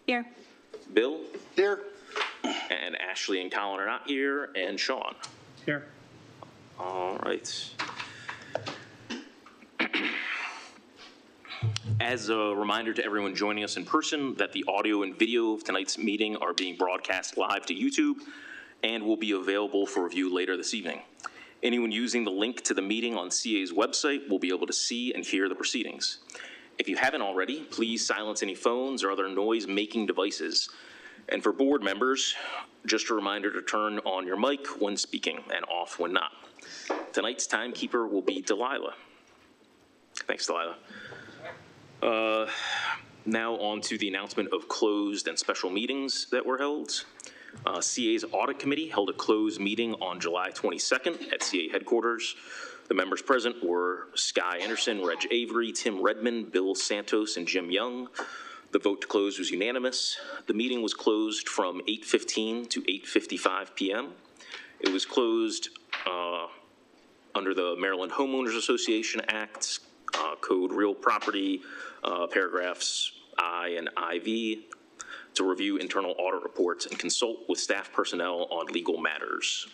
Here. Bill, Here. and Ashley and Colin are not here, and Sean. Here. All right. As a reminder to everyone joining us in person that the audio and video of tonight's meeting are being broadcast live to YouTube and will be available for review later this evening. Anyone using the link to the meeting on CA's website will be able to see and hear the proceedings. If you haven't already, please silence any phones or other noise-making devices. And for board members, just a reminder to turn on your mic when speaking and off when not. Tonight's timekeeper will be Delilah. Thanks, Delilah. Now on to the announcement of closed and special meetings that were held. CA's Audit Committee held a closed meeting on July 22nd at CA headquarters. The members present were Sky Anderson, Reg Avery, Tim Redmond, Bill Santos, and Jim Young. The vote to close was unanimous. The meeting was closed from 8:15 to 8:55 p.m. It was closed under the Maryland Homeowners Association Act, Code Real Property, paragraphs I and IV, to review internal audit reports and consult with staff personnel on legal matters.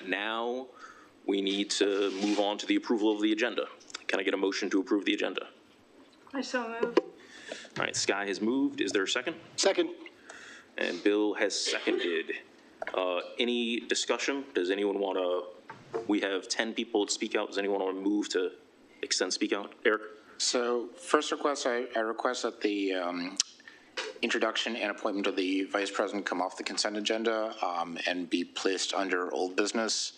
Now we need to move on to the approval of the agenda. Can I get a motion to approve the agenda? I so move. All right, Sky has moved. Is there a second? Second. And Bill has seconded. Any discussion? Does anyone want to, we have 10 people at Speak Out. Does anyone want to move to extend Speak Out? Eric? So first request, I request that the introduction and appointment of the vice president come off the consent agenda and be placed under old business.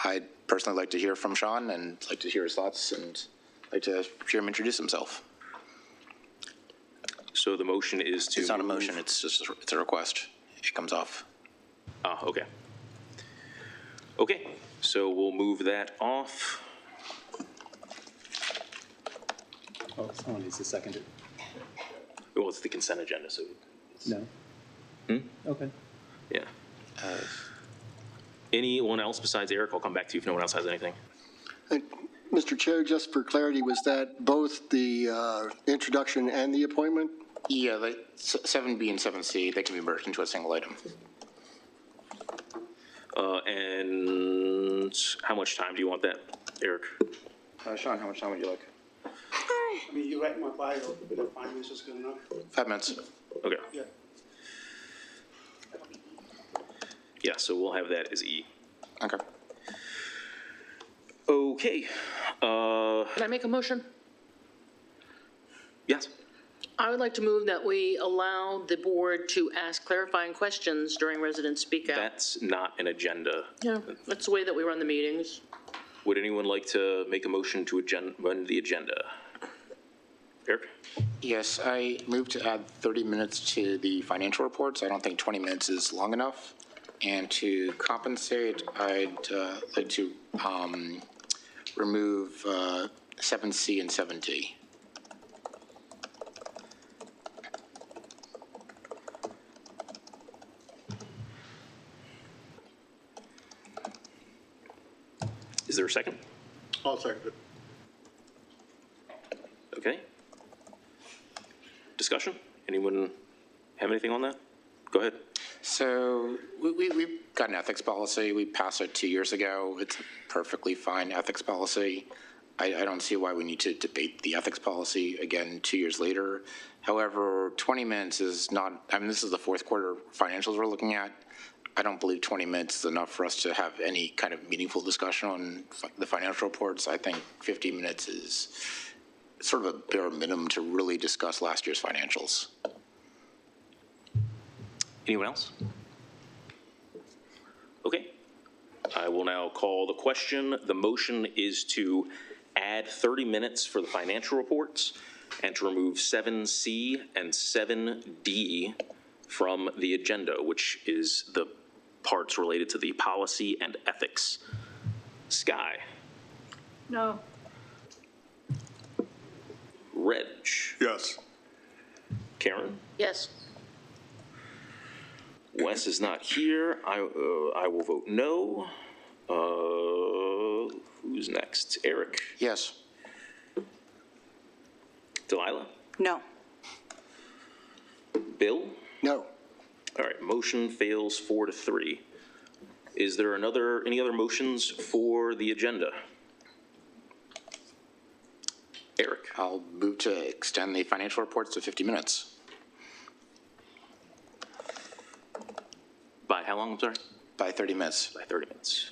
I'd personally like to hear from Sean and like to hear his thoughts and like to hear him introduce himself. So the motion is to... It's not a motion, it's just, it's a request. It comes off. Ah, okay. Okay, so we'll move that off. Oh, someone needs to second it. Well, it's the consent agenda, so... It's, No. Okay. yeah. Anyone else besides Eric? I'll come back to you if no one else has anything. Mr. Chair, just for clarity, was that both the introduction and the appointment? Yeah, like 7B and 7C, they can be merged into a single item. And how much time do you want that, Eric? Sean, how much time would you like? I mean, you write my bio, but 5 minutes is good enough. 5 minutes. Okay. Yeah. Yeah, so we'll have that as E. Okay. Okay. Can I make a motion? Yes. I would like to move that we allow the board to ask clarifying questions during resident speak out. That's not an agenda. Yeah, that's the way that we run the meetings. Would anyone like to make a motion to amend the agenda? Eric? Yes, I moved to add 30 minutes to the financial reports. I don't think 20 minutes is long enough. And to compensate, I'd like to remove 7C and 7D. Is there a second? I'll second it. Okay. Discussion? Anyone have anything on that? Go ahead. So we've got an ethics policy. We passed it 2 years ago. It's a perfectly fine ethics policy. I don't see why we need to debate the ethics policy again 2 years later. However, 20 minutes is not, I mean, this is the fourth quarter financials we're looking at. I don't believe 20 minutes is enough for us to have any kind of meaningful discussion on the financial reports. I think 50 minutes is sort of a bare minimum to really discuss last year's financials. Anyone else? Okay. I will now call the question. The motion is to add 30 minutes for the financial reports and to remove 7C and 7D from the agenda, which is the parts related to the policy and ethics. Sky. No. Reg. Yes. Karen. Yes. Wes is not here. I will vote no. Who's next? Eric. Yes. Delilah. No. Bill? No. All right, motion fails 4-3. Is there any other motions for the agenda? Eric? I'll move to extend the financial reports to 50 minutes. By how long, I'm sorry? By 30 minutes. By 30 minutes.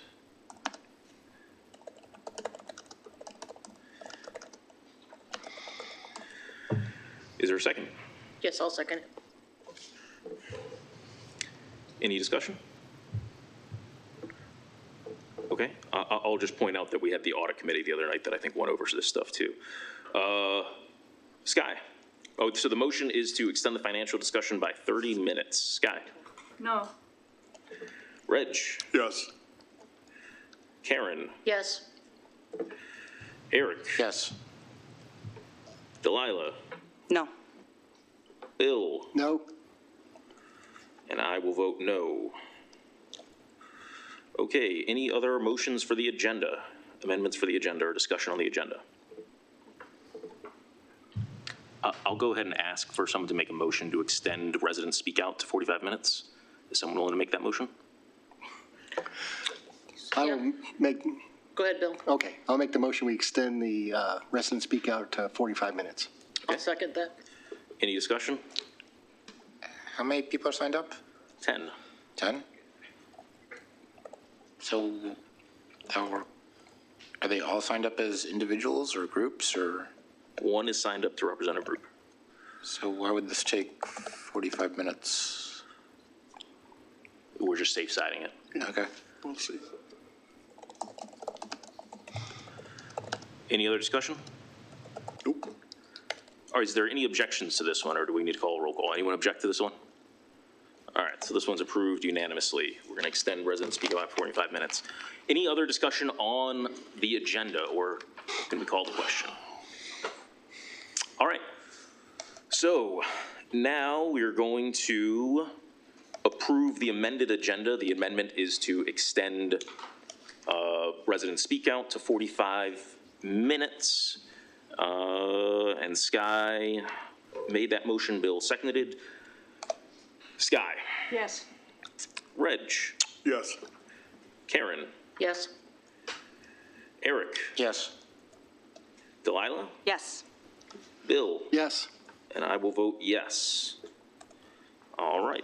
Is there a second? Yes, I'll second it. Any discussion? Okay, I'll just point out that we had the audit committee the other night that I think went over this stuff too. Sky? Oh, so the motion is to extend the financial discussion by 30 minutes. Sky? No. Reg? Yes. Karen? Yes. Eric? Yes. Delilah? No. Bill? No. And I will vote no. Okay, any other motions for the agenda? Amendments for the agenda or discussion on the agenda? I'll go ahead and ask for someone to make a motion to extend resident speak out to 45 minutes. Is someone willing to make that motion? I will make, Go ahead, Bill. okay, I'll make the motion, we extend the resident speak out to 45 minutes. I'll second that. Any discussion? How many people are signed up? 10. 10? So, are they all signed up as individuals or groups, or? One is signed up to represent a group. So why would this take 45 minutes? We're just safe siding it. Okay. We'll see. Any other discussion? Nope. Or is there any objections to this one, or do we need to call a roll call? Anyone object to this one? All right, so this one's approved unanimously. We're going to extend resident speak out 45 minutes. Any other discussion on the agenda, or can we call the question? All right, so now we're going to approve the amended agenda. The amendment is to extend resident speak out to 45 minutes. And Sky made that motion, Bill seconded. Sky? Yes. Reg? Yes. Karen? Yes. Eric? Yes. Delilah? Yes. Bill? Yes. And I will vote yes. All right.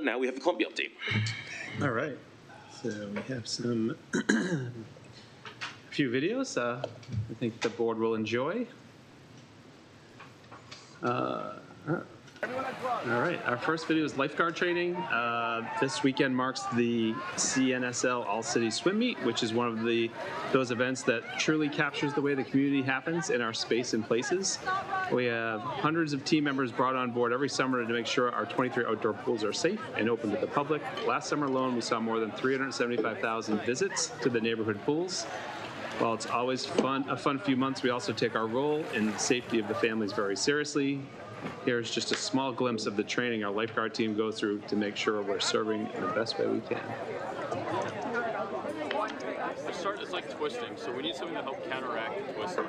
Now we have the Columbia update. All right. So we have some few videos I think the board will enjoy. All right, our first video is lifeguard training. This weekend marks the CNSL All-City Swim Meet, which is one of those events that truly captures the way the community happens in our space and places. We have hundreds of team members brought on board every summer to make sure our 23 outdoor pools are safe and open to the public. Last summer alone, we saw more than 375,000 visits to the neighborhood pools. While it's always a fun few months, we also take our role in the safety of the families very seriously. Here's just a small glimpse of the training our lifeguard team goes through to make sure we're serving in the best way we can. It's like twisting, so we need something to help counteract the twisting.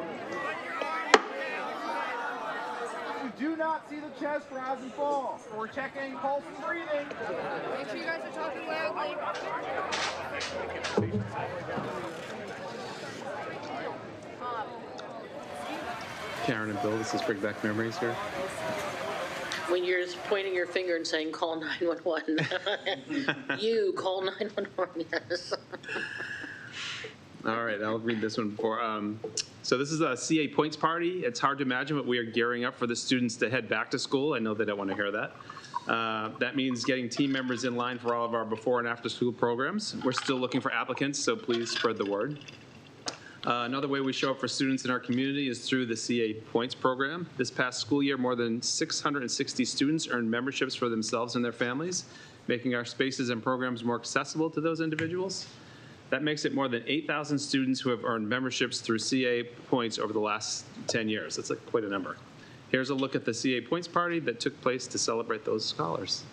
You do not see the chest rise and fall. We're checking pulse and breathing. Make sure you guys are talking loudly. Karen and Bill, this is bring back memories here. When you're just pointing your finger and saying, call 911. You call 911, yes. All right, I'll read this one before. So this is a CA Points Party. It's hard to imagine, but we are gearing up for the students to head back to school. I know they don't want to hear that. That means getting team members in line for all of our before and after school programs. We're still looking for applicants, so please spread the word. Another way we show up for students in our community is through the CA Points program. This past school year, more than 660 students earned memberships for themselves and their families, making our spaces and programs more accessible to those individuals. That makes it more than 8,000 students who have earned memberships through CA Points over the last 10 years. That's quite a number. Here's a look at the CA Points Party that took place to celebrate those scholars.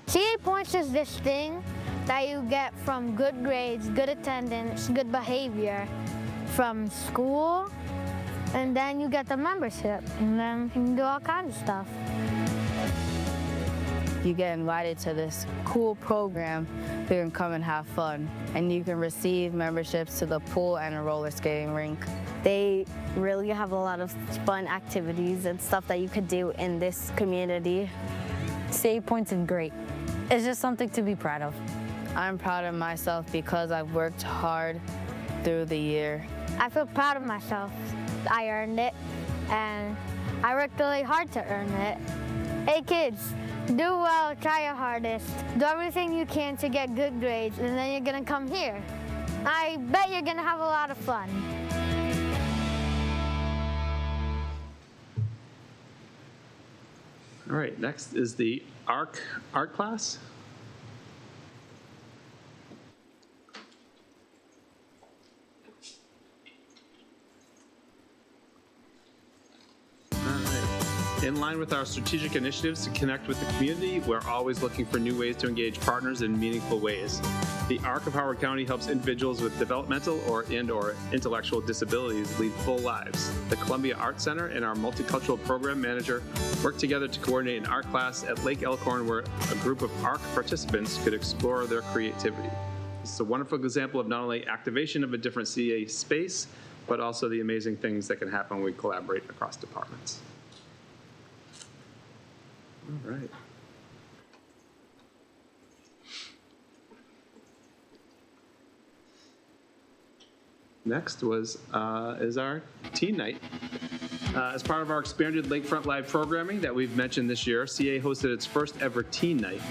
CA Points is this thing that you get from good grades, good attendance, good behavior from school, and then you get the membership, and then you can do all kinds of stuff. You get invited to this cool program, you can come and have fun, and you can receive memberships to the pool and a roller skating rink. They really have a lot of fun activities and stuff that you could do in this community. CA Points is great. It's just something to be proud of. I'm proud of myself because I've worked hard through the year. I feel proud of myself. I earned it, and I worked really hard to earn it. Hey kids, do well, try your hardest. Do everything you can to get good grades, and then you're gonna come here. I bet you're gonna have a lot of fun. All right, next is the art class. In line with our strategic initiatives to connect with the community, we're always looking for new ways to engage partners in meaningful ways. The ARC of Howard County helps individuals with developmental or intellectual disabilities lead full lives. The Columbia Art Center and our multicultural program manager work together to coordinate an art class at Lake Elkhorn where a group of ARC participants could explore their creativity. This is a wonderful example of not only activation of a different CA space, but also the amazing things that can happen when we collaborate across departments. All right. Next is our teen night. As part of our expanded Lakefront Live programming that we've mentioned this year, CA hosted its first ever teen night.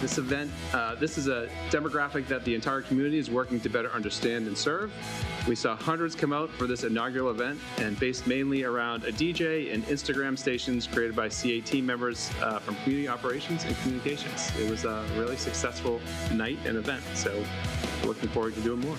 This event, this is a demographic that the entire community is working to better understand and serve. We saw hundreds come out for this inaugural event and based mainly around a DJ and Instagram stations created by CA team members from community operations and communications. It was a really successful night and event, so we're looking forward to doing more.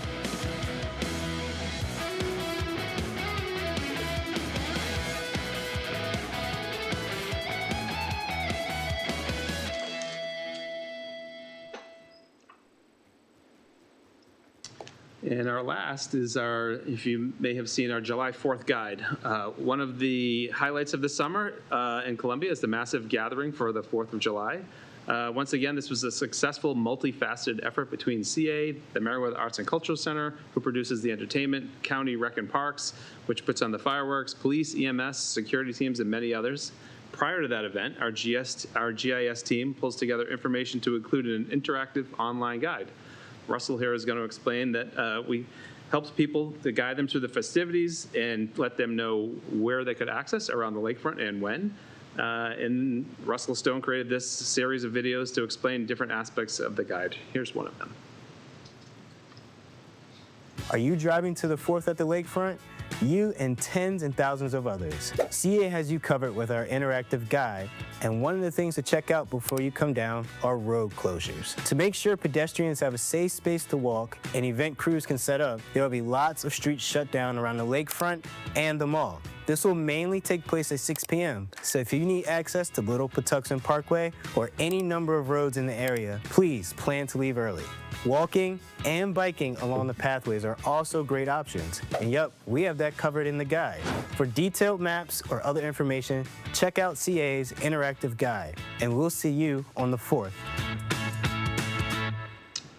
And our last is if you may have seen our July 4th guide. One of the highlights of the summer in Columbia is the massive gathering for the 4th of July. Once again, this was a successful, multifaceted effort between CA, the Meriwether Arts and Cultural Center, who produces the entertainment, County Rec and Parks, which puts on the fireworks, police, EMS, security teams, and many others. Prior to that event, our GIS team pulls together information to include in an interactive online guide. Russell here is going to explain that we helped people to guide them through the festivities and let them know where they could access around the lakefront and when. And Russell Stone created this series of videos to explain different aspects of the guide. Here's one of them. Are you driving to the 4th at the lakefront? You and tens and thousands of others. CA has you covered with our interactive guide, and one of the things to check out before you come down are road closures. To make sure pedestrians have a safe space to walk and event crews can set up, there will be lots of streets shut down around the lakefront and the mall. This will mainly take place at 6 p.m., so if you need access to Little Patuxent Parkway or any number of roads in the area, please plan to leave early. Walking and biking along the pathways are also great options. And yep, we have that covered in the guide. For detailed maps or other information, check out CA's interactive guide. And we'll see you on the 4th.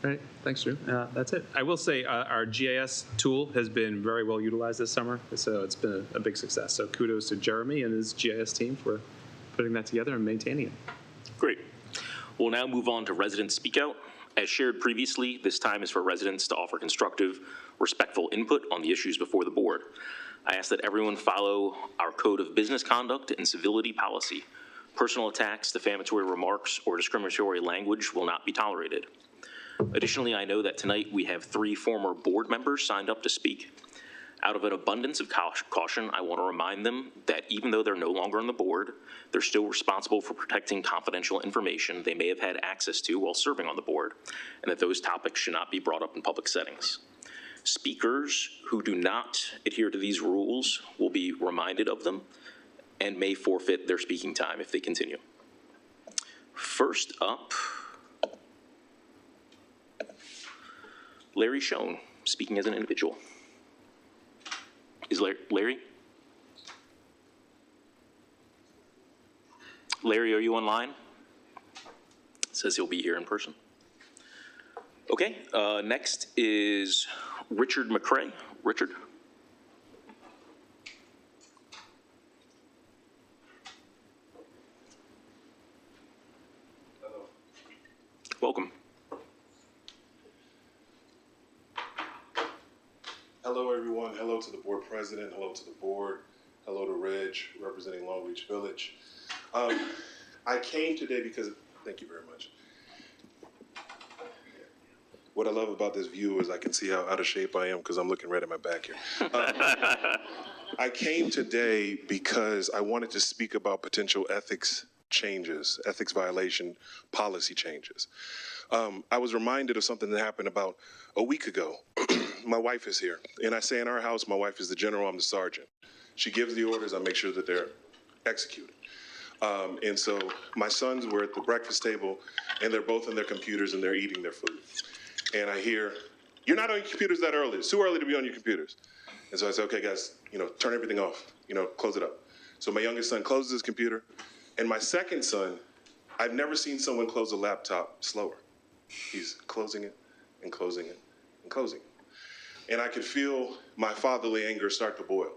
All right, thanks, Drew. That's it. I will say our GIS tool has been very well utilized this summer, so it's been a big success. So kudos to Jeremy and his GIS team for putting that together and maintaining it. Great. We'll now move on to resident speakout. As shared previously, this time is for residents to offer constructive, respectful input on the issues before the board. I ask that everyone follow our code of business conduct and civility policy. Personal attacks, defamatory remarks, or discriminatory language will not be tolerated. Additionally, I know that tonight we have 3 former board members signed up to speak. Out of an abundance of caution, I want to remind them that even though they're no longer on the board, they're still responsible for protecting confidential information they may have had access to while serving on the board, and that those topics should not be brought up in public settings. Speakers who do not adhere to these rules will be reminded of them and may forfeit their speaking time if they continue. First up Larry Schoen, speaking as an individual. Is Larry? Larry, are you online? Says he'll be here in person. Okay, next is Richard McCrae. Richard? Hello. Welcome. Hello, everyone. Hello to the board president. Hello to the board. Hello to Reg, representing Long Beach Village. I came today because, thank you very much. What I love about this view is I can see how out of shape I am because I'm looking right at my back here. I came today because I wanted to speak about potential ethics changes, ethics violation policy changes. I was reminded of something that happened about a week ago. My wife is here, and I say in our house, my wife is the general, I'm the sergeant. She gives the orders, I make sure that they're executed. And so my sons were at the breakfast table, and they're both on their computers, and they're eating their food. And I hear, you're not on your computers that early. It's too early to be on your computers. And so I said, okay, guys, turn everything off, close it up. So my youngest son closes his computer, and my second son, I've never seen someone close a laptop slower. He's closing it and closing it and closing it. And I could feel my fatherly anger start to boil.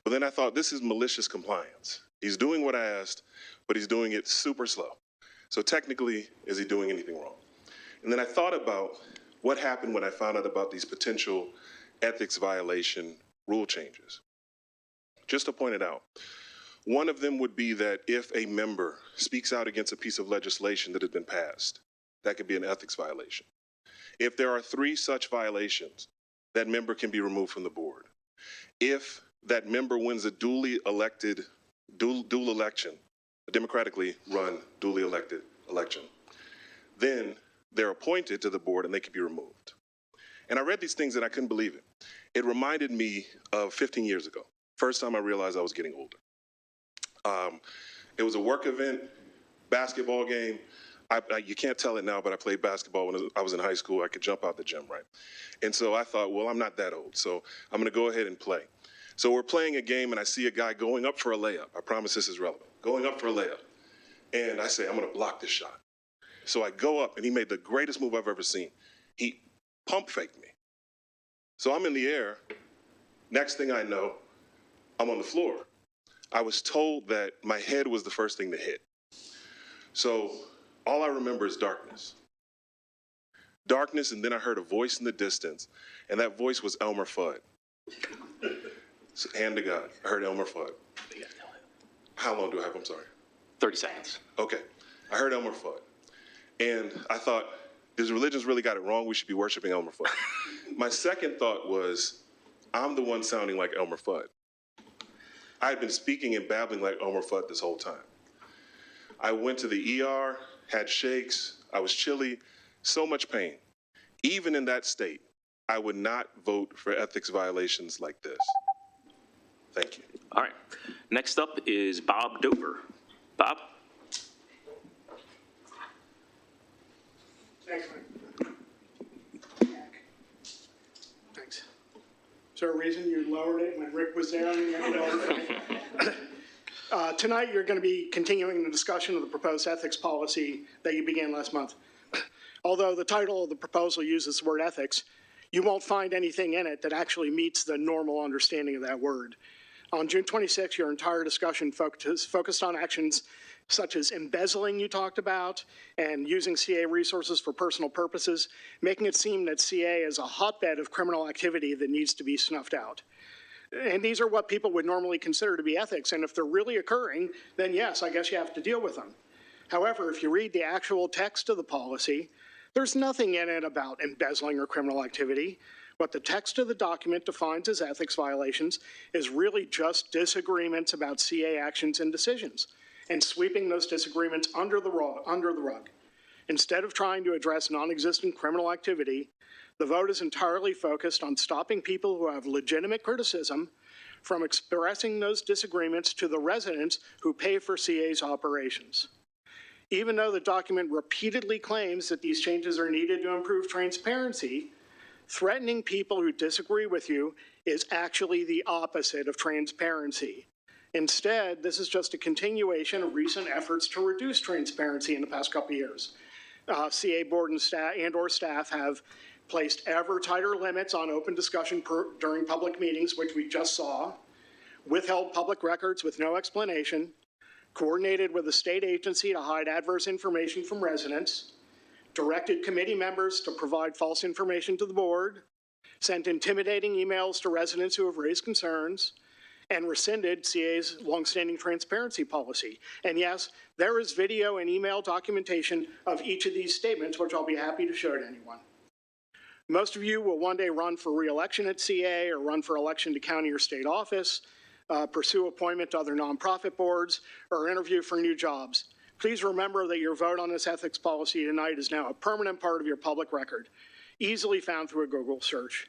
But then I thought, this is malicious compliance. He's doing what I asked, but he's doing it super slow. So technically, is he doing anything wrong? And then I thought about what happened when I found out about these potential ethics violation rule changes. Just to point it out, one of them would be that if a member speaks out against a piece of legislation that has been passed, that could be an ethics violation. If there are 3 such violations, that member can be removed from the board. If that member wins a dual election, a democratically run, duly elected election, then they're appointed to the board and they can be removed. And I read these things and I couldn't believe it. It reminded me of 15 years ago. First time I realized I was getting older. It was a work event, basketball game. You can't tell it now, but I played basketball when I was in high school. I could jump out the gym, right? And so I thought, well, I'm not that old, so I'm gonna go ahead and play. So we're playing a game and I see a guy going up for a layup. I promise this is relevant. Going up for a layup. And I say, I'm gonna block this shot. So I go up and he made the greatest move I've ever seen. He pump faked me. So I'm in the air. Next thing I know, I'm on the floor. I was told that my head was the first thing to hit. So all I remember is darkness. Darkness, and then I heard a voice in the distance, and that voice was Elmer Fudd. So, hand to God, I heard Elmer Fudd. How long do I have? I'm sorry. 30 seconds. Okay, I heard Elmer Fudd. And I thought, this religion's really got it wrong, we should be worshiping Elmer Fudd. My second thought was, I'm the one sounding like Elmer Fudd. I had been speaking and babbling like Elmer Fudd this whole time. I went to the ER, had shakes, I was chilly, so much pain. Even in that state, I would not vote for ethics violations like this. Thank you. All right. Next up is Bob Dover. Bob? Thanks, Mike. Thanks. Is there a reason you lowered it when Rick was there? Tonight, you're going to be continuing the discussion of the proposed ethics policy that you began last month. Although the title of the proposal uses the word ethics, you won't find anything in it that actually meets the normal understanding of that word. On June 26, your entire discussion focused on actions such as embezzling you talked about and using CA resources for personal purposes, making it seem that CA is a hotbed of criminal activity that needs to be snuffed out. And these are what people would normally consider to be ethics, and if they're really occurring, then yes, I guess you have to deal with them. However, if you read the actual text of the policy, there's nothing in it about embezzling or criminal activity. What the text of the document defines as ethics violations is really just disagreements about CA actions and decisions, and sweeping those disagreements under the rug. Instead of trying to address non-existent criminal activity, the vote is entirely focused on stopping people who have legitimate criticism from expressing those disagreements to the residents who pay for CA's operations. Even though the document repeatedly claims that these changes are needed to improve transparency, Threatening people who disagree with you is actually the opposite of transparency. Instead, this is just a continuation of recent efforts to reduce transparency in the past couple of years. CA board and staff have placed ever tighter limits on open discussion during public meetings, which we just saw, withheld public records with no explanation, coordinated with a state agency to hide adverse information from residents, directed committee members to provide false information to the board, sent intimidating emails to residents who have raised concerns, and rescinded CA's longstanding transparency policy. And yes, there is video and email documentation of each of these statements, which I'll be happy to show to anyone. Most of you will one day run for re-election at CA or run for election to county or state office, pursue appointment to other nonprofit boards, or interview for new jobs. Please remember that your vote on this ethics policy tonight is now a permanent part of your public record, easily found through a Google search.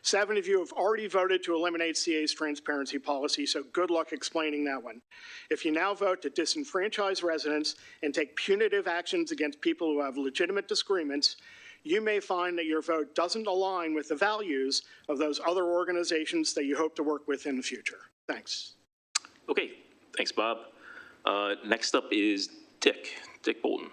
7 of you have already voted to eliminate CA's transparency policy, so good luck explaining that one. If you now vote to disenfranchise residents and take punitive actions against people who have legitimate disagreements, you may find that your vote doesn't align with the values of those other organizations that you hope to work with in the future. Thanks. Okay, thanks, Bob. Next up is Dick Bolton.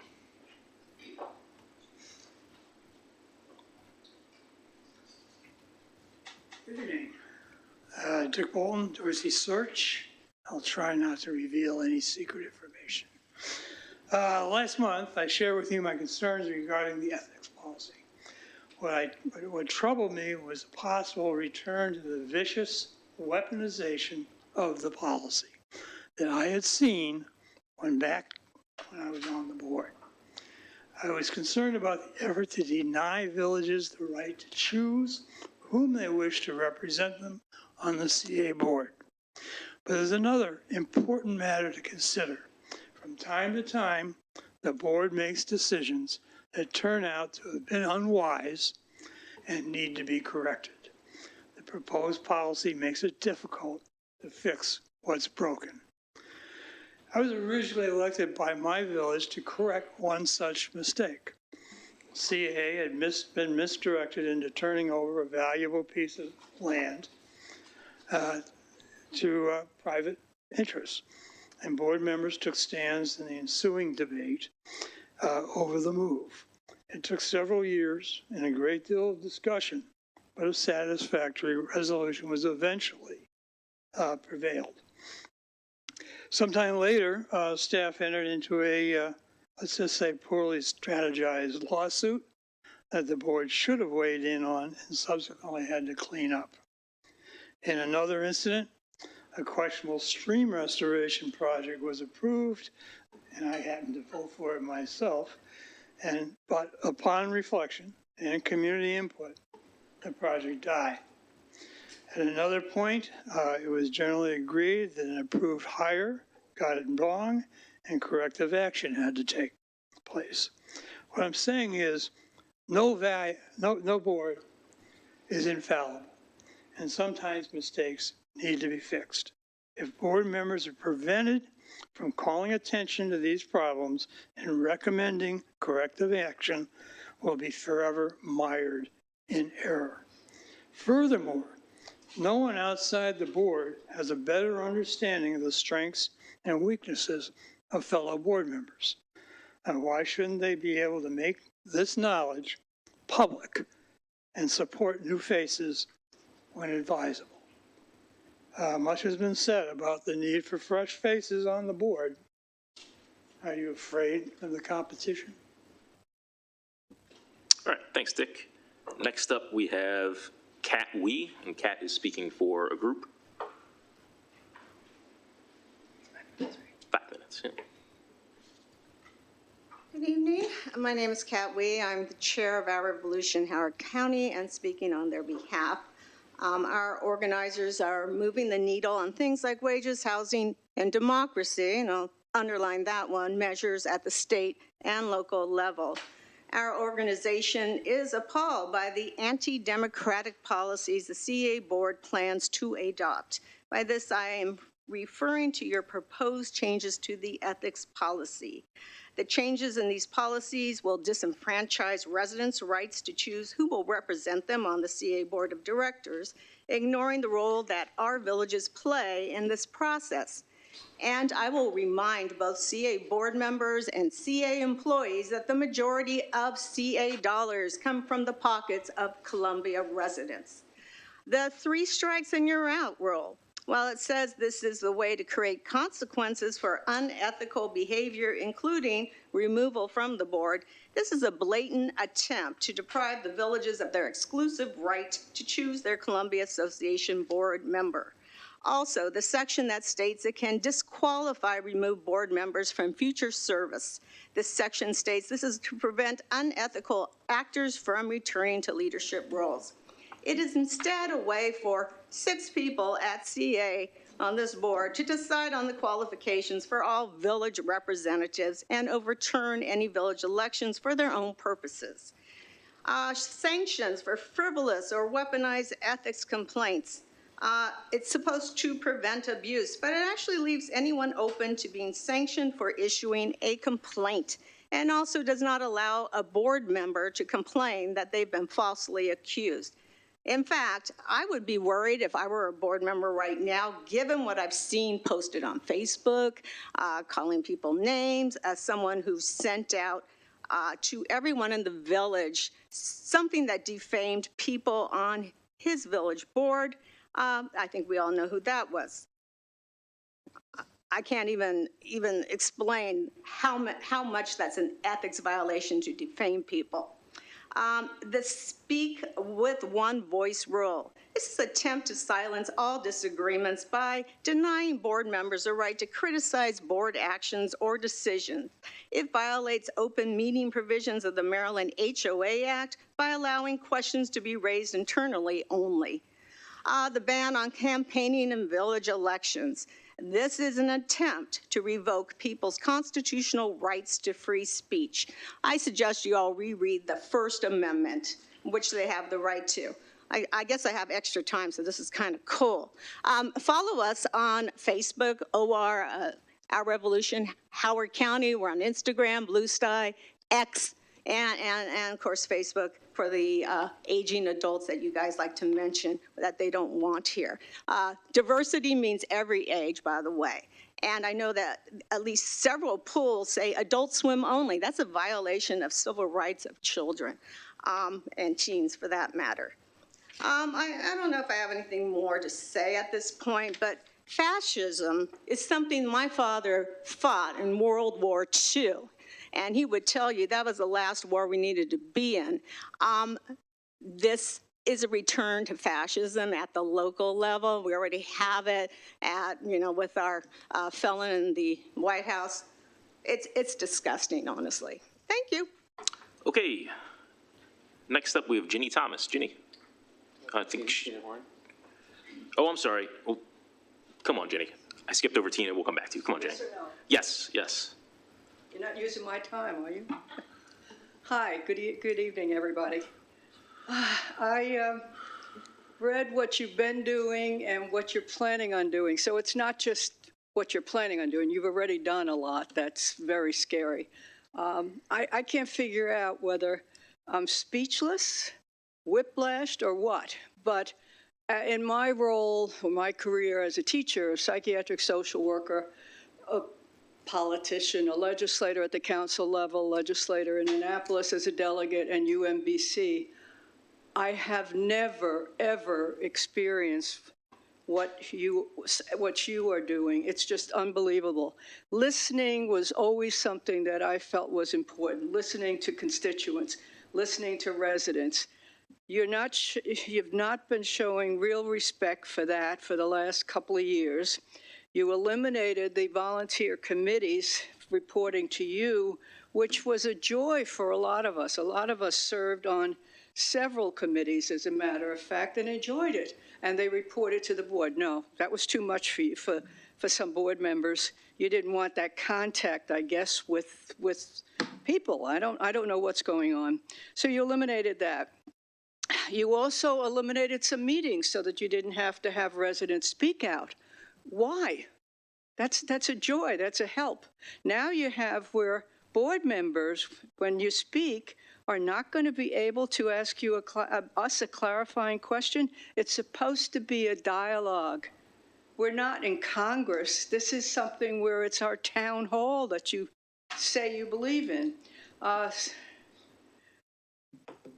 Good evening. Dick Bolton, Dorsey Search. I'll try not to reveal any secret information. Last month, I shared with you my concerns regarding the ethics policy. What troubled me was a possible return to the vicious weaponization of the policy that I had seen when I was on the board. I was concerned about the effort to deny villages the right to choose whom they wish to represent them on the CA board. But there's another important matter to consider. From time to time, the board makes decisions that turn out to have been unwise and need to be corrected. The proposed policy makes it difficult to fix what's broken. I was originally elected by my village to correct one such mistake. CA had been misdirected into turning over a valuable piece of land to private interests, and board members took stands in the ensuing debate over the move. It took several years and a great deal of discussion, but a satisfactory resolution was eventually prevailed. Sometime later, staff entered into a, let's just say, poorly strategized lawsuit that the board should have weighed in on and subsequently had to clean up. In another incident, a questionable stream restoration project was approved, and I happened to vote for it myself. But upon reflection and community input, the project died. At another point, it was generally agreed that an approved hire got it wrong and corrective action had to take place. What I'm saying is no board is infallible, and sometimes mistakes need to be fixed. If board members are prevented from calling attention to these problems and recommending corrective action, will be forever mired in error. Furthermore, no one outside the board has a better understanding of the strengths and weaknesses of fellow board members. And why shouldn't they be able to make this knowledge public and support new faces when advisable? Much has been said about the need for fresh faces on the board. Are you afraid of the competition? All right, thanks, Dick. Next up, we have Kat Wee, and Kat is speaking for a group. 5 minutes, yeah. Good evening. My name is Kat Wee. I'm the chair of Our Revolution Howard County and speaking on their behalf. Our organizers are moving the needle on things like wages, housing, and democracy, and I'll underline that one, measures at the state and local level. Our organization is appalled by the anti-democratic policies the CA board plans to adopt. By this, I am referring to your proposed changes to the ethics policy. The changes in these policies will disenfranchise residents' rights to choose who will represent them on the CA Board of Directors, ignoring the role that our villages play in this process. And I will remind both CA board members and CA employees that the majority of CA dollars come from the pockets of Columbia residents. The 3 strikes and you're out rule. While it says this is the way to create consequences for unethical behavior, including removal from the board, this is a blatant attempt to deprive the villages of their exclusive right to choose their Columbia Association board member. Also, the section that states it can disqualify remove board members from future service. This section states this is to prevent unethical actors from returning to leadership roles. It is instead a way for 6 people at CA on this board to decide on the qualifications for all village representatives and overturn any village elections for their own purposes. Sanctions for frivolous or weaponized ethics complaints. It's supposed to prevent abuse, but it actually leaves anyone open to being sanctioned for issuing a complaint, and also does not allow a board member to complain that they've been falsely accused. In fact, I would be worried if I were a board member right now, given what I've seen posted on Facebook, calling people names, as someone who sent out to everyone in the village something that defamed people on his village board. I think we all know who that was. I can't even explain how much that's an ethics violation to defame people. The speak with one voice rule. This is an attempt to silence all disagreements by denying board members the right to criticize board actions or decisions. It violates open meeting provisions of the Maryland HOA Act by allowing questions to be raised internally only. The ban on campaigning in village elections. This is an attempt to revoke people's constitutional rights to free speech. I suggest you all reread the First Amendment, which they have the right to. I guess I have extra time, so this is kind of cool. Follow us on Facebook, OR, Our Revolution, Howard County. We're on Instagram, Blue Sky, X, and of course, Facebook for the aging adults that you guys like to mention that they don't want here. Diversity means every age, by the way. And I know that at least several pools say adult swim only. That's a violation of civil rights of children and teens for that matter. I don't know if I have anything more to say at this point, but fascism is something my father fought in World War II. And he would tell you that was the last war we needed to be in. This is a return to fascism at the local level. We already have it at, with our felon in the White House. It's disgusting, honestly. Thank you. Okay. Next up, we have Ginny Thomas. Ginny. I think oh, I'm sorry. Oh, come on, Ginny. I skipped over Tina. We'll come back to you. Come on, Ginny. Yes or no? Yes, yes. You're not using my time, are you? Hi, good evening, everybody. I read what you've been doing and what you're planning on doing. So it's not just what you're planning on doing. You've already done a lot. That's very scary. I can't figure out whether I'm speechless, whiplashed, or what. But in my role, or my career as a teacher, a psychiatric social worker, a politician, a legislator at the council level, legislator in Annapolis as a delegate, and UMBC, I have never, ever experienced what you are doing. It's just unbelievable. Listening was always something that I felt was important. Listening to constituents, listening to residents. You've not been showing real respect for that for the last couple of years. You eliminated the volunteer committees reporting to you, which was a joy for a lot of us. A lot of us served on several committees, as a matter of fact, and enjoyed it. And they reported to the board. No, that was too much for you, for some board members. You didn't want that contact, I guess, with people. I don't know what's going on. So you eliminated that. You also eliminated some meetings so that you didn't have to have residents speak out. Why? That's a joy, that's a help. Now you have where board members, when you speak, are not going to be able to ask you us a clarifying question. It's supposed to be a dialogue. We're not in Congress. This is something where it's our town hall that you say you believe in.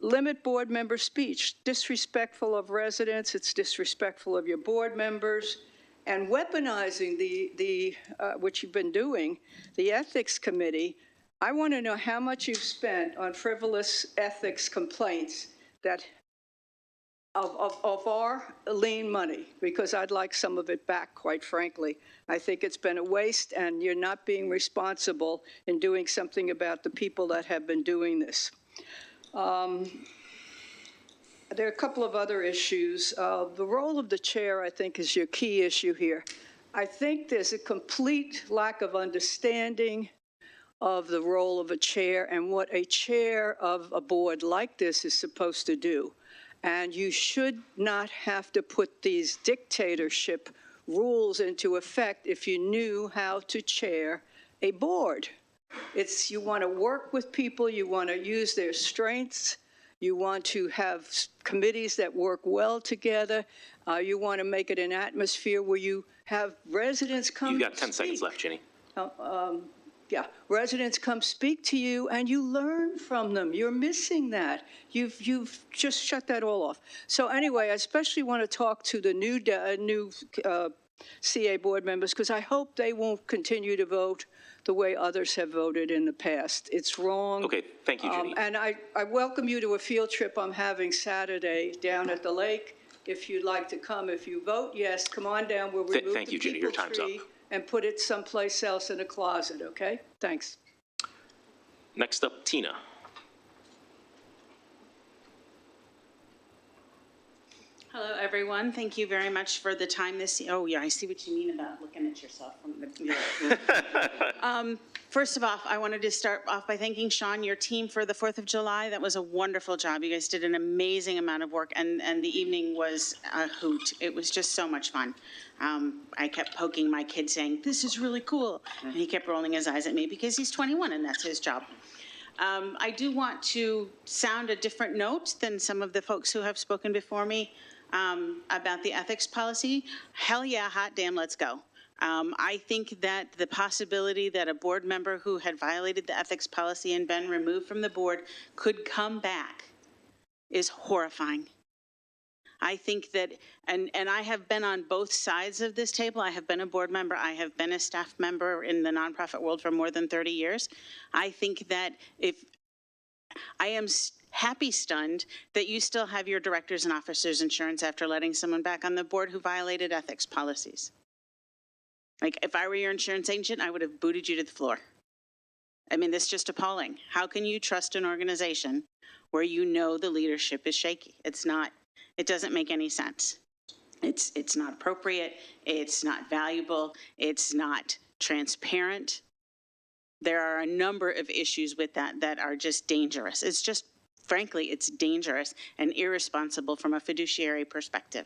Limit board member speech. Disrespectful of residents, it's disrespectful of your board members. And weaponizing which you've been doing, the ethics committee. I want to know how much you've spent on frivolous ethics complaints of our lien money, because I'd like some of it back, quite frankly. I think it's been a waste, and you're not being responsible in doing something about the people that have been doing this. There are a couple of other issues. The role of the chair, I think, is your key issue here. I think there's a complete lack of understanding of the role of a chair and what a chair of a board like this is supposed to do. And you should not have to put these dictatorship rules into effect if you knew how to chair a board. You want to work with people, you want to use their strengths, you want to have committees that work well together, you want to make it an atmosphere where you have residents come. You've got 10 seconds left, Ginny. Yeah, residents come speak to you and you learn from them. You're missing that. You've just shut that all off. So anyway, I especially want to talk to the new CA board members, because I hope they won't continue to vote the way others have voted in the past. It's wrong. Okay, thank you, Ginny. And I welcome you to a field trip I'm having Saturday down at the lake. If you'd like to come, if you vote yes, come on down. We'll remove Thank you, the Ginny. Your people time's up. tree and put it someplace else in a closet, okay? Thanks. Next up, Tina. Hello, everyone. Thank you very much for the time this. Oh, yeah, I see what you mean about looking at yourself from the mirror. First of all, I wanted to start off by thanking Sean, your team, for the 4th of July. That was a wonderful job. You guys did an amazing amount of work, and the evening was a hoot. It was just so much fun. I kept poking my kid saying, "This is really cool." And he kept rolling his eyes at me because he's 21 and that's his job. I do want to sound a different note than some of the folks who have spoken before me about the ethics policy. Hell yeah, hot damn, let's go. I think that the possibility that a board member who had violated the ethics policy and been removed from the board could come back is horrifying. I think that, and I have been on both sides of this table. I have been a board member. I have been a staff member in the nonprofit world for more than 30 years. I think that I am happy stunned that you still have your directors and officers insurance after letting someone back on the board who violated ethics policies. Like, if I were your insurance agent, I would have booted you to the floor. I mean, that's just appalling. How can you trust an organization where you know the leadership is shaky? It doesn't make any sense. It's not appropriate. It's not valuable. It's not transparent. There are a number of issues with that are just dangerous. It's just, frankly, it's dangerous and irresponsible from a fiduciary perspective.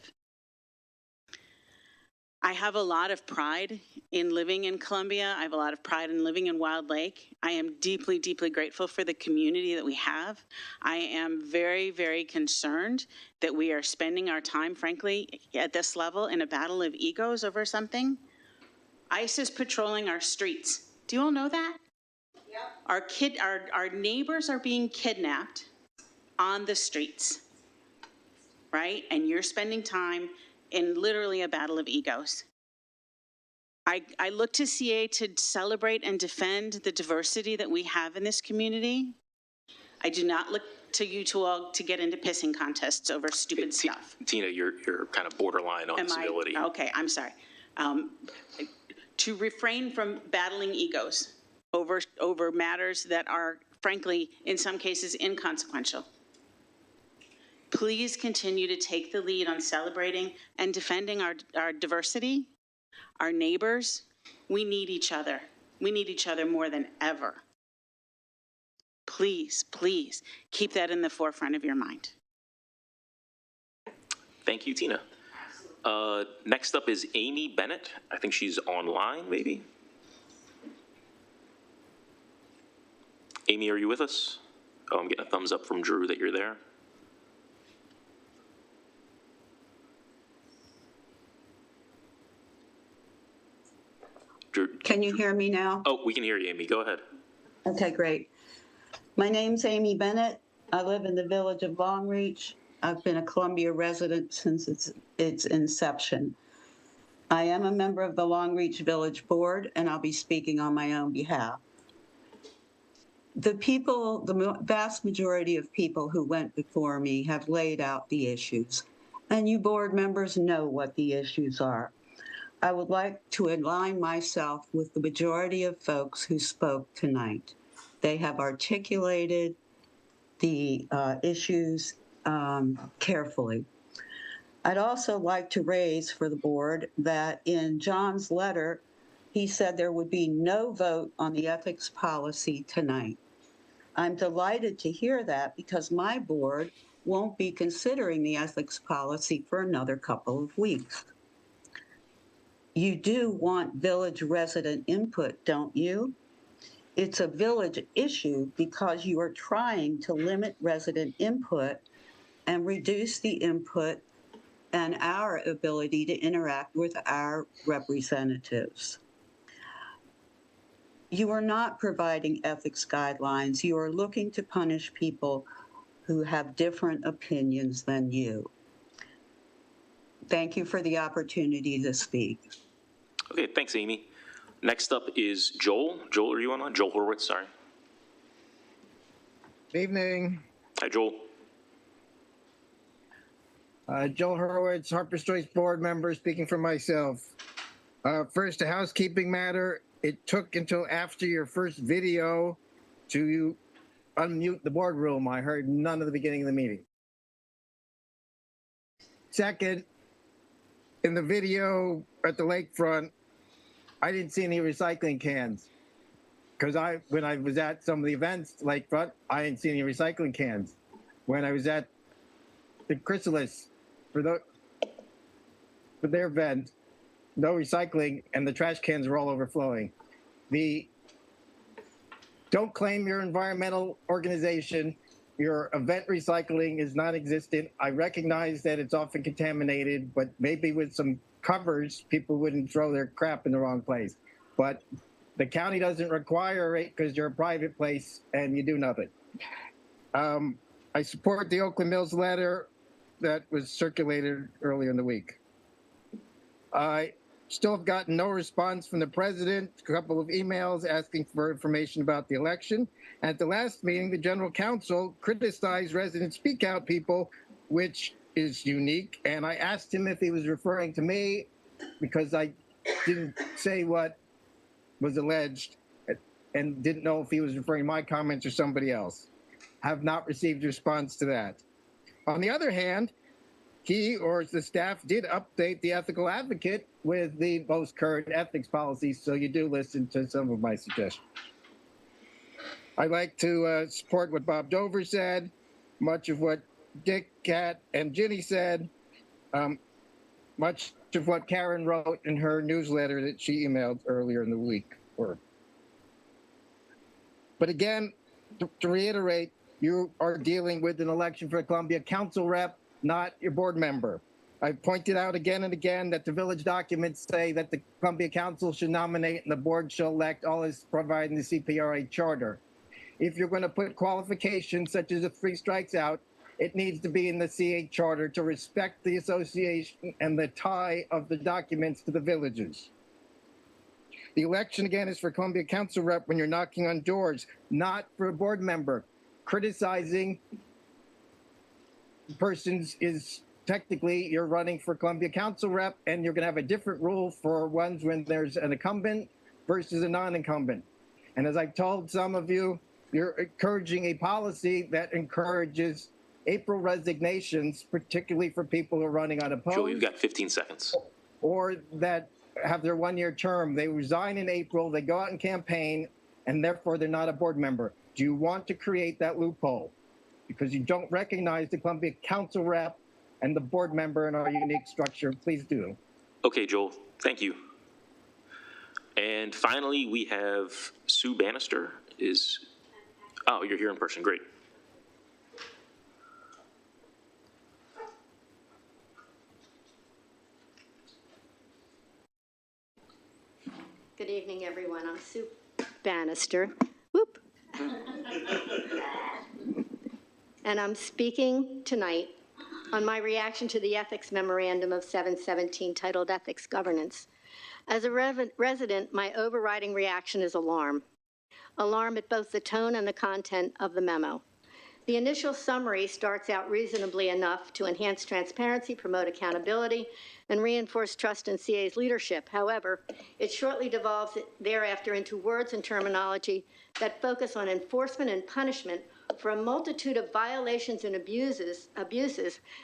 I have a lot of pride in living in Columbia. I have a lot of pride in living in Wild Lake. I am deeply, deeply grateful for the community that we have. I am very, very concerned that we are spending our time, frankly, at this level in a battle of egos over something. ICE is patrolling our streets. Do you all know that? Yep. Our neighbors are being kidnapped on the streets, right? And you're spending time in literally a battle of egos. I look to CA to celebrate and defend the diversity that we have in this community. I do not look to you two all to get into pissing contests over stupid stuff. Tina, you're kind of borderline on civility. Okay, I'm sorry. To refrain from battling egos over matters that are, frankly, in some cases, inconsequential. Please continue to take the lead on celebrating and defending our diversity, our neighbors. We need each other. We need each other more than ever. Please, please keep that in the forefront of your mind. Thank you, Tina. Next up is Amy Bennett. I think she's online, maybe. Amy, are you with us? Oh, I'm getting a thumbs up from Drew that you're there. Drew. Can you hear me now? Oh, we can hear you, Amy. Go ahead. Okay, great. My name's Amy Bennett. I live in the village of Longreach. I've been a Columbia resident since its inception. I am a member of the Longreach Village Board, and I'll be speaking on my own behalf. The people, the vast majority of people who went before me have laid out the issues, and you board members know what the issues are. I would like to align myself with the majority of folks who spoke tonight. They have articulated the issues carefully. I'd also like to raise for the board that in John's letter, he said there would be no vote on the ethics policy tonight. I'm delighted to hear that because my board won't be considering the ethics policy for another couple of weeks. You do want village resident input, don't you? It's a village issue because you are trying to limit resident input and reduce the input and our ability to interact with our representatives. You are not providing ethics guidelines. You are looking to punish people who have different opinions than you. Thank you for the opportunity to speak. Okay, thanks, Amy. Next up is Joel. Joel, are you online? Joel Horowitz, sorry. Good evening. Hi, Joel. Joel Horowitz, Harper's Choice board member, speaking for myself. First, a housekeeping matter. It took until after your first video to unmute the boardroom. I heard none at the beginning of the meeting. Second, in the video at the lakefront, I didn't see any recycling cans because when I was at some of the events lakefront, I didn't see any recycling cans. When I was at the Chrysalis for their event, no recycling, and the trash cans were all overflowing. Don't claim your environmental organization. Your event recycling is non-existent. I recognize that it's often contaminated, but maybe with some covers, people wouldn't throw their crap in the wrong place. But the county doesn't require it because you're a private place and you do nothing. I support the Oakland Mills letter that was circulated earlier in the week. I still have gotten no response from the president, a couple of emails asking for information about the election. At the last meeting, the general counsel criticized resident speak out people, which is unique. And I asked him if he was referring to me because I didn't say what was alleged and didn't know if he was referring to my comments or somebody else. Have not received a response to that. On the other hand, he or the staff did update the ethical advocate with the most current ethics policies, so you do listen to some of my suggestions. I'd like to support what Bob Dover said, much of what Dick, Kat, and Ginny said, much of what Karen wrote in her newsletter that she emailed earlier in the week. But again, to reiterate, you are dealing with an election for a Columbia Council rep, not your board member. I've pointed out again and again that the village documents say that the Columbia Council should nominate and the board shall elect, all as provided in the CPRA charter. If you're going to put qualifications such as a 3 strikes out, it needs to be in the CA charter to respect the association and the tie of the documents to the villages. The election, again, is for Columbia Council rep when you're knocking on doors, not for a board member. Criticizing persons is technically you're running for Columbia Council rep, and you're going to have a different rule for ones when there's an incumbent versus a non-incumbent. And as I've told some of you, you're encouraging a policy that encourages April resignations, particularly for people who are running unopposed. Joel, you've got 15 seconds. Or that have their 1-year term. They resign in April, they go out and campaign, and therefore they're not a board member. Do you want to create that loophole? Because you don't recognize the Columbia Council rep and the board member in our unique structure, please do. Okay, Joel, thank you. And finally, we have Sue Bannister oh, you're here in person, great. Good evening, everyone. I'm Sue Bannister. Whoop. And I'm speaking tonight on my reaction to the ethics memorandum of 717 titled Ethics Governance. As a resident, my overriding reaction is alarm. Alarm at both the tone and the content of the memo. The initial summary starts out reasonably enough to enhance transparency, promote accountability, and reinforce trust in CA's leadership. However, it shortly devolves thereafter into words and terminology that focus on enforcement and punishment for a multitude of violations and abuses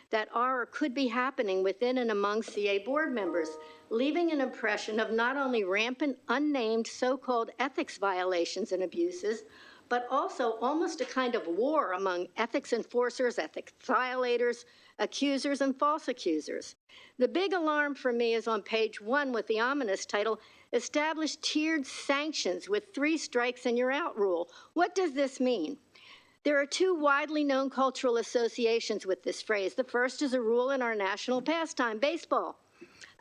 that are or could be happening within and among CA board members, leaving an impression of not only rampant, unnamed so-called ethics violations and abuses, but also almost a kind of war among ethics enforcers, ethics violators, accusers, and false accusers. The big alarm for me is on page 1 with the ominous title, Establish Tiered Sanctions with 3 Strikes and You're Out rule. What does this mean? There are 2 widely known cultural associations with this phrase. The first is a rule in our national pastime, baseball,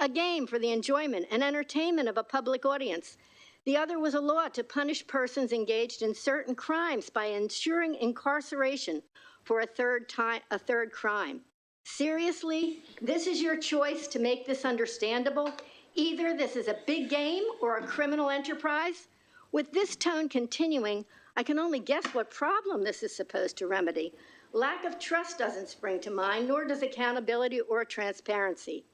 a game for the enjoyment and entertainment of a public audience. The other was a law to punish persons engaged in certain crimes by ensuring incarceration for a third crime. Seriously, this is your choice to make this understandable? Either this is a big game or a criminal enterprise? With this tone continuing, I can only guess what problem this is supposed to remedy. Lack of trust doesn't spring to mind, nor does accountability or transparency.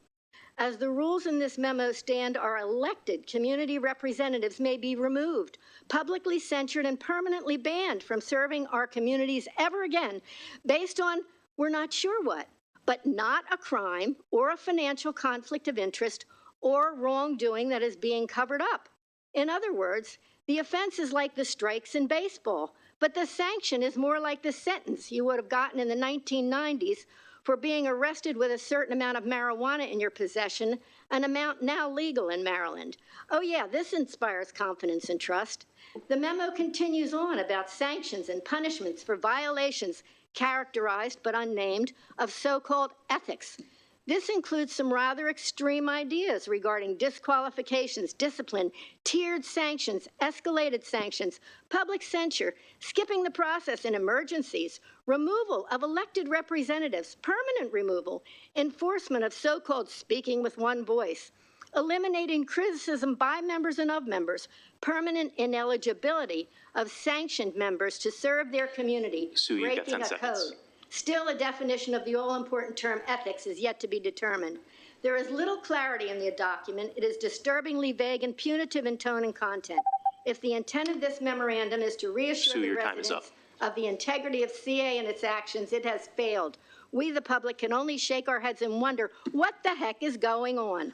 As the rules in this memo stand, our elected community representatives may be removed, publicly censured, and permanently banned from serving our communities ever again, based on we're not sure what, but not a crime or a financial conflict of interest or wrongdoing that is being covered up. In other words, the offense is like the strikes in baseball, but the sanction is more like the sentence you would have gotten in the 1990s for being arrested with a certain amount of marijuana in your possession, an amount now legal in Maryland. Oh yeah, this inspires confidence and trust. The memo continues on about sanctions and punishments for violations characterized but unnamed of so-called ethics. This includes some rather extreme ideas regarding disqualifications, discipline, tiered sanctions, escalated sanctions, public censure, skipping the process in emergencies, removal of elected representatives, permanent removal, enforcement of so-called speaking with one voice, eliminating criticism by members and of members, permanent ineligibility of sanctioned members to serve their community, Sue, you've got 10 breaking a seconds. code. Still, a definition of the all-important term ethics is yet to be determined. There is little clarity in the document. It is disturbingly vague and punitive in tone and content. If the intent of this memorandum is to reassure Sue, the your time is residents up. of the integrity of CA and its actions, it has failed. We, the public, can only shake our heads and wonder what the heck is going on.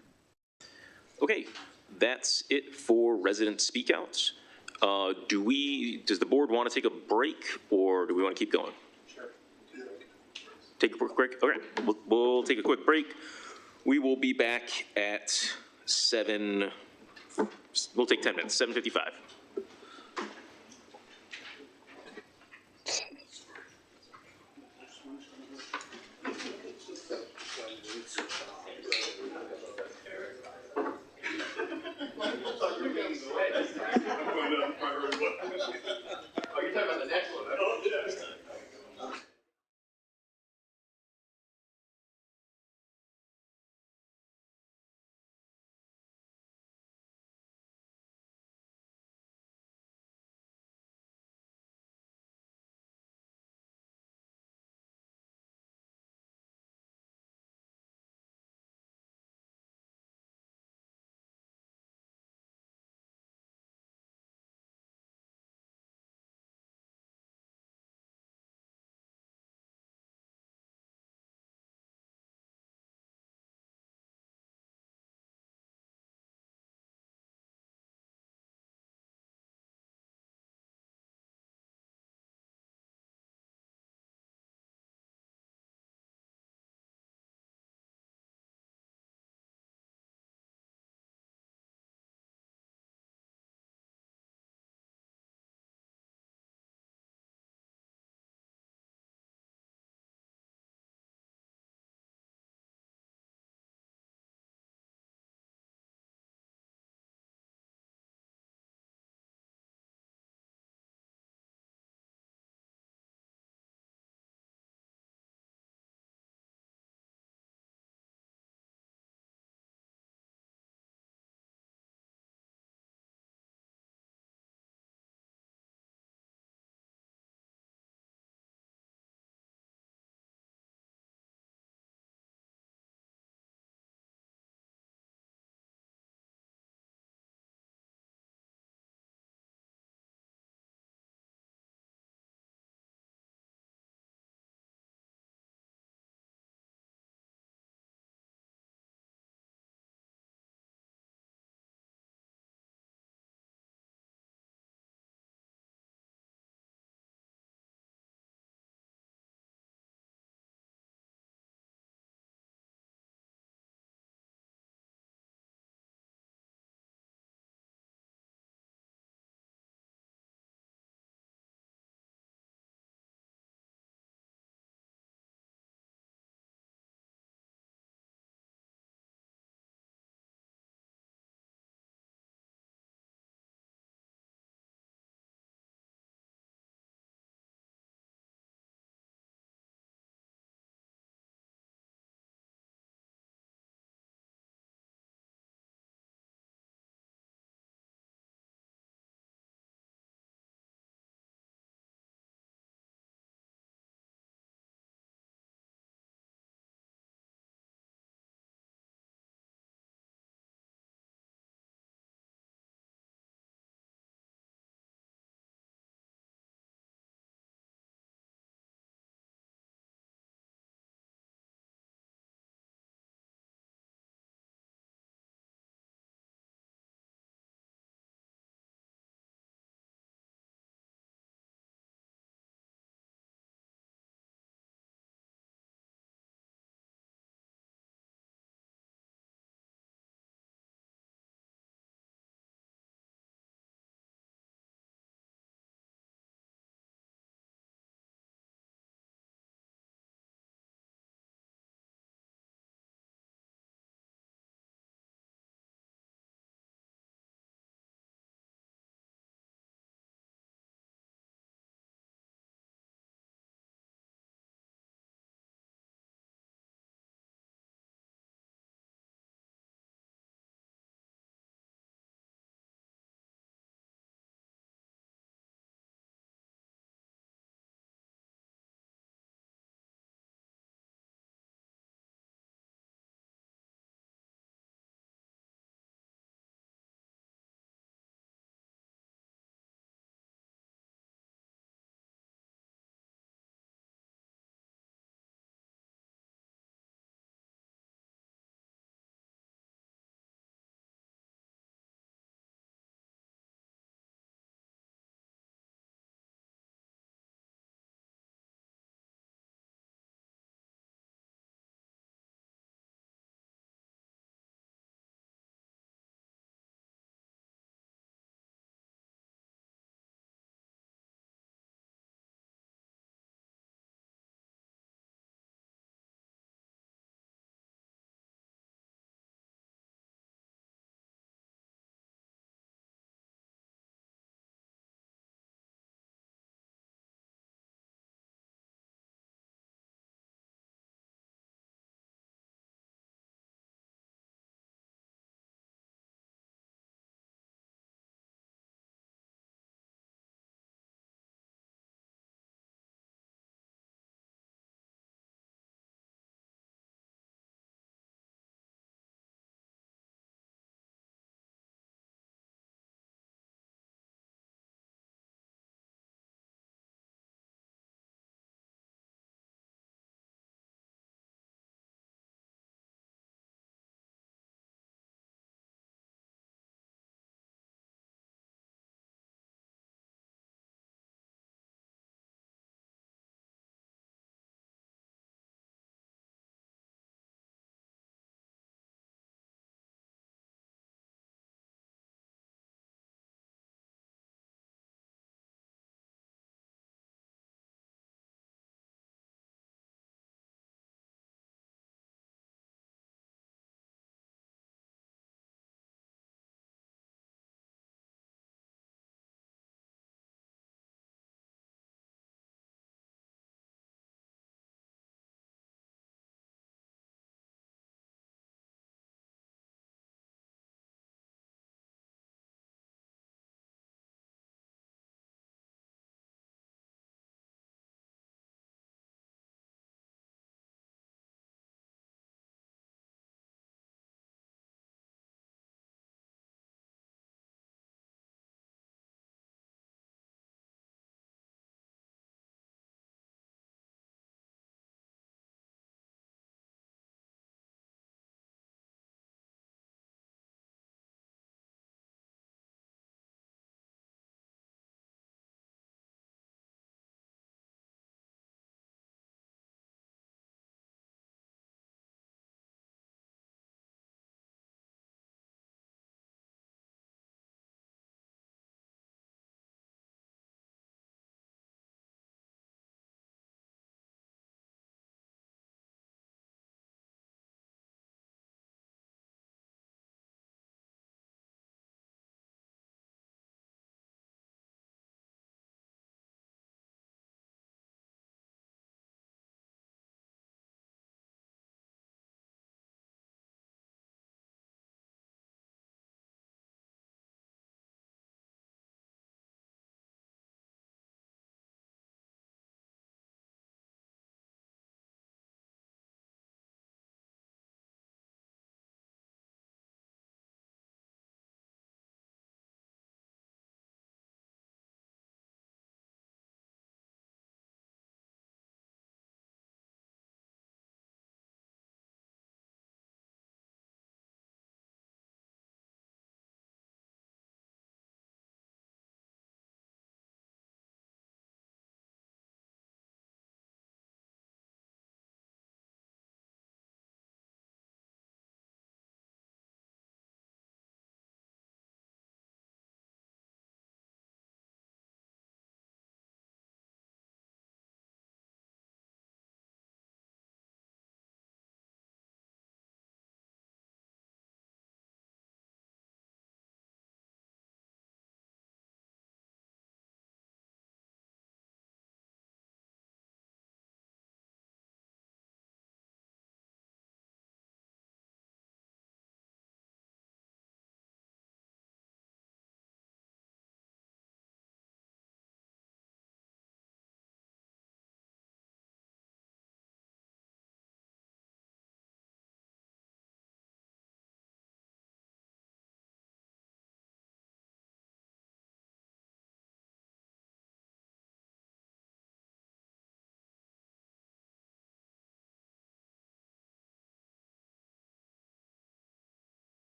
Okay, that's it for resident speakouts. Does the board want to take a break, or do we want to keep going? Take a quick break? Okay, we'll take a quick break. We will be back at we'll take 10 minutes, 7:55.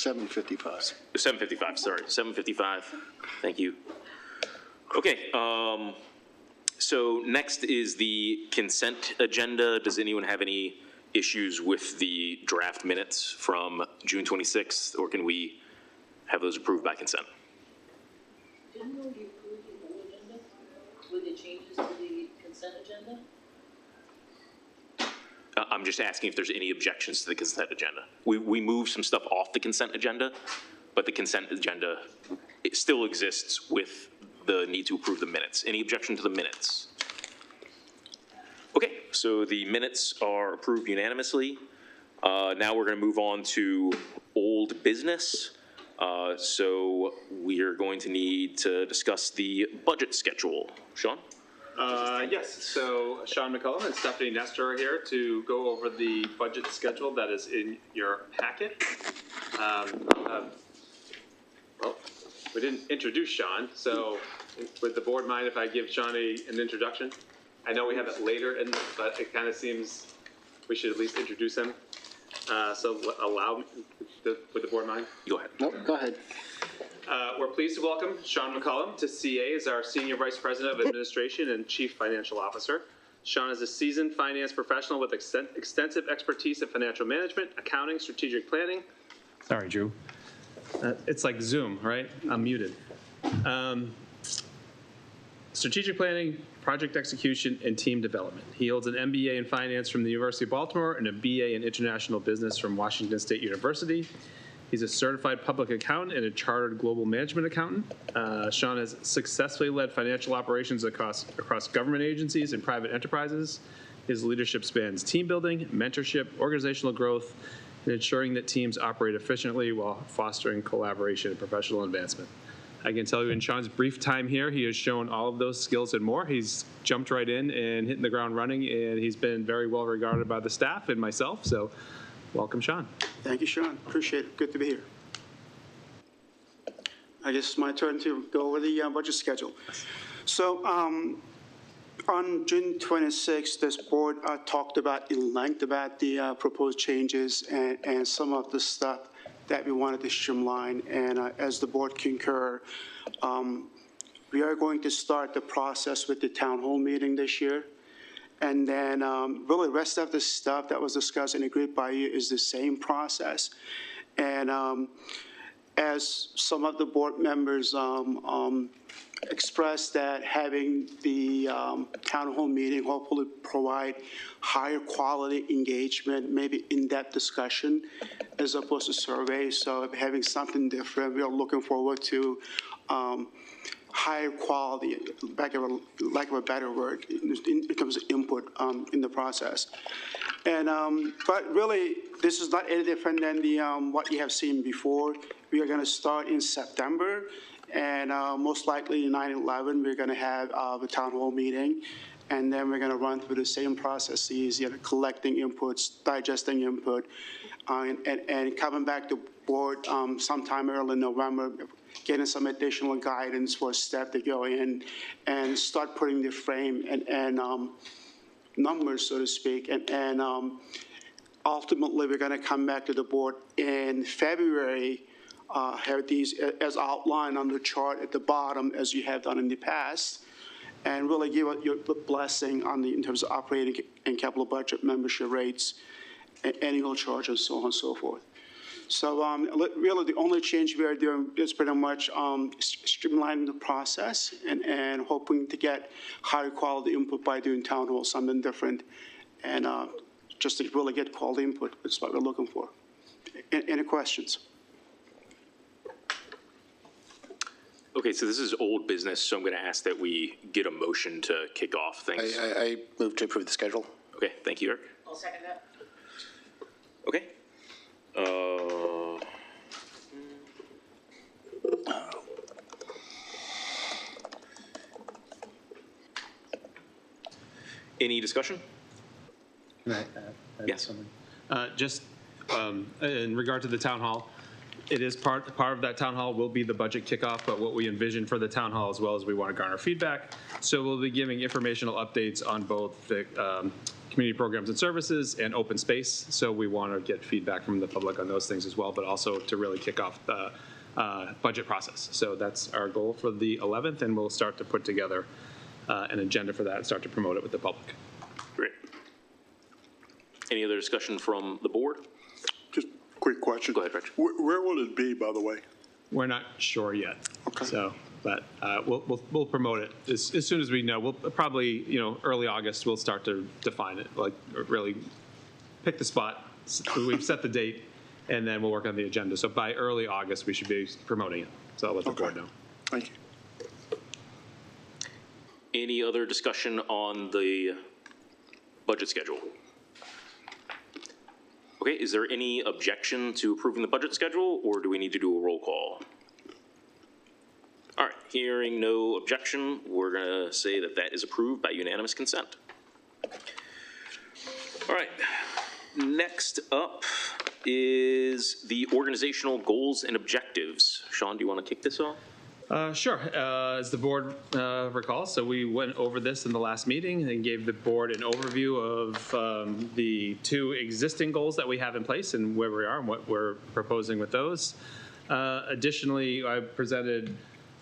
7:55. 7:55, sorry, 7:55. Thank you. Okay, so next is the consent agenda. Does anyone have any issues with the draft minutes from June 26th, or can we have those approved by consent? Didn't we approve the whole agenda with the changes to the consent agenda? I'm just asking if there's any objections to the consent agenda. We moved some stuff off the consent agenda, but the consent agenda, it still exists with the need to approve the minutes. Any objection to the minutes? Okay, so the minutes are approved unanimously. Now we're going to move on to old business. So we are going to need to discuss the budget schedule. Sean? Yes, so Sean McCullum and Stephanie Nestor are here to go over the budget schedule that is in your packet. Well, we didn't introduce Sean, so would the board mind if I give Sean an introduction? I know we have it later, but it kind of seems we should at least introduce him. So would the board mind? Go ahead. Nope, go ahead. We're pleased to welcome Sean McCullum to CA as our Senior Vice President of Administration and Chief Financial Officer. Sean is a seasoned finance professional with extensive expertise in financial management, accounting, strategic planning. Sorry, Drew. It's like Zoom, right? I'm muted. Strategic planning, project execution, and team development. He holds an MBA in finance from the University of Baltimore and a BA in international business from Washington State University. He's a certified public accountant and a chartered global management accountant. Sean has successfully led financial operations across government agencies and private enterprises. His leadership spans team building, mentorship, organizational growth, and ensuring that teams operate efficiently while fostering collaboration and professional advancement. I can tell you in Sean's brief time here, he has shown all of those skills and more. He's jumped right in and hitting the ground running, and he's been very well regarded by the staff and myself. So welcome, Sean. Thank you, Sean. Appreciate it. Good to be here. I guess it's my turn to go over the budget schedule. So on June 26th, this board talked about in length about the proposed changes and some of the stuff that we wanted to streamline. And as the board concur, we are going to start the process with the town hall meeting this year. And then really the rest of the stuff that was discussed and agreed by you is the same process. And as some of the board members expressed that having the town hall meeting hopefully provide higher quality engagement, maybe in-depth discussion as opposed to surveys. So having something different, we are looking forward to higher quality, lack of a better word, in terms of input in the process. And but really, this is not any different than the what you have seen before. We are going to start in September, and most likely in 9/11, we're going to have the town hall meeting, and then we're going to run through the same processes, collecting inputs, digesting input, and coming back to board sometime early November, getting some additional guidance for staff to go in and start putting the frame and numbers, so to speak. And ultimately, we're going to come back to the board in February, have these as outlined on the chart at the bottom, as you have done in the past, and really give your blessing on in terms of operating and capital budget membership rates, annual charges, so on and so forth. So really the only change we are doing is pretty much streamlining the process and hoping to get higher quality input by doing town hall, something different, and just to really get quality input is what we're looking for. Any questions? Okay, so this is old business, so I'm going to ask that we get a motion to kick off things. I move to approve the schedule. Okay, thank you, Eric. I'll second that. Okay. Any discussion? Can I add Yes. something? Just in regard to the town hall, it is part of that town hall will be the budget kickoff, but what we envision for the town hall as well as we want to garner feedback. So we'll be giving informational updates on both the community programs and services, and open space. So we want to get feedback from the public on those things as well, but also to really kick off the budget process. So that's our goal for the 11th, and we'll start to put together an agenda for that and start to promote it with the public. Great. Any other discussion from the board? Just a quick question. Go ahead, Rich. Where will it be, by the way? We're not sure yet. Okay. So, but we'll promote it as soon as we know. We'll probably, early August, we'll start to define it, like really pick the spot. We've set the date, and then we'll work on the agenda. So by early August, we should be promoting it. So I'll let the board know. Thank you. Any other discussion on the budget schedule? Okay, is there any objection to approving the budget schedule, or do we need to do a roll call? All right, hearing no objection, we're going to say that that is approved by unanimous consent. All right, next up is the organizational goals and objectives. Sean, do you want to kick this off? Sure. As the board recalls, so we went over this in the last meeting and gave the board an overview of the 2 existing goals that we have in place and where we are and what we're proposing with those. Additionally, I presented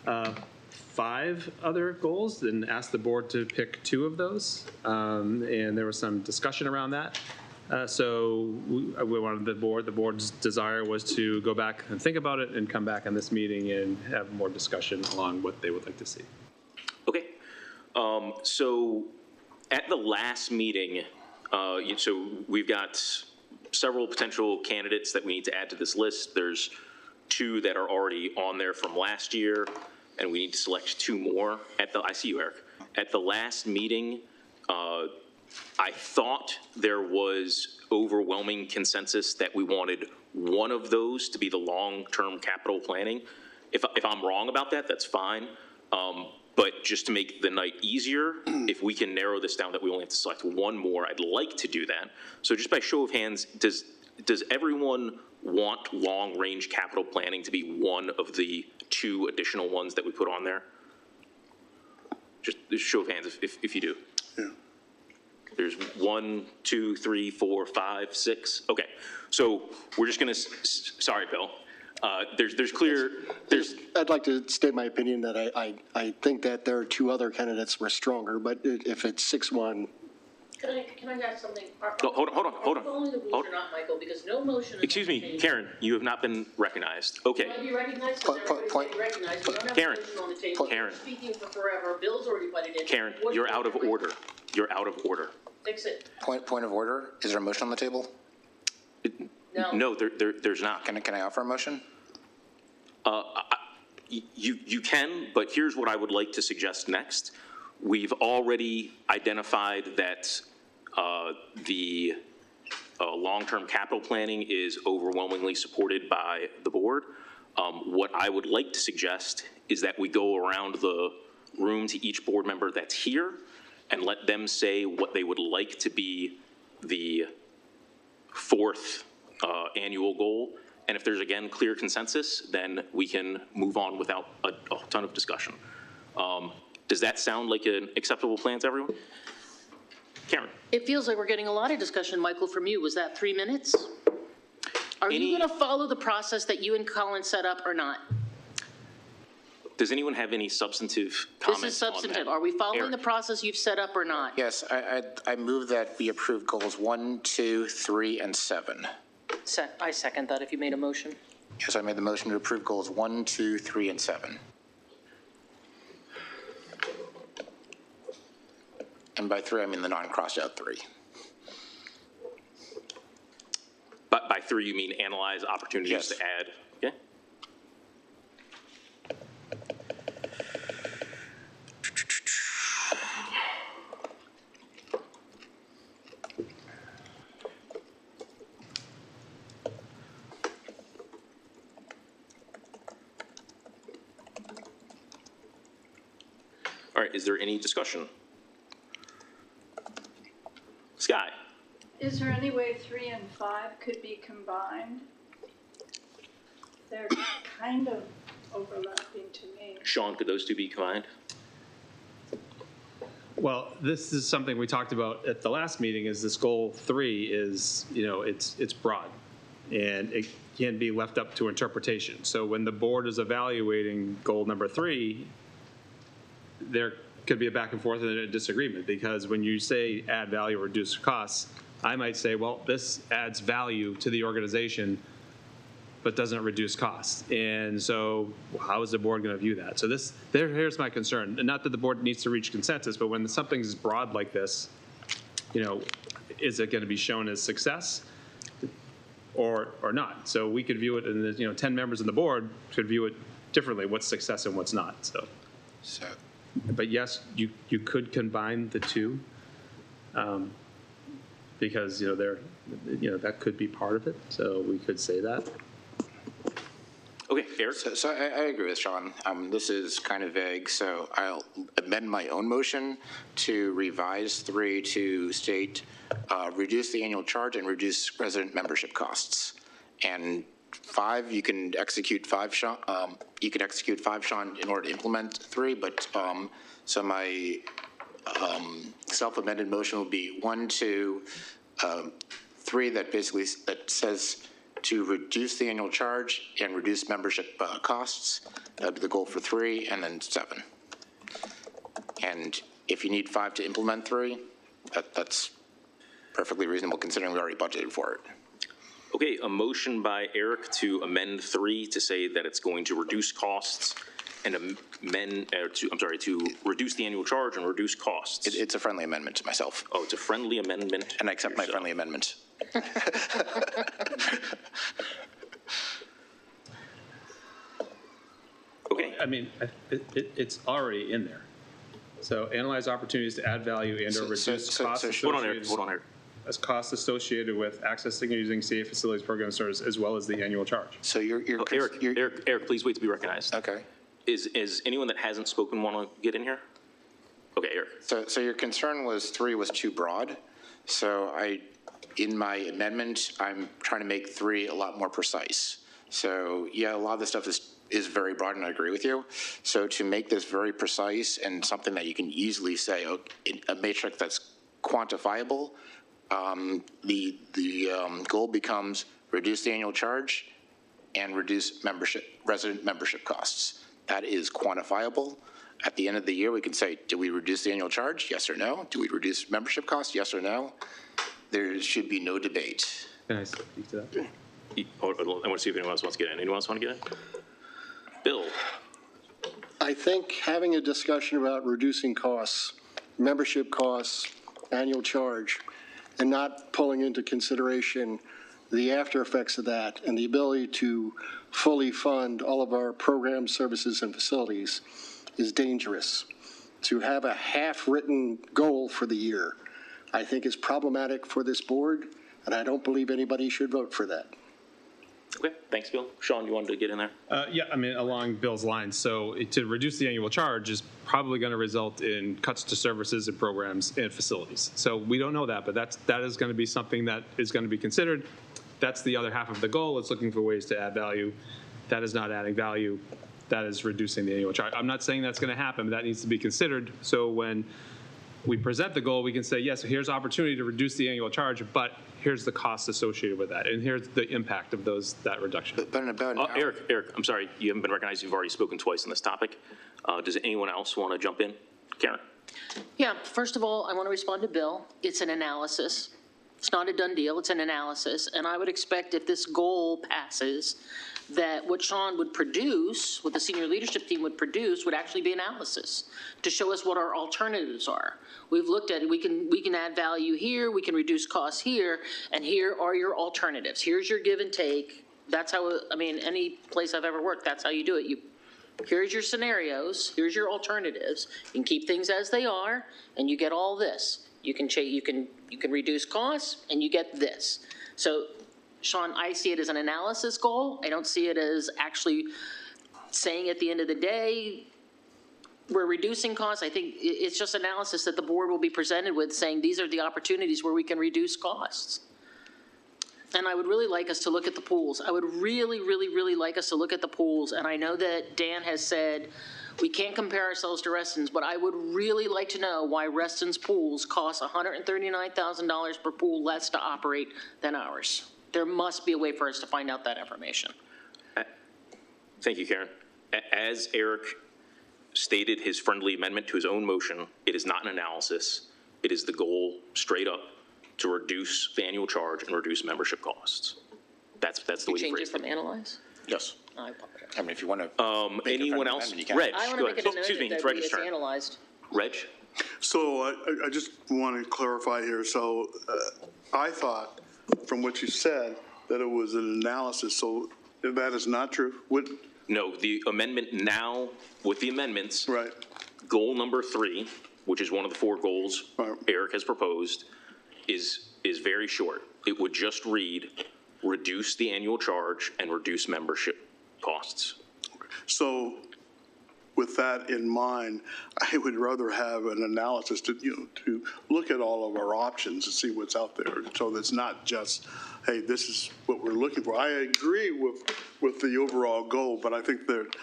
5 other goals and asked the board to pick 2 of those, and there was some discussion around that. So we wanted the board's desire was to go back and think about it and come back on this meeting and have more discussion along what they would like to see. Okay. So at the last meeting, so we've got several potential candidates that we need to add to this list. There's 2 that are already on there from last year, and we need to select 2 more. I see you, Eric. At the last meeting, I thought there was overwhelming consensus that we wanted one of those to be the long-term capital planning. If I'm wrong about that, that's fine. But just to make the night easier, if we can narrow this down that we only have to select 1 more, I'd like to do that. So just by show of hands, does everyone want long-range capital planning to be one of the 2 additional ones that we put on there? Just show of hands if you do. Yeah. There's 1, 2, 3, 4, 5, 6. Okay, so we're just gonna. Sorry, Bill. There's clear. I'd like to state my opinion that I think that there are 2 other candidates were stronger, but if it's 6-1. Can I ask something? No, hold on. Are we following the rules or not, Michael? Because no motion. Excuse me, Karen. You have not been recognized. Okay. Can I be recognized? Because everybody's getting recognized. We don't have Karen. a motion on the table. Karen. You're speaking for forever. Bill's already butted in. Karen, you're out of order. You're out of order. Fix it. Point of order. Is there a motion on the table? No. No, there's not. Can I offer a motion? You can, but here's what I would like to suggest next. We've already identified that the long-term capital planning is overwhelmingly supported by the board. What I would like to suggest is that we go around the room to each board member that's here and let them say what they would like to be the 4th annual goal. And if there's, again, clear consensus, then we can move on without a ton of discussion. Does that sound like an acceptable plan to everyone? Karen? It feels like we're getting a lot of discussion, Michael, from you. Was that 3 minutes? Are you going to follow the process that you and Colin set up or not? Does anyone have any substantive comments? This is substantive. Are we following the process you've set up or not? Yes, I move that we approve goals 1, 2, 3, and 7. I second that if you made a motion. Yes, I made the motion to approve goals 1, 2, 3, and 7. And by 3, I mean the non-crossed out 3. But by 3, you mean analyze opportunities to add? Okay. All right, is there any discussion? Sky? Is there any way 3 and 5 could be combined? They're kind of overlapping to me. Sean, could those 2 be combined? Well, this is something we talked about at the last meeting, is this goal 3 is, it's broad, and it can be left up to interpretation. So when the board is evaluating goal number 3, there could be a back and forth and a disagreement, because when you say add value or reduce costs, I might say, well, this adds value to the organization, but doesn't reduce costs. And so how is the board going to view that? So here's my concern. And not that the board needs to reach consensus, but when something's broad like this, is it going to be shown as success or not? So we could view it, and 10 members of the board could view it differently, what's success and what's not. So. But yes, you could combine the two, because that could be part of it. So we could say that. Okay, Eric? So I agree with Sean. This is kind of vague, so I'll amend my own motion to revise 3 to state reduce the annual charge and reduce resident membership costs. And 5, you can execute 5, Sean. You can execute 5, Sean, in order to implement 3. But so my self-amended motion will be 1, 2, 3 that says to reduce the annual charge and reduce membership costs. That'd be the goal for 3, and then 7. And if you need 5 to implement 3, that's perfectly reasonable considering we already budgeted for it. Okay, a motion by Eric to amend 3 to say that it's going to reduce costs and to reduce the annual charge and reduce costs. It's a friendly amendment to myself. Oh, it's a friendly amendment. And I accept my friendly amendment. Okay. I mean, it's already in there. So analyze opportunities to add value and or reduce costs associated. Hold on, Eric. As costs associated with accessing and using CA facilities, program service, as well as the annual charge. So you're Eric, please wait to be recognized. Okay. Is anyone that hasn't spoken want to get in here? Okay, Eric. So your concern was 3 was too broad. So in my amendment, I'm trying to make 3 a lot more precise. So yeah, a lot of this stuff is very broad, and I agree with you. So to make this very precise and something that you can easily say, a matrix that's quantifiable, the goal becomes reduce the annual charge and reduce resident membership costs. That is quantifiable. At the end of the year, we can say, do we reduce the annual charge? Yes or no. Do we reduce membership costs? Yes or no. There should be no debate. Can I speak to that? I want to see if anyone else wants to get in. Anyone else want to get in? Bill? I think having a discussion about reducing costs, membership costs, annual charge, and not pulling into consideration the after effects of that and the ability to fully fund all of our programs, services, and facilities is dangerous. To have a half-written goal for the year, I think is problematic for this board, and I don't believe anybody should vote for that. Okay, thanks, Bill. Sean, you wanted to get in there? Yeah, I mean, along Bill's lines. So to reduce the annual charge is probably going to result in cuts to services and programs and facilities. So we don't know that, but that is going to be something that is going to be considered. That's the other half of the goal. It's looking for ways to add value. That is not adding value. That is reducing the annual charge. I'm not saying that's going to happen, but that needs to be considered. So when we present the goal, we can say, yes, here's opportunity to reduce the annual charge, but here's the cost associated with that, and here's the impact of that reduction. Eric, I'm sorry, you haven't been recognized. You've already spoken twice on this topic. Does anyone else want to jump in? Karen? Yeah, first of all, I want to respond to Bill. It's an analysis. It's not a done deal, it's an analysis, and I would expect if this goal passes, that what Sean would produce, what the senior leadership team would produce, would actually be analysis to show us what our alternatives are. We've looked at it, we can add value here, we can reduce costs here, and here are your alternatives. Here's your give and take. That's how, I mean, any place I've ever worked, that's how you do it. Here's your scenarios, here's your alternatives. You can keep things as they are, and you get all this. You can reduce costs, and you get this. So, Sean, I see it as an analysis goal. I don't see it as actually saying at the end of the day, we're reducing costs. I think it's just analysis that the board will be presented with, saying these are the opportunities where we can reduce costs. And I would really like us to look at the pools. I would really, really, really like us to look at the pools. And I know that Dan has said We can't compare ourselves to Reston's, but I would really like to know why Reston's pools cost $139,000 per pool less to operate than ours. There must be a way for us to find out that information. Thank you, Karen. As Eric stated his friendly amendment to his own motion, it is not an analysis. It is the goal, straight up, to reduce the annual charge and reduce membership costs. That's the way you Change it phrase from analyze? Yes. I apologize. I mean, if you want to. Anyone else? Reg, I want go to make ahead. it an Excuse me, amendment it's that Reg's it's turn. analyzed. Reg? So I just want to clarify here. So I thought from what you said that it was an analysis. So that is not true? No, the amendment now, with the amendments. Right. Goal number 3, which is one of the 4 goals Eric has proposed, is very short. It would just read, reduce the annual charge and reduce membership costs. So with that in mind, I would rather have an analysis to look at all of our options and see what's out there. So that's not just, hey, this is what we're looking for. I agree with the overall goal, but I think that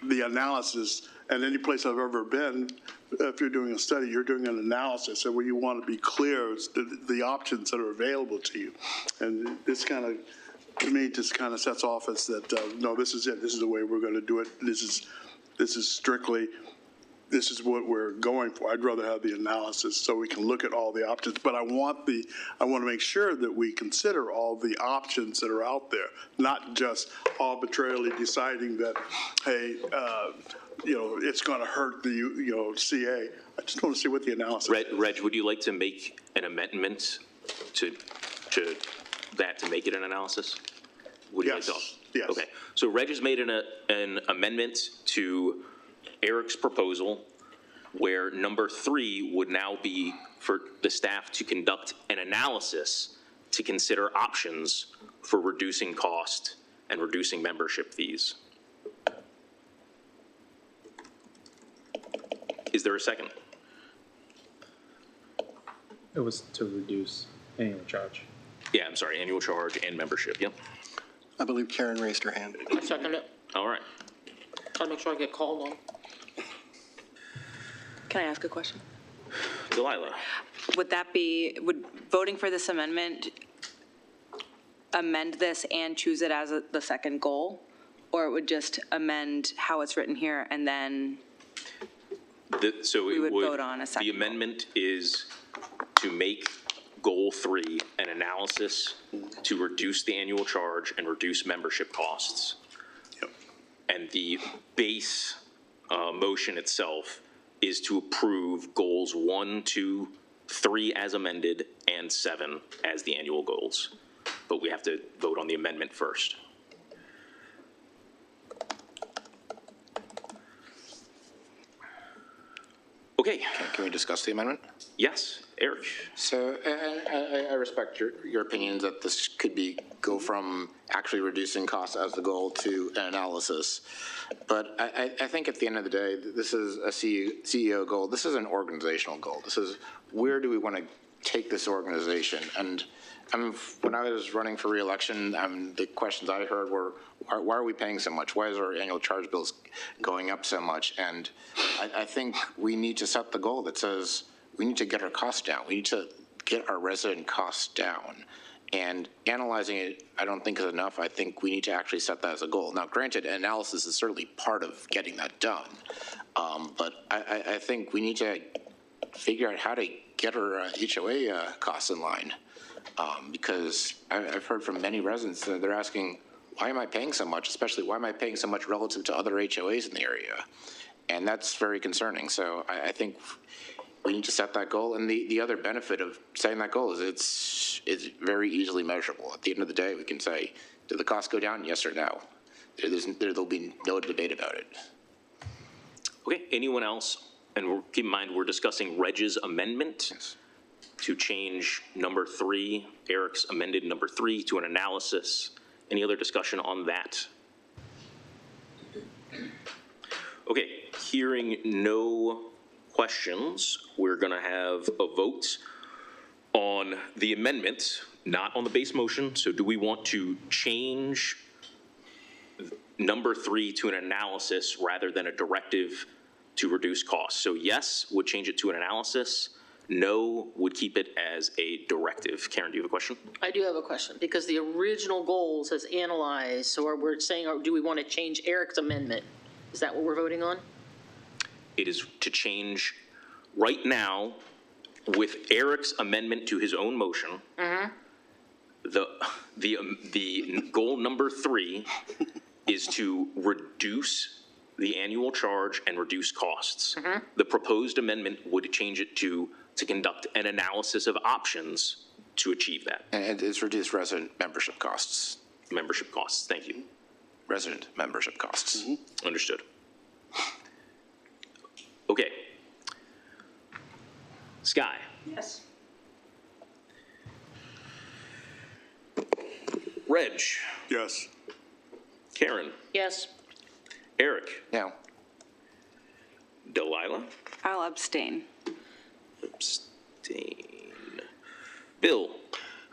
the analysis, and any place I've ever been, if you're doing a study, you're doing an analysis, and where you want to be clear is the options that are available to you. And this kind of, to me, just kind of sets off as that, no, this is it. This is the way we're going to do it. This is strictly, this is what we're going for. I'd rather have the analysis so we can look at all the options. But I want to make sure that we consider all the options that are out there, not just arbitrarily deciding that, hey, it's going to hurt the, CA. I just want to see what the analysis is. Reg, would you like to make an amendment to that to make it an analysis? Would you like to? Yes. Okay. So Reg has made an amendment to Eric's proposal where number 3 would now be for the staff to conduct an analysis to consider options for reducing cost and reducing membership fees. Is there a second? It was to reduce annual charge. Yeah, I'm sorry, annual charge and membership, yep. I believe Karen raised her hand. I second it. All right. Try to make sure I get called on. Can I ask a question? Delilah. Would voting for this amendment amend this and choose it as the second goal? Or it would just amend how it's written here and then we would vote on a second The amendment is to make goal 3 an analysis to reduce the annual charge and reduce membership costs. Yep. And the base motion itself is to approve goals 1, 2, 3 as amended and 7 as the annual goals. But we have to vote on the amendment first. Okay. Can we discuss the amendment? Yes, Eric. So I respect your opinions that this could go from actually reducing costs as the goal to an analysis. But I think at the end of the day, this is a CEO goal. This is an organizational goal. This is where do we want to take this organization? And when I was running for reelection, the questions I heard were, why are we paying so much? Why is our annual charge bills going up so much? And I think we need to set the goal that says we need to get our costs down. We need to get our resident costs down. And analyzing it, I don't think is enough. I think we need to actually set that as a goal. Now, granted, analysis is certainly part of getting that done. But I think we need to figure out how to get our HOA costs in line. Because I've heard from many residents that they're asking, why am I paying so much? Especially, why am I paying so much relative to other HOAs in the area? And that's very concerning. So I think we need to set that goal. And the other benefit of setting that goal is it's very easily measurable. At the end of the day, we can say, did the cost go down? Yes or no? There'll be no debate about it. Okay, anyone else? And keep in mind, we're discussing Reg's amendment. Yes. To change number 3, Eric's amended number 3 to an analysis. Any other discussion on that? Okay, hearing no questions, we're going to have a vote on the amendment, not on the base motion. So do we want to change number 3 to an analysis rather than a directive to reduce costs. So yes would change it to an analysis. No would keep it as a directive. Karen, do you have a question? I do have a question, because the original goal says analyze, so we're saying, or do we want to change Eric's amendment? Is that what we're voting on? It is to change right now with Eric's amendment to his own motion. The goal number 3 is to reduce the annual charge and reduce costs. The proposed amendment would change it to conduct an analysis of options to achieve that. And it's reduced resident membership costs. Membership costs, thank you. Resident membership costs. Understood. Okay. Sky. Yes. Reg. Yes. Karen. Yes. Eric. No. Delilah. I'll abstain. Abstain. Bill.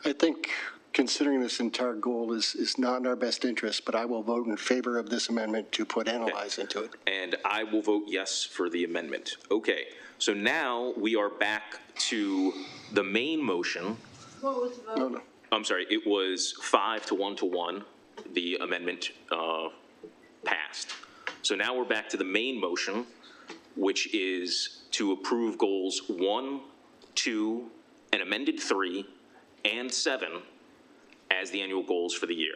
I think considering this entire goal is not in our best interest, but I will vote in favor of this amendment to put analyze into it. And I will vote yes for the amendment. Okay, so now we are back to the main motion. What was the vote? No. I'm sorry, it was 5 to 1 to 1. The amendment passed. So now we're back to the main motion, which is to approve goals 1, 2, and amended 3, and 7 as the annual goals for the year.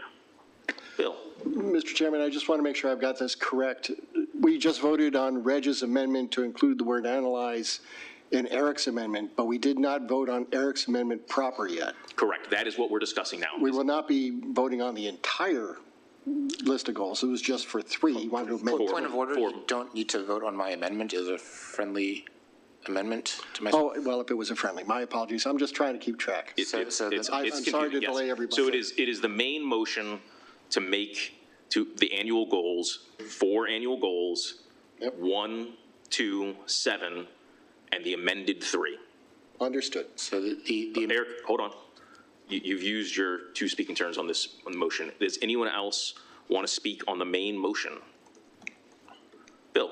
Bill. Mr. Chairman, I just want to make sure I've got this correct. We just voted on Reg's amendment to include the word analyze in Eric's amendment, but we did not vote on Eric's amendment proper yet. Correct. That is what we're discussing now. We will not be voting on the entire list of goals. It was just for 3. You wanted to amend Point of order, you don't need to vote on my amendment. It was a friendly amendment to my. Oh, well, if it was a friendly, my apologies. I'm just trying to keep track. I'm sorry to confusing, yes. delay everybody. So it is the main motion to make to the annual goals, 4 annual goals, 1, 2, 7, and the amended 3. Understood. So the Eric, hold on. You've used your 2 speaking turns on this motion. Does anyone else want to speak on the main motion? Bill,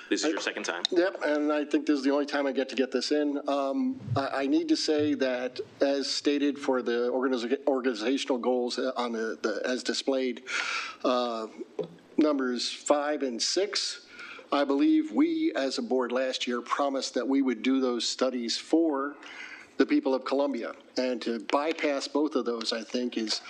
this is your second time. Yep, and I think this is the only time I get to get this in. I need to say that, as stated for the organizational goals on as displayed, numbers 5 and 6, I believe we, as a board last year, promised that we would do those studies for the people of Columbia. And to bypass both of those, I think, is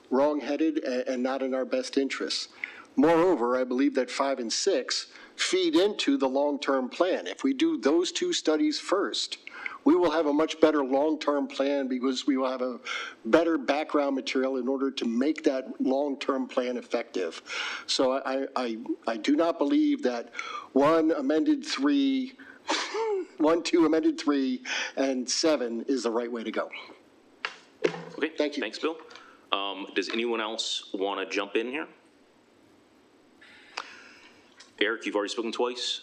wrong-headed and not in our best interests. Moreover, I believe that 5 and 6 feed into the long-term plan. If we do those 2 studies first, we will have a much better long-term plan because we will have a better background material in order to make that long-term plan effective. So I do not believe that 1, 2, amended 3, and 7 is the right way to go. Okay, thank you. Thanks, Bill. Does anyone else want to jump in here? Eric, you've already spoken twice.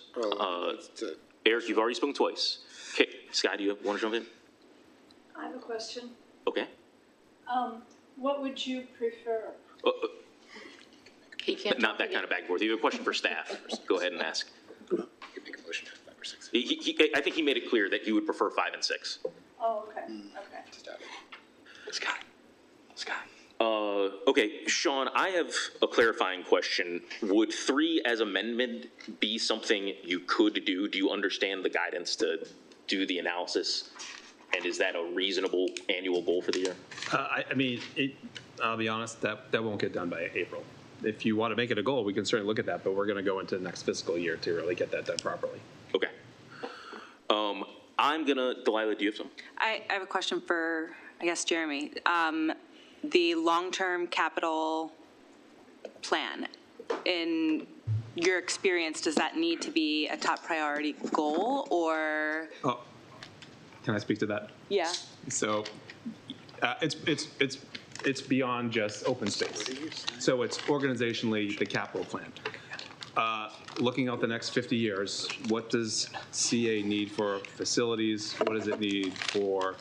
Eric, you've already spoken twice. Okay, Sky, do you want to jump in? I have a question. Okay. What would you prefer? Not that kind of back and forth. You have a question for staff. Go ahead and ask. I think he made it clear that he would prefer 5 and 6. Oh, okay, okay. Sky. Okay, Sean, I have a clarifying question. Would 3 as amendment be something you could do? Do you understand the guidance to do the analysis? And is that a reasonable annual goal for the year? I mean, I'll be honest, that won't get done by April. If you want to make it a goal, we can certainly look at that, but we're going to go into the next fiscal year to really get that done properly. Okay. I'm gonna, Delilah, do you have some? I have a question for, I guess, Jeremy. The long-term capital plan, in your experience, does that need to be a top priority goal, or? Oh, can I speak to that? Yeah. So it's beyond just open space. So it's organizationally the capital plan. Looking out the next 50 years, what does CA need for facilities? What does it need for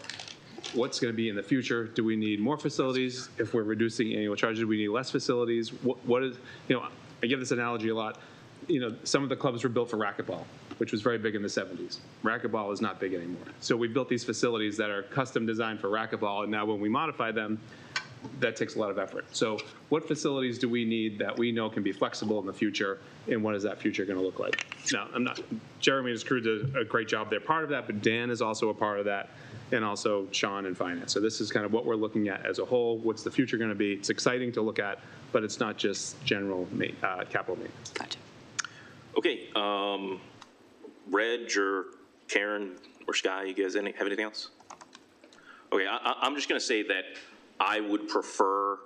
what's going to be in the future? Do we need more facilities? If we're reducing annual charges, do we need less facilities? What is, I give this analogy a lot. Some of the clubs were built for racquetball. which was very big in the 70s. Racquetball is not big anymore. So we built these facilities that are custom designed for racquetball, and now when we modify them, that takes a lot of effort. So what facilities do we need that we know can be flexible in the future, and what is that future going to look like? Now, Jeremy and his crew did a great job. They're part of that, but Dan is also a part of that, and also Sean in finance. So this is kind of what we're looking at as a whole. What's the future going to be? It's exciting to look at, but it's not just general capital maintenance. Gotcha. Okay, Reg or Karen or Sky, you guys have anything else? Okay, I'm just going to say that I would prefer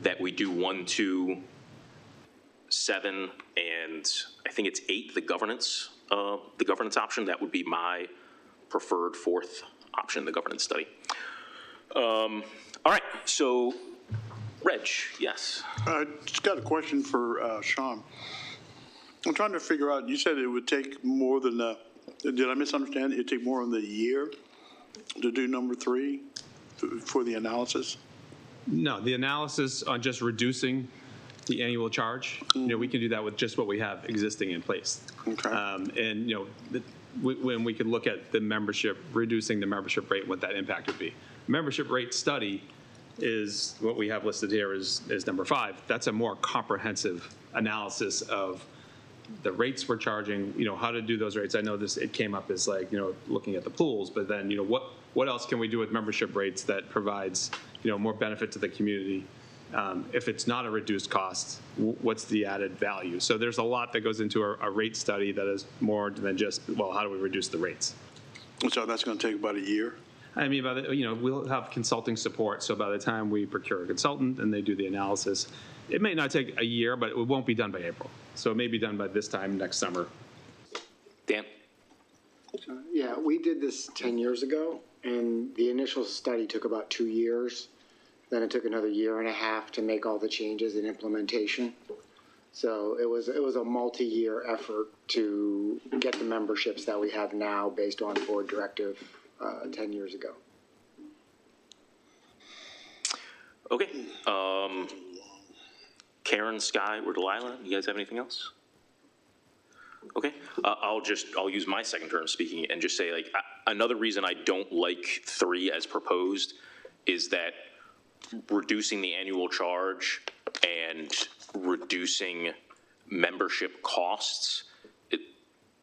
that we do 1, 2, 7, and I think it's 8, the governance option. That would be my preferred fourth option, the governance study. All right, so Reg, yes. Just got a question for Sean. I'm trying to figure out, you said it would take more than, did I misunderstand? It'd take more than a year to do number 3 for the analysis? No, the analysis on just reducing the annual charge, we can do that with just what we have existing in place. Okay. And, when we could look at the membership, reducing the membership rate, what that impact would be. Membership rate study is what we have listed here is number 5. That's a more comprehensive analysis of the rates we're charging, how to do those rates. I know it came up as like, looking at the pools, but then, what else can we do with membership rates that provides, more benefit to the community? If it's not a reduced cost, what's the added value? So there's a lot that goes into a rate study that is more than just, well, how do we reduce the rates? So that's going to take about a year? I mean, we'll have consulting support. So by the time we procure a consultant and they do the analysis, it may not take a year, but it won't be done by April. So it may be done by this time next summer. Dan? Yeah, we did this 10 years ago, and the initial study took about 2 years. Then it took another 1.5 years to make all the changes in implementation. So it was a multi-year effort to get the memberships that we have now based on board directive 10 years ago. Okay. Karen, Sky, or Delilah, you guys have anything else? Okay. I'll use my second turn speaking and just say, like, another reason I don't like 3 as proposed is that reducing the annual charge and reducing membership costs,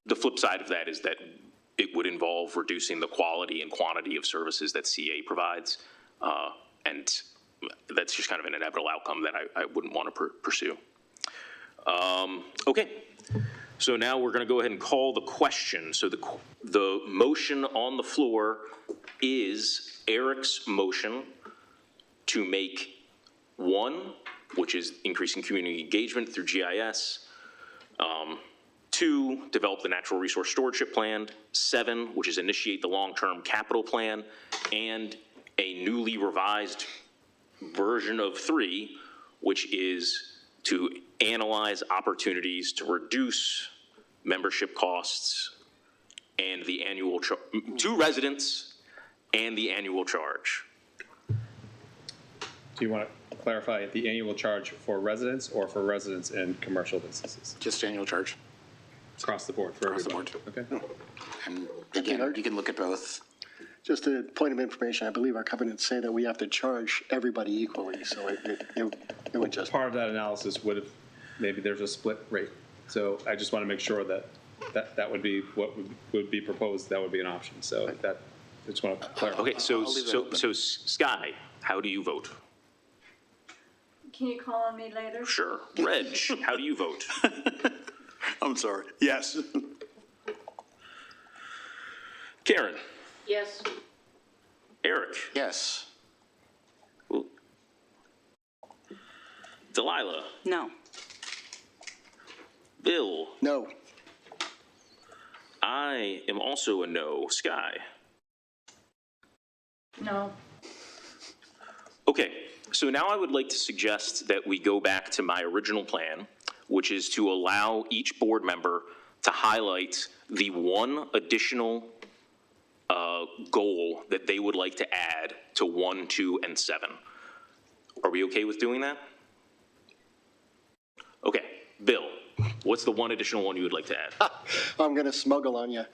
the flip side of that is that it would involve reducing the quality and quantity of services that CA provides, and that's just kind of an inevitable outcome that I wouldn't want to pursue. Okay, so now we're going to go ahead and call the question. So the motion on the floor is Eric's motion to make 1, which is increasing community engagement through GIS, 2, develop the natural resource stewardship plan, 7, which is initiate the long-term capital plan, and a newly revised version of 3, which is to analyze opportunities to reduce membership costs and the annual to residents and the annual charge. Do you want to clarify the annual charge for residents or for residents and commercial businesses? Just annual charge. Across the board for Across everybody? the board. Okay. And again, you can look at both. Just a point of information, I believe our covenants say that we have to charge everybody equally, so it would just. Part of that analysis would have, maybe there's a split rate. So I just want to make sure that would be what would be proposed, that would be an option. So that, I just want to clarify. Okay, so Sky, how do you vote? Can you call on me later? Sure. Reg, how do you vote? I'm sorry. Yes. Karen? Yes. Eric? Yes. Well, Delilah? No. Bill? No. I am also a no. Sky? No. Okay, so now I would like to suggest that we go back to my original plan, which is to allow each board member to highlight the 1 additional goal that they would like to add to 1, 2, and 7. Are we okay with doing that? Okay, Bill, what What's the one additional one you would like to add? I'm going to smuggle on you.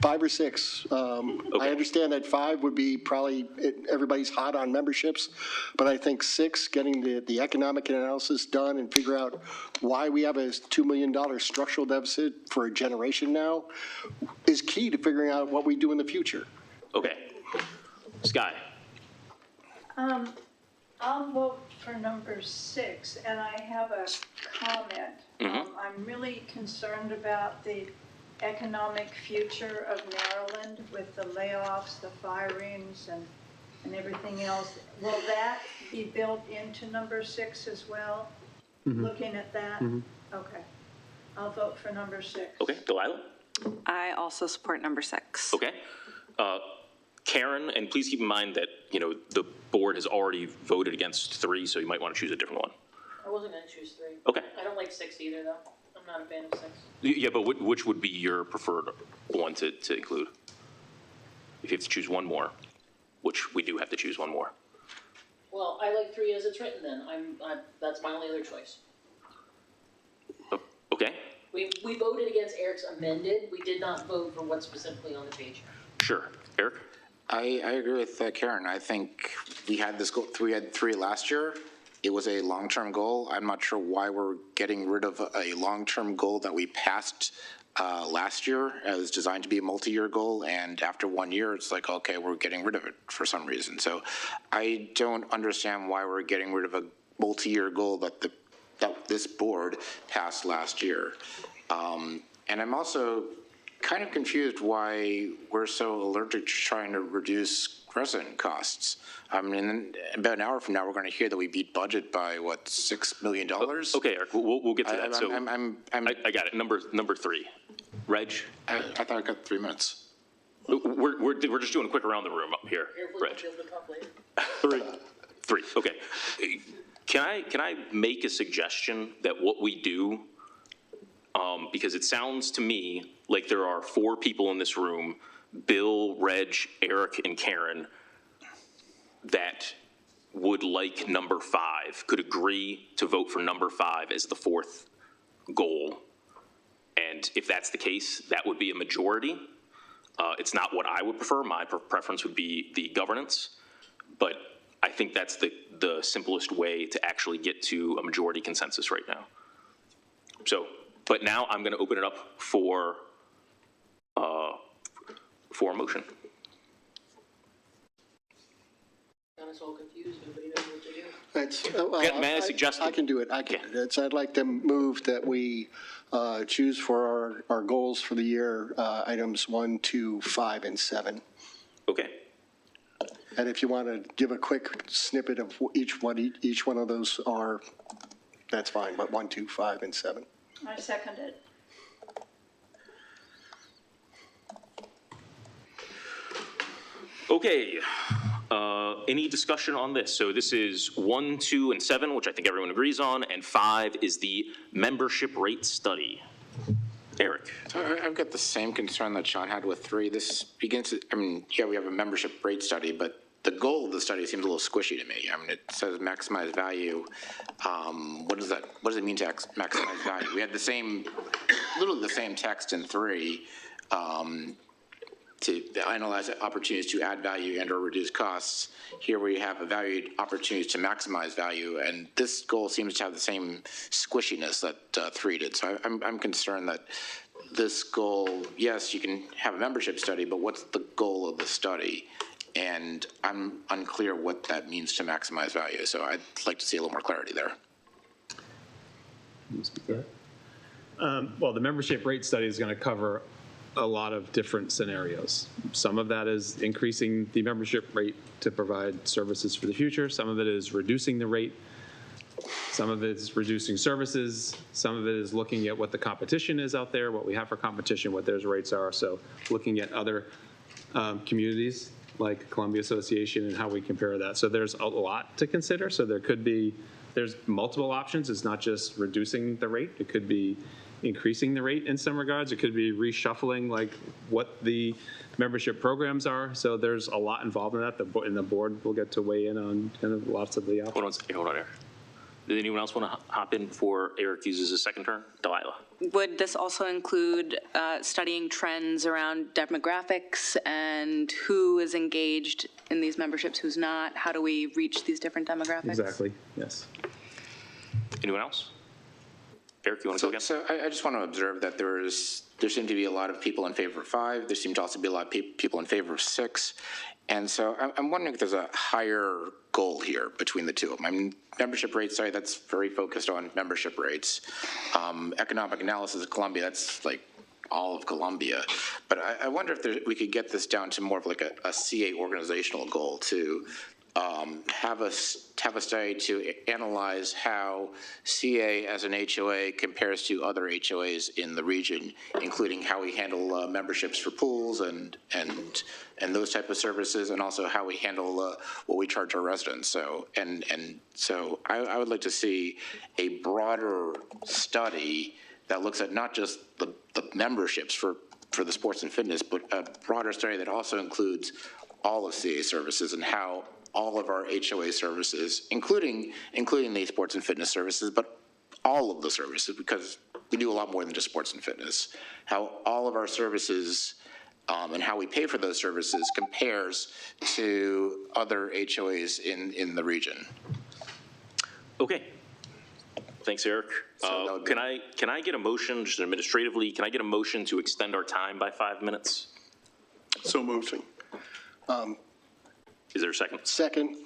5 or 6. I understand that 5 would be probably, everybody's hot on memberships, but I think 6, getting the economic analysis done and figure out why we have a $2 million structural deficit for a generation now is key to figuring out what we do in the future. Okay. Sky? I'll vote for number 6, and I have a comment. I'm really concerned about the economic future of Maryland with the layoffs, the firings, and everything else. Will that be built into number 6 as well? Looking at that? Okay. I'll vote for number 6. Okay. Delilah? I also support number 6. Okay. Karen, and please keep in mind that, the board has already voted against 3, so you might want to choose a different one. I wasn't going to choose 3. Okay. I don't like 6 either, though. I'm not a fan of 6. Yeah, but which would be your preferred one to include? If you have to choose one more, which we do have to choose one more. Well, I like 3 as it's written then. That's my only other choice. Okay. We voted against Eric's amended. We did not vote for what's specifically on the page. Sure. Eric? I agree with Karen. I think we had this goal, we had 3 last year. It was a long-term goal. I'm not sure why we're getting rid of a long-term goal that we passed last year. It was designed to be a multi-year goal, and after 1 year, it's like, okay, we're getting rid of it for some reason. So I don't understand why we're getting rid of a multi-year goal that this board passed last year. And I'm also kind of confused why we're so allergic to trying to reduce resident costs. I mean, about an hour from now, we're going to hear that we beat budget by, what, $6 million? Okay, Eric, we'll get to that. I got it. Number 3. Reg? I thought I got 3 minutes. We're just doing a quick around the room up here. Reg? 3. Okay. Can I make a suggestion that what we do, because it sounds to me like there are 4 people in this room, Bill, Reg, Eric, and Karen, that would like number 5, could agree to vote for number 5 as the 4th goal. And if that's the case, that would be a majority. It's not what I would prefer. My preference would be the governance. But I think that's the simplest way to actually get to a majority consensus right now. So, but now I'm going to open it up for a motion. I'm so confused. Nobody knows what to do. May I suggest? I can do it. I'd like to move that we choose for our goals for the year, items 1, 2, 5, and 7. Okay. And if you want to give a quick snippet of each one of those are, that's fine, but 1, 2, 5, and 7. I second it. Okay. Any discussion on this? So this is 1, 2, and 7, which I think everyone agrees on, and 5 is the membership rate study. Eric. So I've got the same concern that Sean had with 3. This begins to, I mean, yeah, we have a membership rate study, but the goal of the study seems a little squishy to me. I mean, it says maximize value. What does that? What does it mean to maximize value? We had the same, literally the same text in 3 to analyze opportunities to add value and/or reduce costs. Here we have evaluate opportunities to maximize value, and this goal seems to have the same squishiness that 3 did. So I'm concerned that this goal, yes, you can have a membership study, but what's the goal of the study? And I'm unclear what that means to maximize value. So I'd like to see a little more clarity there. Well, the membership rate study is going to cover a lot of different scenarios. Some of that is increasing the membership rate to provide services for the future. Some of it is reducing the rate. Some of it is reducing services. Some of it is looking at what the competition is out there, what we have for competition, what those rates are. So looking at other communities like Columbia Association and how we compare that. So there's a lot to consider. So there's multiple options. It's not just reducing the rate. It could be increasing the rate in some regards. It could be reshuffling like what the membership programs are. So there's a lot involved in that. And the board will get to weigh in on kind of lots of the options. Hold on, Eric. Does anyone else want to hop in before Eric uses his second turn? Delilah? Would this also include studying trends around demographics and who is engaged in these memberships, who's not? How do we reach these different demographics? Exactly, yes. Anyone else? Eric, you want to go again? So I just want to observe that there seem to be a lot of people in favor of 5. There seem to also be a lot of people in favor of 6. And so I'm wondering if there's a higher goal here between the two of them. I mean, membership rates, sorry, that's very focused on membership rates. Economic analysis of Columbia, that's like all of Columbia. But I wonder if we could get this down to more of like a CA organizational goal to have a study to analyze how CA as an HOA compares to other HOAs in the region, including how we handle memberships for pools and those type of services, and also how we handle what we charge our residents. So so I would like to see a broader study that looks at not just the memberships for the sports and fitness, but a broader study that also includes all of CA services and how all of our HOA services, including the sports and fitness services, but all of the services, because we do a lot more than just sports and fitness, how all of our services and how we pay for those services compares to other HOAs in the region. Okay. Thanks, Eric. Can I get a motion, just administratively, can I get a motion to extend our time by 5 minutes? So moved. Is there a second? Second.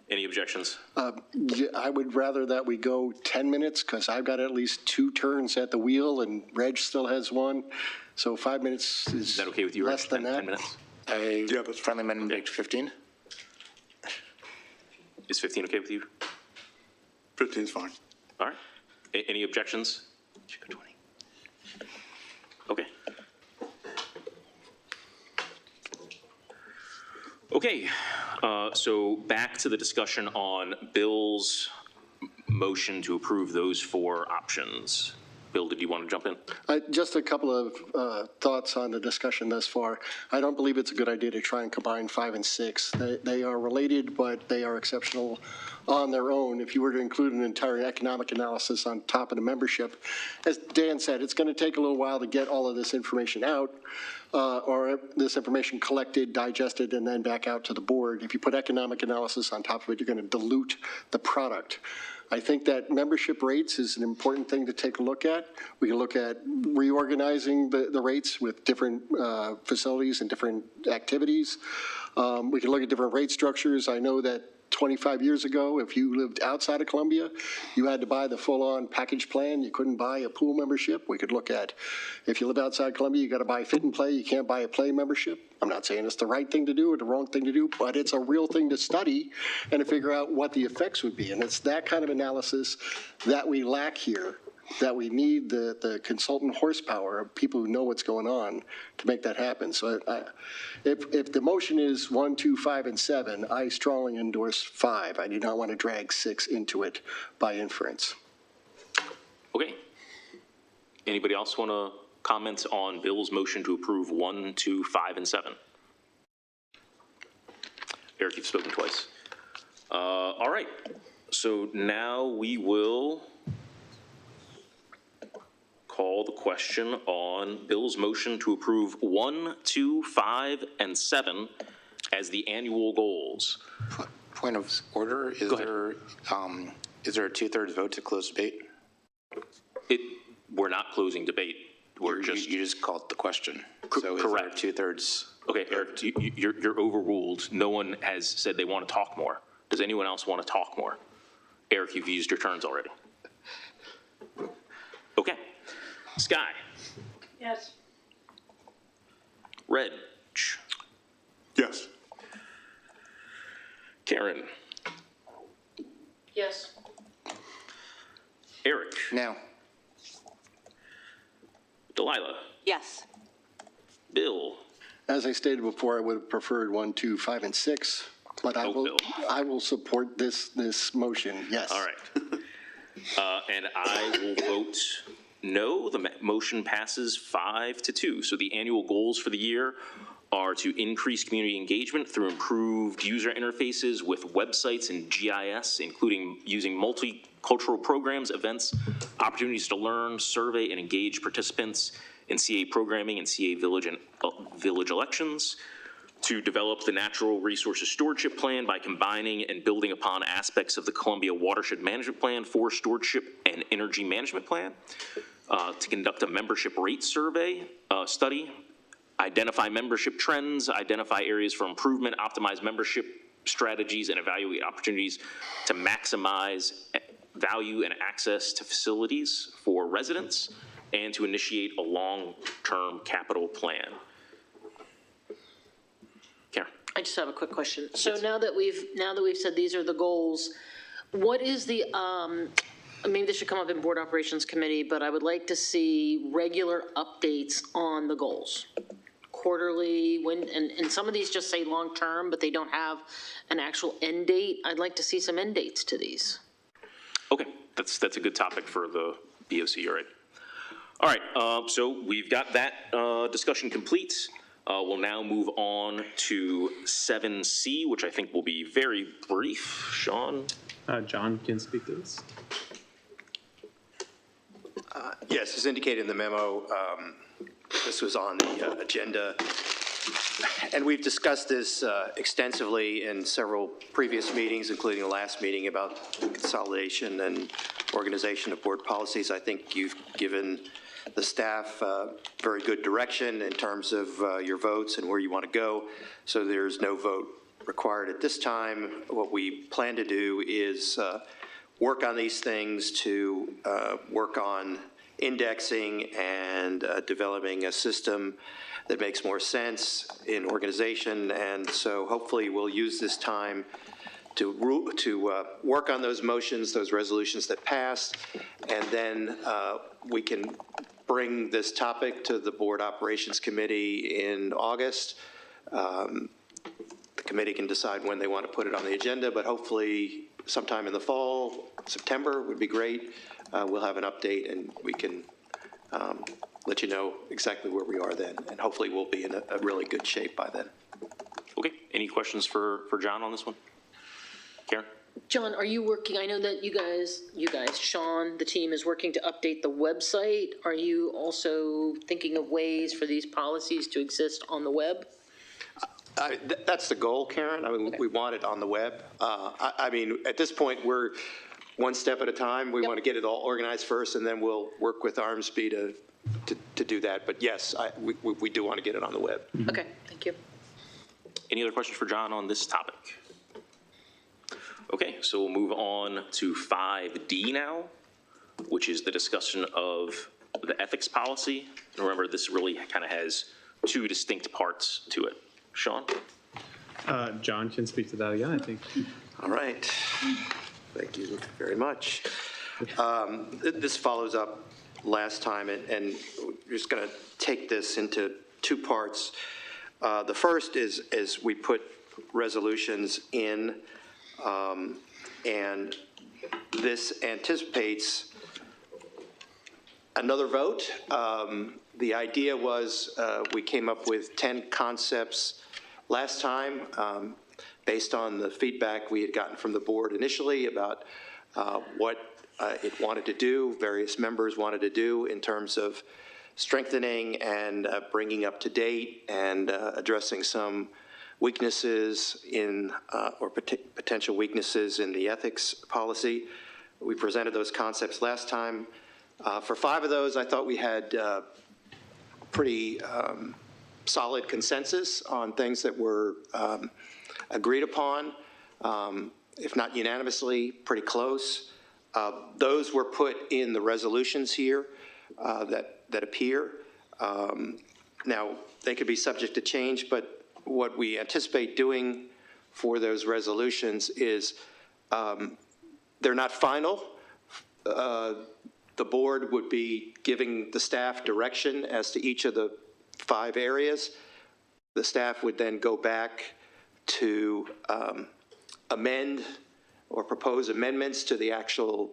Any objections? I would rather that we go 10 minutes because I've got at least 2 turns at the wheel and Reg still has 1. So 5 minutes is that okay with you, Reg? less than 10 minutes? Yeah, but friendly amendment make 15? Is 15 okay with you? 15 is fine. All right. Any objections? Should go 20. Okay. Okay, so back to the discussion on Bill's motion to approve those 4 options. Bill, did you want to jump in? Just a couple of thoughts on the discussion thus far. I don't believe it's a good idea to try and combine 5 and 6. They are related, but they are exceptional on their own. If you were to include an entire economic analysis on top of the membership, as Dan said, it's going to take a little while to get all of this information out, or this information collected, digested, and then back out to the board. If you put economic analysis on top of it, you're going to dilute the product. I think that membership rates is an important thing to take a look at. We can look at reorganizing the rates with different facilities and different activities. We can look at different rate structures. I know that 25 years ago, if you lived outside of Columbia, you had to buy the full-on package plan. You couldn't buy a pool membership. We could look at, if you live outside Columbia, you got to buy fit and play. You can't buy a play membership. I'm not saying it's the right thing to do or the wrong thing to do, but it's a real thing to study and to figure out what the effects would be. And it's that kind of analysis that we lack here, that we need the consultant horsepower of people who know what's going on to make that happen. So if the motion is 1, 2, 5, and 7, I strongly endorse 5. I do not want to drag 6 into it by inference. Okay. Anybody else want to comment on Bill's motion to approve 1, 2, 5, and 7? Eric, you've spoken twice. All right. So now we will call the question on Bill's motion to approve 1, 2, 5, and 7 as the annual goals. Point of order, is there a 2/3 vote to close debate? We're not closing debate. You just called the question. So correct. Is there 2/3? Okay, Eric, you're overruled. No one has said they want to talk more. Does anyone else want to talk more? Eric, you've used your turns already. Okay. Sky. Yes. Reg. Yes. Karen. Yes. Eric. No. Delilah. Yes. Bill. As I stated before, I would have preferred 1, 2, 5, and 6, but I will support this motion, yes. All right. And I will vote no. The motion passes 5-2. So the annual goals for the year are to increase community engagement through improved user interfaces with websites and GIS, including using multicultural programs, events, opportunities to learn, survey, and engage participants in CA programming and CA village and village elections, to develop the natural resources stewardship plan by combining and building upon aspects of the Columbia Watershed Management Plan, Forest Stewardship, and Energy Management Plan, to conduct a membership rate survey study, identify membership trends, identify areas for improvement, optimize membership strategies, and evaluate opportunities to maximize value and access to facilities for residents, and to initiate a long-term capital plan. Karen. I just have a quick question. So now that we've said these are the goals, what is the, maybe this should come up in Board Operations Committee, but I would like to see regular updates on the goals. Quarterly, and some of these just say long-term, but they don't have an actual end date. I'd like to see some end dates to these. Okay, that's a good topic for the BOC, all right. All right, so we've got that discussion complete. We'll now move on to 7C, which I think will be very brief. Sean? John can speak to this. Yes, as indicated in the memo, this was on the agenda, and we've discussed this extensively in several previous meetings, including the last meeting about consolidation and organization of board policies. I think you've given the staff very good direction in terms of your votes and where you want to go, so there's no vote required at this time. What we plan to do is work on these things, to work on indexing and developing a system that makes more sense in organization. And so hopefully we'll use this time to work on those motions, those resolutions that passed, and then we can bring this topic to the Board Operations Committee in August. The committee can decide when they want to put it on the agenda, but hopefully sometime in the fall, September would be great. We'll have an update and we can let you know exactly where we are then. And hopefully we'll be in a really good shape by then. Okay, any questions for John on this one? Karen? John, are you working, I know that you guys, Sean, the team is working to update the website. Are you also thinking of ways for these policies to exist on the web? That's the goal, Karen. I mean, okay. We want it on the web. I mean, at this point, we're one step at a time. We want to get it all organized first, and then we'll work with Armsby to do that. But yes, we do want to get it on the web. Mm-hmm. Okay, thank you. Any other questions for John on this topic? Okay, so we'll move on to 5D now, which is the discussion of the ethics policy. And remember, this really kind of has two distinct parts to it. Sean? John can speak to that again, I think. All right. Thank you very much. This follows up last time, and we're just going to take this into two parts. The first is we put resolutions in, and this anticipates another vote. The idea was we came up with 10 concepts last time based on the feedback we had gotten from the board initially about what it wanted to do, various members wanted to do in terms of strengthening and bringing up to date and addressing some weaknesses in or potential weaknesses in the ethics policy. We presented those concepts last time. For 5 of those, I thought we had pretty solid consensus on things that were agreed upon, if not unanimously, pretty close. Those were put in the resolutions here that appear. Now, they could be subject to change, but what we anticipate doing for those resolutions is they're not final. The board would be giving the staff direction as to each of the 5 areas. The staff would then go back to amend or propose amendments to the actual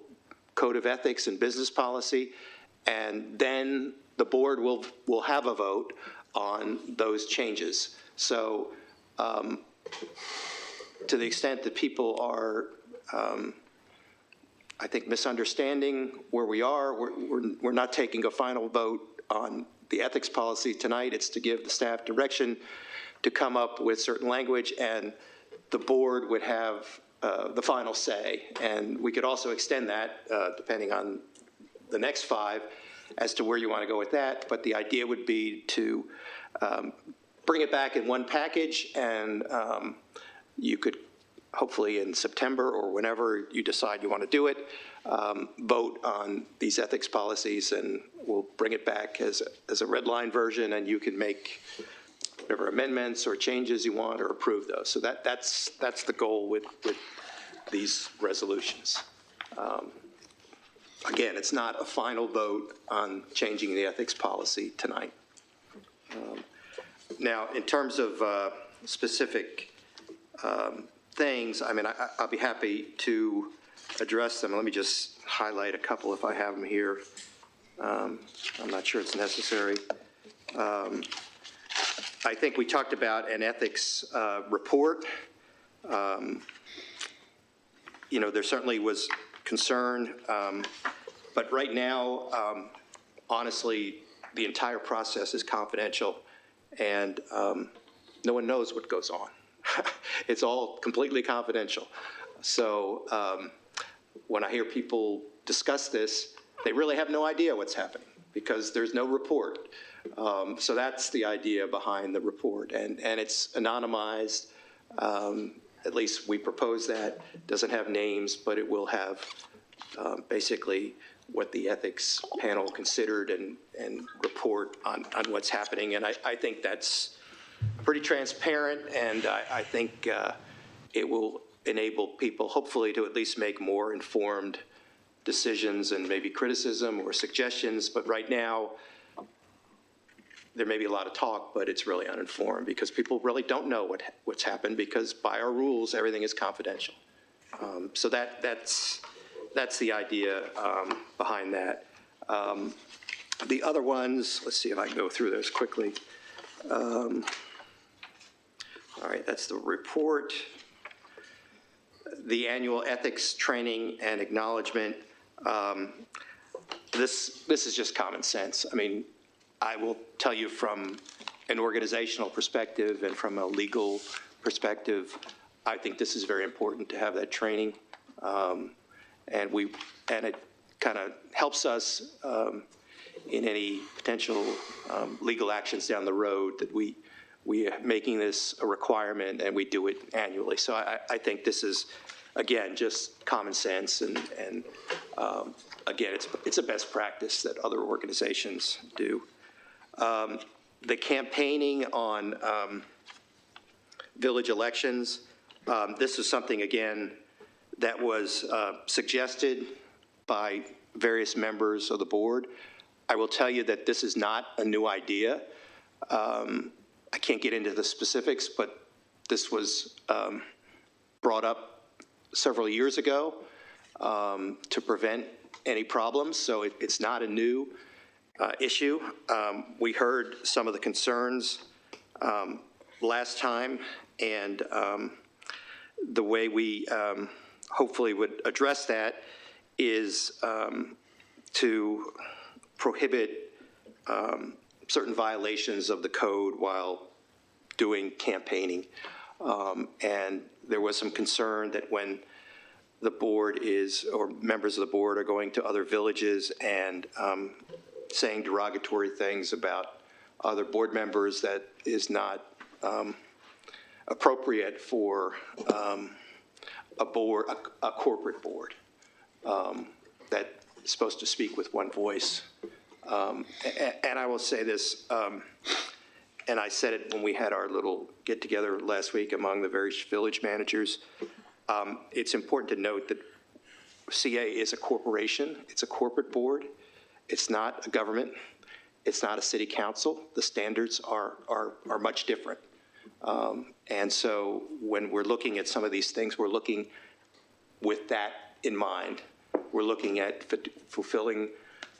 Code of Ethics and Business Policy, and then the board will have a vote on those changes. So to the extent that people are, I think, misunderstanding where we are, we're not taking a final vote on the ethics policy tonight. It's to give the staff direction to come up with certain language, and the board would have the final say. And we could also extend that, depending on the next 5, as to where you want to go with that. But the idea would be to bring it back in one package, and you could, hopefully in September or whenever you decide you want to do it, vote on these ethics policies, and we'll bring it back as a red line version, and you can make whatever amendments or changes you want or approve those. So that's the goal with these resolutions. Again, it's not a final vote on changing the ethics policy tonight. Now, in terms of specific things, I mean, I'll be happy to address them. Let me just highlight a couple if I have them here. I'm not sure it's necessary. I think we talked about an ethics report. You know, there certainly was concern, but right now, honestly, the entire process is confidential, and no one knows what goes on. It's all completely confidential. So when I hear people discuss this, they really have no idea what's happening because there's no report. So that's the idea behind the report, and it's anonymized. At least we propose that. Doesn't have names, but it will have basically what the ethics panel considered and report on what's happening. And I think that's pretty transparent, and I think it will enable people hopefully to at least make more informed decisions and maybe criticism or suggestions. But right now, there may be a lot of talk, but it's really uninformed because people really don't know what's happened because by our rules, everything is confidential. So that's the idea behind that. The other ones, let's see if I can go through those quickly. All right, that's the report. The annual ethics training and acknowledgement. This is just common sense. I mean, I will tell you from an organizational perspective and from a legal perspective, I think this is very important to have that training. And it kind of helps us in any potential legal actions down the road that we are making this a requirement and we do it annually. So I think this is, again, just common sense and again, it's a best practice that other organizations do. The campaigning on village elections, this is something, again, that was suggested by various members of the board. I will tell you that this is not a new idea. I can't get into the specifics, but this was brought up several years ago to prevent any problems, so it's not a new issue. We heard some of the concerns last time, and the way we hopefully would address that is to prohibit certain violations of the code while doing campaigning. And there was some concern that when the board is, or members of the board are going to other villages and saying derogatory things about other board members, that is not appropriate for a board, a corporate board that is supposed to speak with one voice. And I will say this, and I said it when we had our little get-together last week among the various village managers, it's important to note that CA is a corporation. It's a corporate board. It's not a government. It's not a city council. The standards are much different. And so when we're looking at some of these things, we're looking with that in mind. We're looking at fulfilling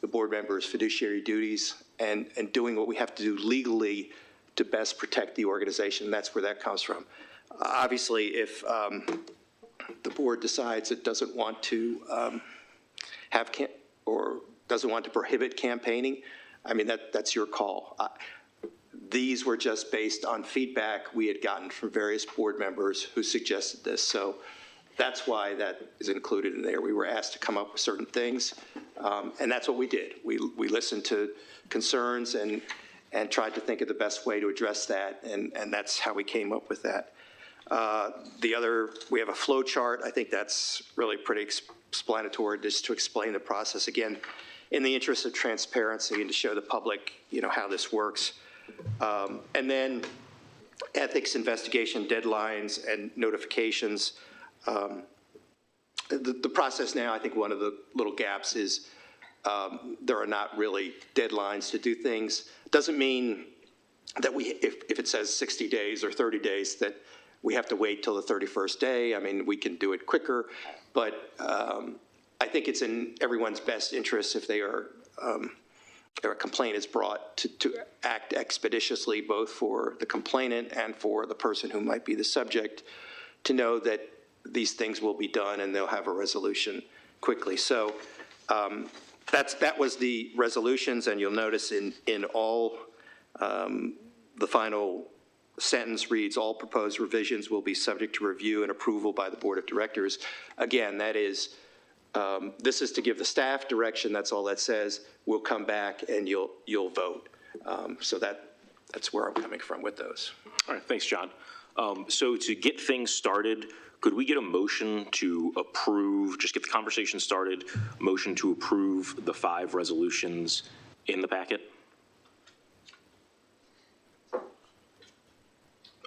the board members' fiduciary duties and doing what we have to do legally to best protect the organization. That's where that comes from. Obviously, if the board decides it doesn't want to or doesn't want to prohibit campaigning, I mean, that's your call. These were just based on feedback we had gotten from various board members who suggested this. So that's why that is included in there. We were asked to come up with certain things, and that's what we did. We listened to concerns and tried to think of the best way to address that, and that's how we came up with that. We have a flow chart. I think that's really pretty explanatory, just to explain the process again, in the interest of transparency and to show the public, how this works. And then ethics investigation deadlines and notifications. The process now, I think one of the little gaps is there are not really deadlines to do things. Doesn't mean that if it says 60 days or 30 days, that we have to wait till the 31st day. I mean, we can do it quicker, but I think it's in everyone's best interest if they are, or a complaint is brought to act expeditiously, both for the complainant and for the person who might be the subject, to know that these things will be done and they'll have a resolution quickly. So that was the resolutions, and you'll notice in all, the final sentence reads, all proposed revisions will be subject to review and approval by the Board of Directors. Again, that is, this is to give the staff direction. That's all that says. We'll come back and you'll vote. So that's where I'm coming from with those. All right, thanks, John. So to get things started, could we get a motion to approve, just get the conversation started, motion to approve the 5 resolutions in the packet?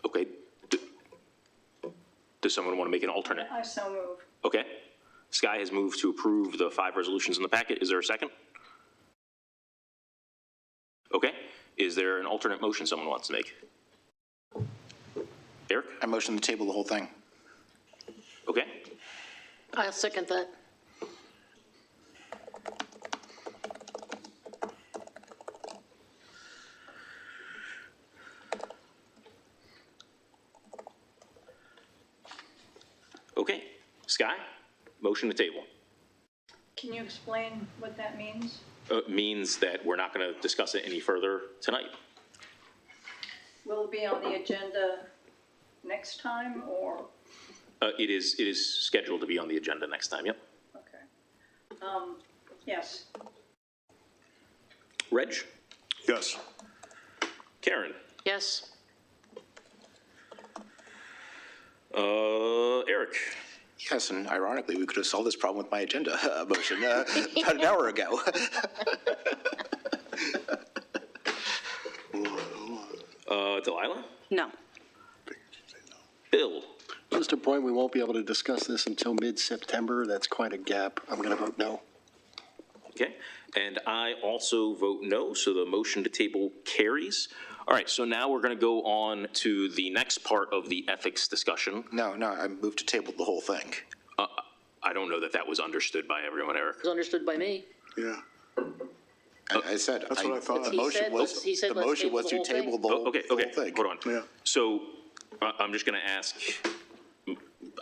Okay. Does someone want to make an alternate? I so move. Okay. Sky has moved to approve the 5 resolutions in the packet. Is there a second? Okay. Is there an alternate motion someone wants to make? Eric? I motion to table the whole thing. Okay. I'll second that. Okay. Sky? Motion to table. Can you explain what that means? Means that we're not going to discuss it any further tonight. Will it be on the agenda next time, or? It is scheduled to be on the agenda next time, yep. Okay. Yes. Reg? Yes. Karen? Yes. Eric? Yes, and ironically, we could have solved this problem with my agenda motion about an hour ago. Delilah? No. Bill? Just a point, we won't be able to discuss this until mid-September. That's quite a gap. I'm going to vote no. Okay, and I also vote no, so the motion to table carries. All right, so now we're going to go on to the next part of the ethics discussion. No, I moved to table the whole thing. I don't know that that was understood by everyone, Eric. It was understood by me. Yeah. I said. That's what I thought. The motion was, he said the let's motion table was the to whole table thing. the whole, Okay, the whole thing. hold on. Yeah. So I'm just going to ask,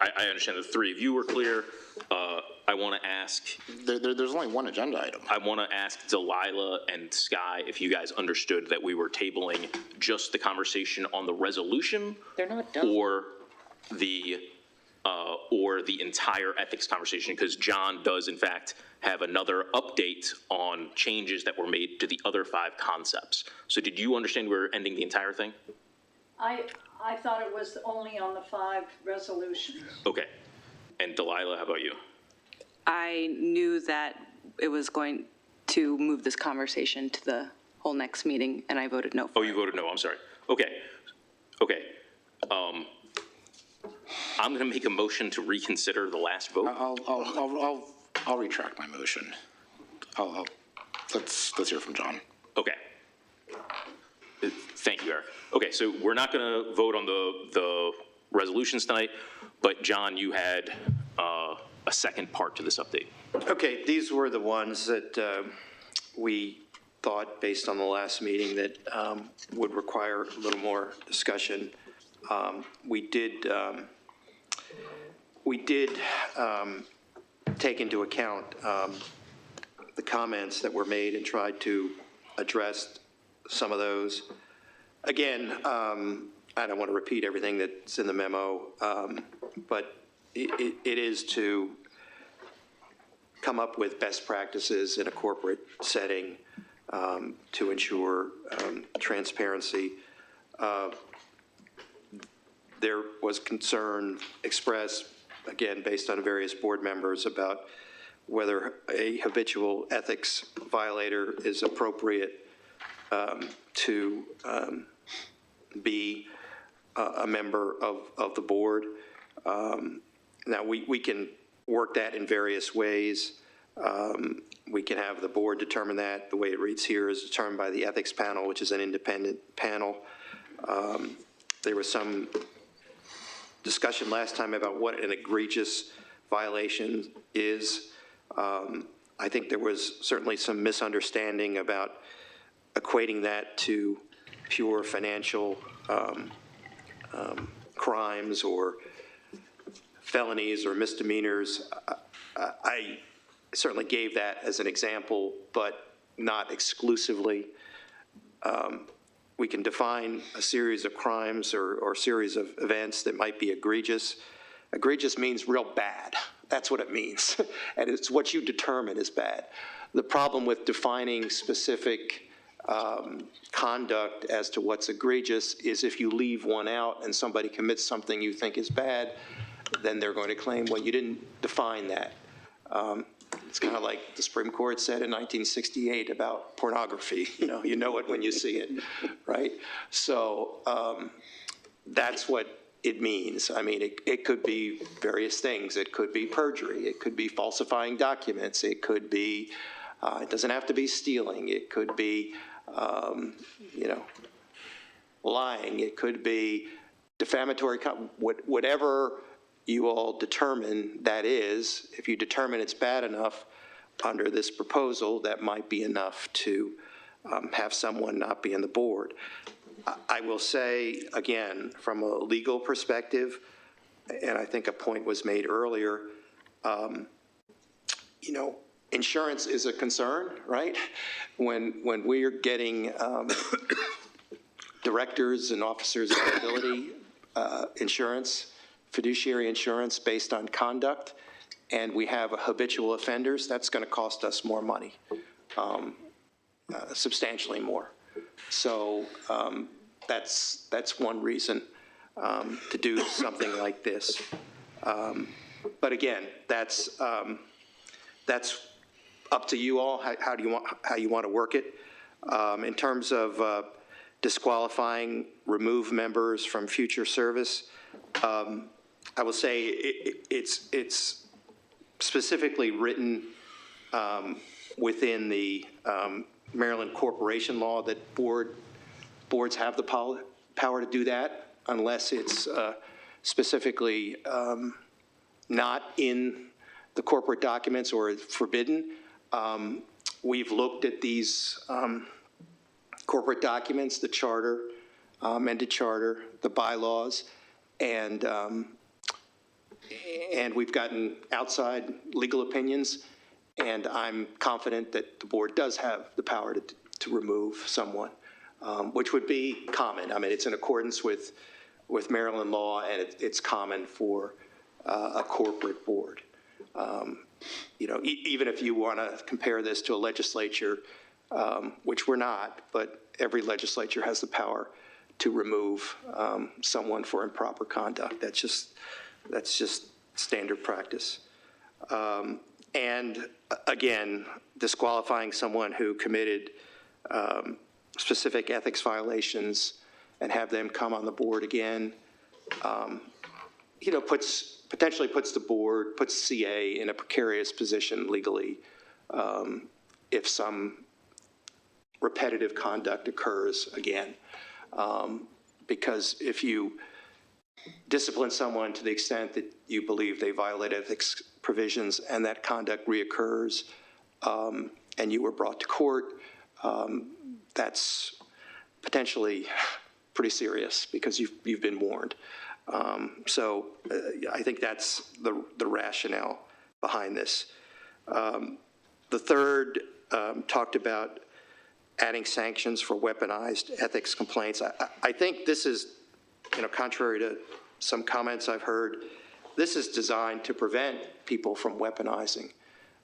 I understand the 3 of you were clear. I want to ask. There's only one agenda item. I want to ask Delilah and Sky if you guys understood that we were tabling just the conversation on the resolution. They're not done. Or the entire ethics conversation, because John does in fact have another update on changes that were made to the other 5 concepts. So did you understand we were ending the entire thing? I thought it was only on the 5 resolutions. Okay. And Delilah, how about you? I knew that it was going to move this conversation to the whole next meeting, and I voted no for Oh, you voted no, I'm sorry. Okay. I'm going to make a motion to reconsider the last vote. I'll retract my motion. Let's hear from John. Okay. Thank you, Eric. Okay, so we're not going to vote on the resolutions tonight, but John, you had a second part to this update. Okay, these were the ones that the thought, based on the last meeting, that would require a little more discussion. We did take into account the comments that were made and tried to address some of those. Again, I don't want to repeat everything that's in the memo, but it is to come up with best practices in a corporate setting to ensure transparency. There was concern expressed, again, based on various board members, about whether a habitual ethics violator is appropriate to be a member of the board. Now, we can work that in various ways. We can have the board determine that. The way it reads here is determined by the ethics panel, which is an independent panel. There was some discussion last time about what an egregious violation is. I think there was certainly some misunderstanding about equating that to pure financial crimes or felonies or misdemeanors. I certainly gave that as an example, but not exclusively. We can define a series of crimes or series of events that might be egregious. Egregious means real bad. That's what it means. And it's what you determine is bad. The problem with defining specific conduct as to what's egregious is if you leave one out and somebody commits something you think is bad, then they're going to claim, well, you didn't define that. It's kind of like the Supreme Court said in 1968 about pornography. You know it when you see it, right? So that's what it means. I mean, it could be various things. It could be perjury. It could be falsifying documents. It could be, it doesn't have to be stealing. It could be, lying. It could be defamatory, whatever you all determine that is. If you determine it's bad enough under this proposal, that might be enough to have someone not be on the board. I will say, again, from a legal perspective, and I think a point was made earlier, insurance is a concern, right? When we're getting directors and officers of liability insurance, fiduciary insurance based on conduct, and we have habitual offenders, that's going to cost us more money, substantially more. So that's one reason to do something like this. But again, that's up to you all. How you want to work it. In terms of disqualifying, remove members from future service, I will say it's specifically written within the Maryland corporation law that boards have the power to do that unless it's specifically not in the corporate documents or forbidden. We've looked at these corporate documents, the charter, amended charter, the bylaws, and we've gotten outside legal opinions, and I'm confident that the board does have the power to remove someone, which would be common. I mean, it's in accordance with Maryland law, and it's common for a corporate board. Even if you want to compare this to a legislature, which we're not, but every legislature has the power to remove someone for improper conduct. That's just standard practice. And again, disqualifying someone who committed specific ethics violations and have them come on the board again, potentially puts the board, puts CA in a precarious position legally if some repetitive conduct occurs again. Because if you discipline someone to the extent that you believe they violate ethics provisions and that conduct reoccurs, and you were brought to court that's potentially pretty serious because you've been warned. So I think that's the rationale behind this. The third talked about adding sanctions for weaponized ethics complaints. I think this is, contrary to some comments I've heard, this is designed to prevent people from weaponizing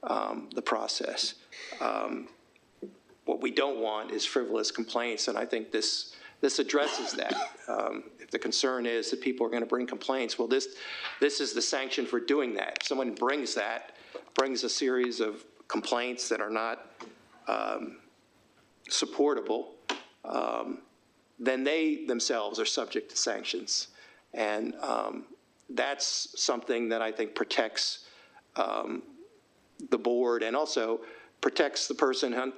the process. What we don't want is frivolous complaints, and I think this addresses that. If the concern is that people are going to bring complaints, well, this is the sanction for doing that. If someone brings a series of complaints that are not supportable, then they themselves are subject to sanctions. And that's something that I think protects the board and also protects the person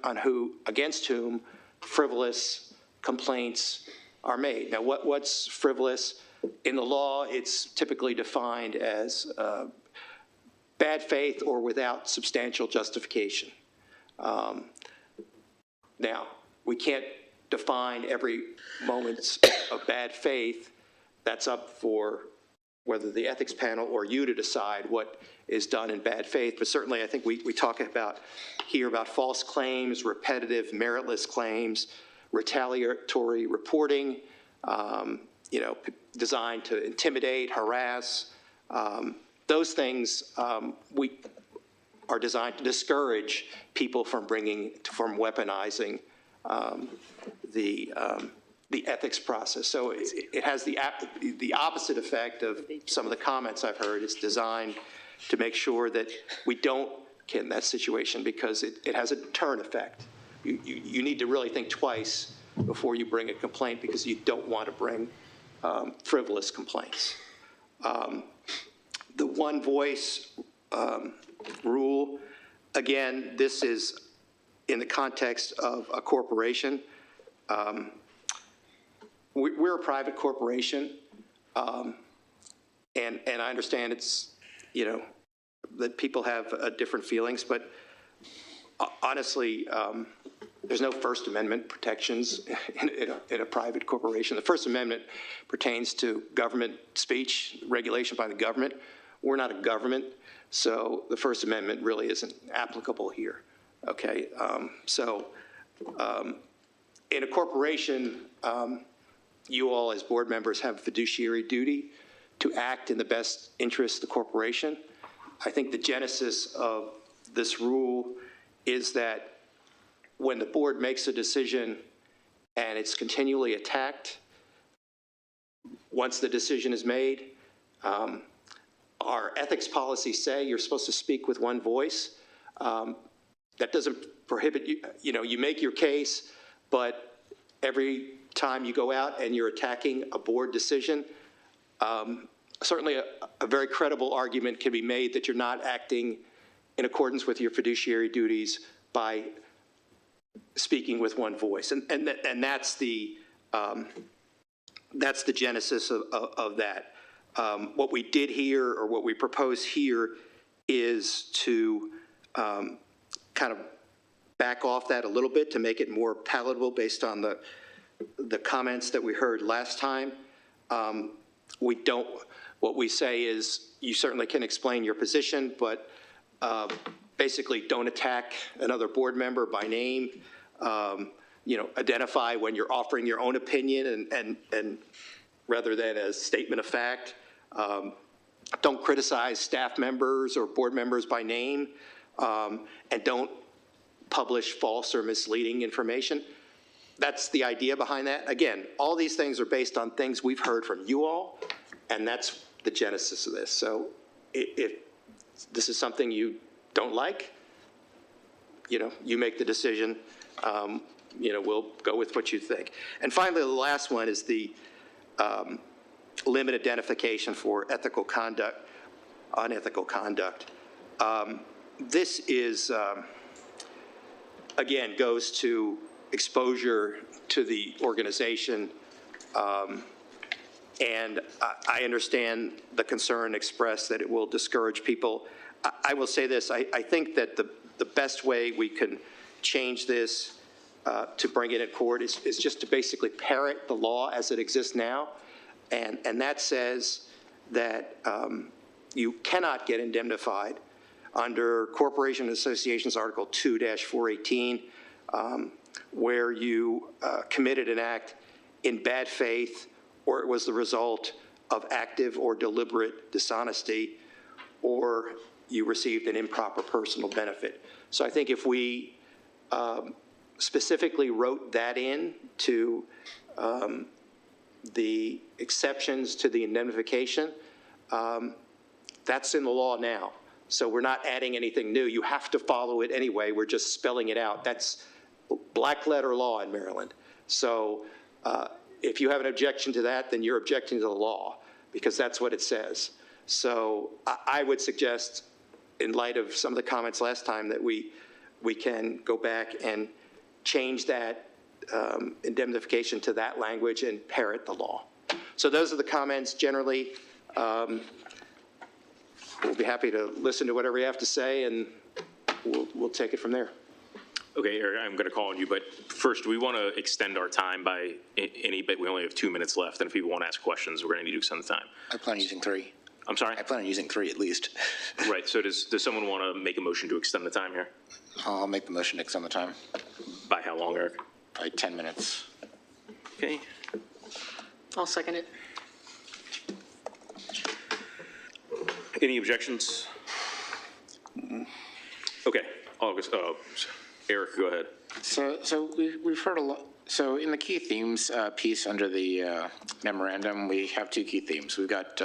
against whom frivolous complaints are made. Now, what's frivolous? In the law, it's typically defined as bad faith or without substantial justification. Now, we can't define every moment of bad faith. That's up for whether the ethics panel or you to decide what is done in bad faith. But certainly, I think we talk about false claims, repetitive, meritless claims, retaliatory reporting, designed to intimidate, harass. Those things we are designed to discourage people from weaponizing the ethics process. So it has the opposite effect of some of the comments I've heard. It's designed to make sure that we don't get in that situation because it has a deterrent effect. You need to really think twice before you bring a complaint because you don't want to bring frivolous complaints. The one voice rule, again, this is in the context of a corporation. We're a private corporation, and I understand it's, that people have different feelings, but honestly, there's no First Amendment protections in a private corporation. The First Amendment pertains to government speech, regulation by the government. We're not a government, so the First Amendment really isn't applicable here, okay? In a corporation, you all as board members have a fiduciary duty to act in the best interest of the corporation. I think the genesis of this rule is that when the board makes a decision and it's continually attacked, once the decision is made, our ethics policies say you're supposed to speak with one voice. That doesn't prohibit you, you make your case, but every time you go out and you're attacking a board decision, certainly a very credible argument can be made that you're not acting in accordance with your fiduciary duties by speaking with one voice. And that's the genesis of that. What we did here, or what we propose here, is to kind of back off that a little bit to make it more palatable based on the comments that we heard last time. What we say is you certainly can explain your position, but basically don't attack another board member by name. Identify when you're offering your own opinion and rather than a statement of fact. Don't criticize staff members or board members by name, and don't publish false or misleading information. That's the idea behind that. Again, all these things are based on things we've heard from you all, and that's the genesis of this. So if this is something you don't like, you make the decision. We'll go with what you think. And finally, the last one is the limit identification for ethical conduct, unethical conduct. This is, again, goes to exposure to the organization. And I understand the concern expressed that it will discourage people. I will say this, I think that the best way we can change this to bring it in court is just to basically parrot the law as it exists now. And that says that you cannot get indemnified under Corporation and Associations Article 2-418, where you committed an act in bad faith, or it was the result of active or deliberate dishonesty, or you received an improper personal benefit. So I think if we specifically wrote that in to the exceptions to the indemnification, that's in the law now. So we're not adding anything new. You have to follow it anyway. We're just spelling it out. That's black letter law in Maryland. So if you have an objection to that, then you're objecting to the law, because that's what it says. So I would suggest, in light of some of the comments last time, that we can go back and change that indemnification to that language and parrot the law. So those are the comments generally. We'll be happy to listen to whatever you have to say, and we'll take it from there. Okay, Eric, I'm going to call on you, but first, we want to extend our time by any bit. We only have 2 minutes left, and if people want to ask questions, we're going to need to extend the time. I plan on using 3. I'm sorry? I plan on using 3 at least. Right, so does someone want to make a motion to extend the time here? I'll make the motion to extend the time. By how long, Eric? By 10 minutes. Okay. I'll second it. Any objections? Okay, August, Eric, go ahead. So we've heard a lot. So in the key themes piece under the memorandum, we have 2 key themes. We've got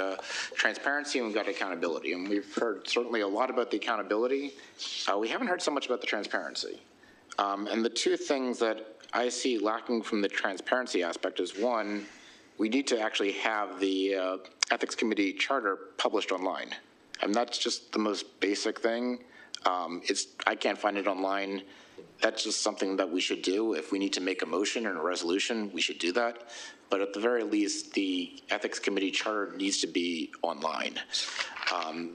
transparency and we've got accountability. And we've heard certainly a lot about the accountability. We haven't heard so much about the transparency. And the 2 things that I see lacking from the transparency aspect is, one, we need to actually have the Ethics Committee charter published online. And that's just the most basic thing. I can't find it online. That's just something that we should do. If we need to make a motion or a resolution, we should do that. But at the very least, the Ethics Committee charter needs to be online.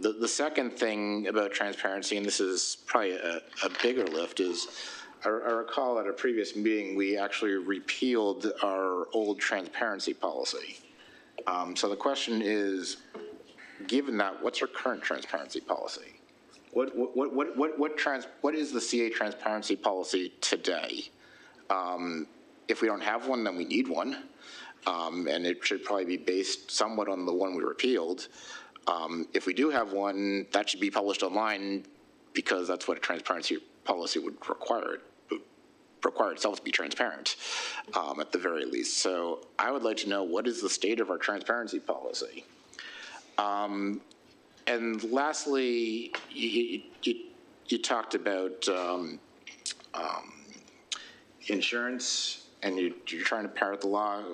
The second thing about transparency, and this is probably a bigger lift, is I recall at a previous meeting, we actually repealed our old transparency policy. So the question is, given that, what's our current transparency policy? What is the CA transparency policy today? If we don't have one, then we need one. And it should probably be based somewhat on the one we repealed. If we do have one, that should be published online, because that's what a transparency policy would require. It would require itself to be transparent, at the very least. So I would like to know, what is the state of our transparency policy? And lastly, you talked about insurance, and you're trying to parrot the law.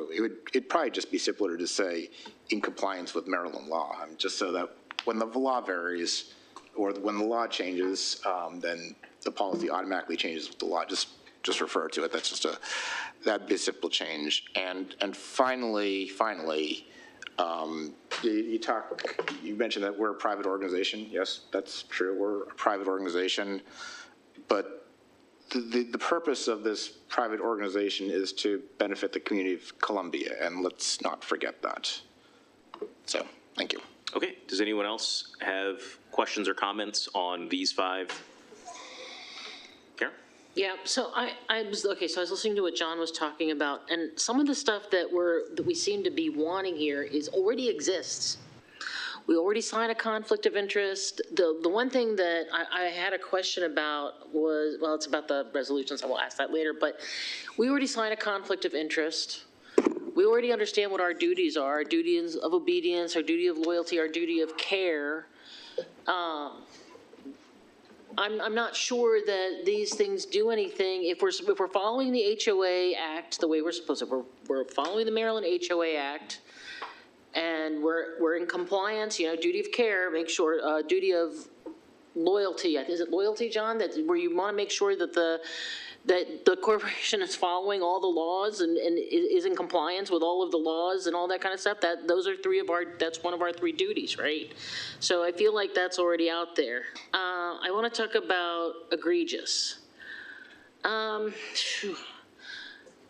It'd probably just be simpler to say in compliance with Maryland law, just so that when the law varies or when the law changes, then the policy automatically changes with the law. Just refer to it. That's just that'd be a simple change. And finally. You mentioned that we're a private organization. Yes, that's true. We're a private organization. But the purpose of this private organization is to benefit the community of Columbia, and let's not forget that. So, thank you. Okay, does anyone else have questions or comments on these 5? Karen? Yeah, so I was listening to what John was talking about, and some of the stuff that we seem to be wanting here already exists. We already signed a conflict of interest. The one thing that I had a question about was, well, it's about the resolutions, I will ask that later, but we already signed a conflict of interest. We already understand what our duties are, our duties of obedience, our duty of loyalty, our duty of care. I'm not sure that these things do anything. If we're following the HOA Act the way we're supposed to, we're following the Maryland HOA Act, and we're in compliance, duty of care, make sure, duty of loyalty. Is it loyalty, John? Where you want to make sure that the corporation is following all the laws and is in compliance with all of the laws and all that kind of stuff. That's one of our 3 duties, right? So I feel like that's already out there. I want to talk about egregious.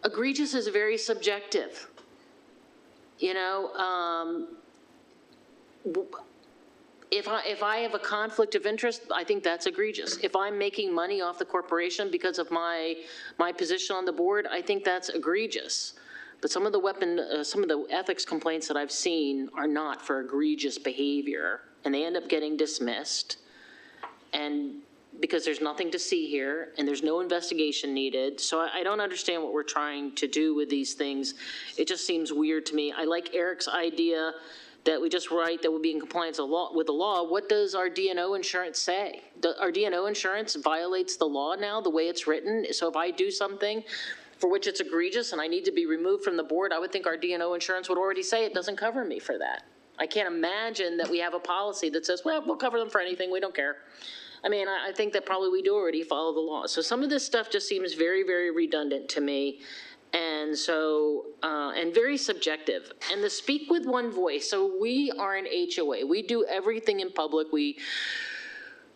egregious is very subjective. You know, if I have a conflict of interest, I think that's egregious. If I'm making money off the corporation because of my position on the board, I think that's egregious. But some of the ethics complaints that I've seen are not for egregious behavior, and they end up getting dismissed. And because there's nothing to see here, and there's no investigation needed. So I don't understand what we're trying to do with these things. It just seems weird to me. I like Eric's idea that we just write that we'll be in compliance with the law. What does our D&O insurance say? Our D&O insurance violates the law now, the way it's written. So if I do something for which it's egregious and I need to be removed from the board, I would think our D&O insurance would already say it doesn't cover me for that. I can't imagine that we have a policy that says, well, we'll cover them for anything, we don't care. I mean, I think that probably we do already follow the law. So some of this stuff just seems very, very redundant to me. And so, and very subjective. And the speak with one voice. So we are an HOA. We do everything in public. We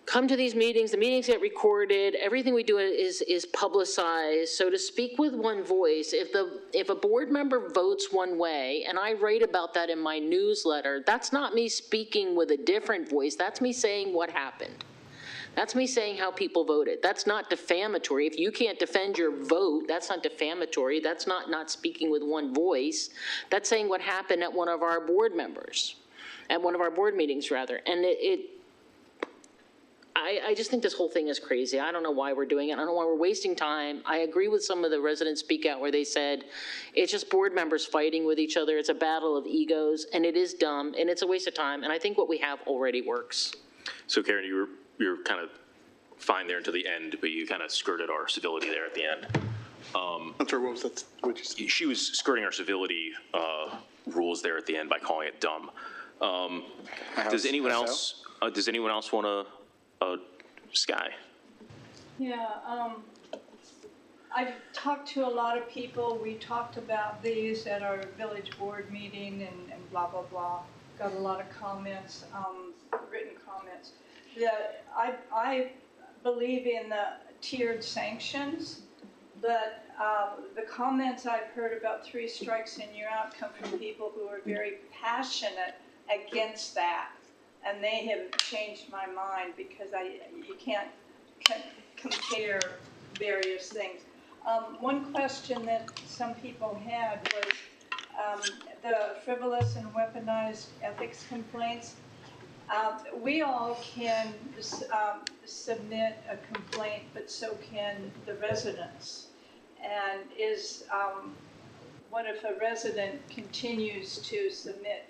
come to these meetings, the meetings get recorded, everything we do is publicized. So to speak with one voice, if a board member votes one way, and I write about that in my newsletter, that's not me speaking with a different voice, that's me saying what happened. That's me saying how people voted. That's not defamatory. If you can't defend your vote, that's not defamatory. That's not speaking with one voice. That's saying what happened at one of our board members, at one of our board meetings, rather. And I just think this whole thing is crazy. I don't know why we're doing it. I don't know why we're wasting time. I agree with some of the residents speak out where they said it's just board members fighting with each other. It's a battle of egos, and it is dumb, and it's a waste of time. And I think what we have already works. So Karen, you're kind of fine there until the end, but you kind of skirted our civility there at the end. I'm sorry, what was that? What'd you say? She was skirting our civility rules there at the end by calling it dumb. Does anyone else want a Sky? Yeah, I've talked to a lot of people. We talked about these at our village board meeting and blah, blah, blah. Got a lot of comments, written comments. That I believe in the tiered sanctions, but the comments I've heard about 3 strikes and you're out come from people who are very passionate against that, and they have changed my mind because you can't compare various things. One question that some people had was the frivolous and weaponized ethics complaints. We all can submit a complaint, but so can the residents. And what if a resident continues to submit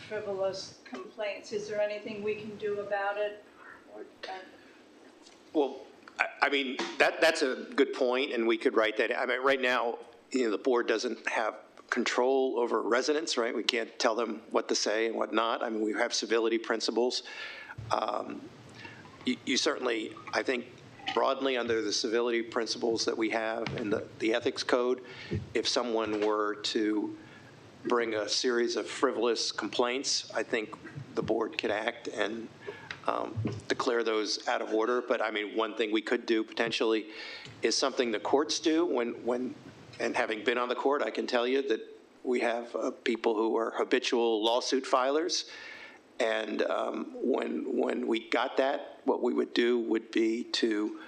frivolous complaints? Is there anything we can do about it? Well, I mean, that's a good point, and we could write that. I mean, right now, the board doesn't have control over residents, right? We can't tell them what to say and what not. I mean, we have civility principles. You certainly, I think, broadly under the civility principles that we have in the ethics code, if someone were to bring a series of frivolous complaints, I think the board could act and declare those out of order. But I mean, one thing we could do potentially is something the courts do and having been on the court, I can tell you that we have people who are habitual lawsuit filers. And when we got that, what we would do would be to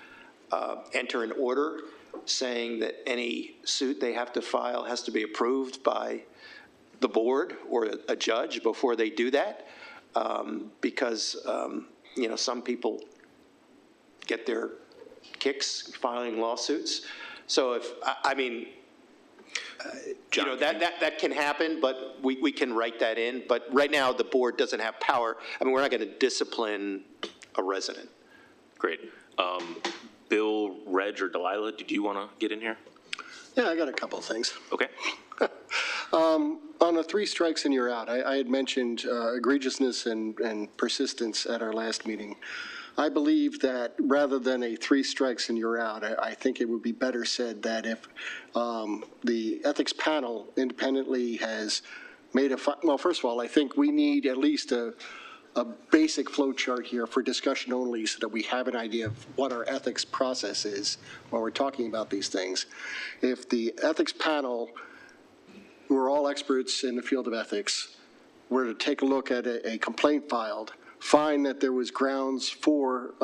enter an order saying that any suit they have to file has to be approved by the board or a judge before they do that, because some people get their kicks filing lawsuits. So that can happen, but we can write that in. But right now, the board doesn't have power. I mean, we're not going to discipline a resident. Great. Bill, Reg, or Delilah, did you want to get in here? Yeah, I got a couple of things. Okay. On the 3 strikes and you're out, I had mentioned egregiousness and persistence at our last meeting. I believe that rather than a 3 strikes and you're out, I think it would be better said that if the ethics panel independently has made well, first of all, I think we need at least a a basic flow chart here for discussion only so that we have an idea of what our ethics process is when we're talking about these things. If the ethics panel, who are all experts in the field of ethics, were to take a look at a complaint filed, find that there was grounds for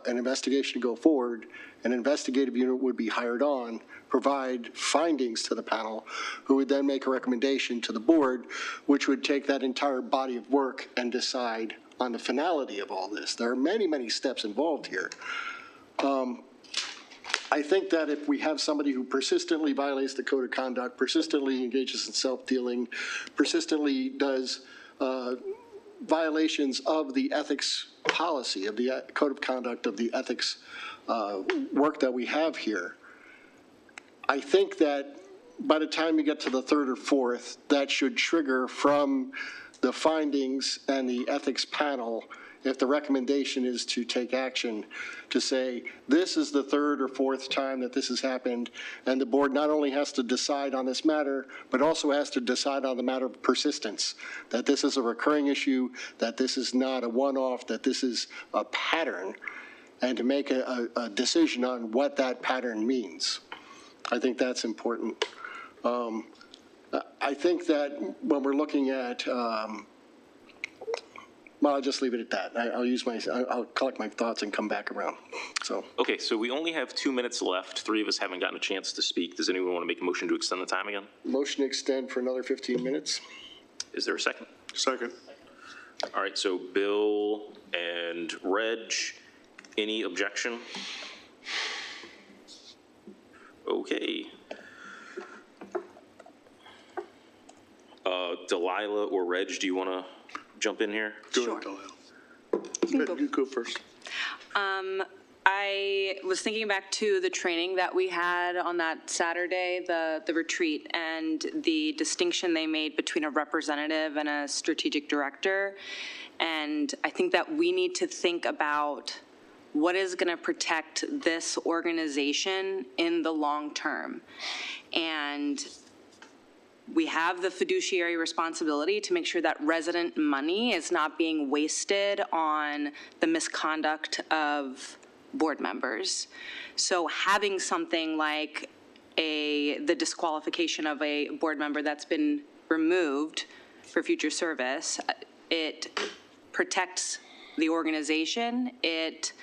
an investigation to go forward, an investigative unit would be hired on, provide findings to the panel, who would then make a recommendation to the board, which would take that entire body of work and decide on the finality of all this. There are many, many steps involved here. I think that if we have somebody who persistently violates the code of conduct, persistently engages in self-dealing, persistently does violations of the ethics policy, of the code of conduct, of the ethics work that we have here, I think that by the time you get to the third or fourth, that should trigger from the findings and the ethics panel, if the recommendation is to take action, to say, this is the third or fourth time that this has happened, and the board not only has to decide on this matter, but also has to decide on the matter of persistence, that this is a recurring issue, that this is not a one-off, that this is a pattern, and to make a decision on what that pattern means. I think that's important. I think that when we're looking at, well, I'll just leave it at that. I'll collect my thoughts and come back around, so. Okay, so we only have 2 minutes left. 3 of us haven't gotten a chance to speak. Does anyone want to make a motion to extend the time again? Motion to extend for another 15 minutes. Is there a second? Second. All right, so Bill and Reg, any objection? Okay. Delilah or Reg, do you want to jump in here? Go ahead, Delilah. You go first. I was thinking back to the training that we had on that Saturday, the retreat, and the distinction they made between a representative and a strategic director. And I think that we need to think about what is going to protect this organization in the long term. And we have the fiduciary responsibility to make sure that resident money is not being wasted on the misconduct of board members. So having something like the disqualification of a board member that's been removed for future service, it protects the organization. It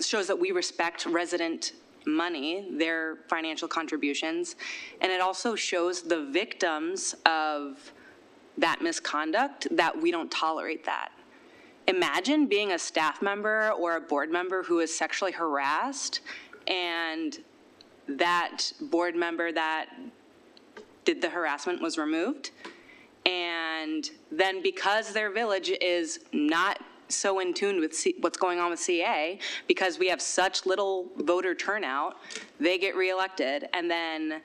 shows that we respect resident money, their financial contributions, and it also shows the victims of that misconduct that we don't tolerate that. Imagine being a staff member or a board member who is sexually harassed, and that board member that did the harassment was removed, and then because their village is not so in tune with what's going on with CA, because we have such little voter turnout, they get reelected, and then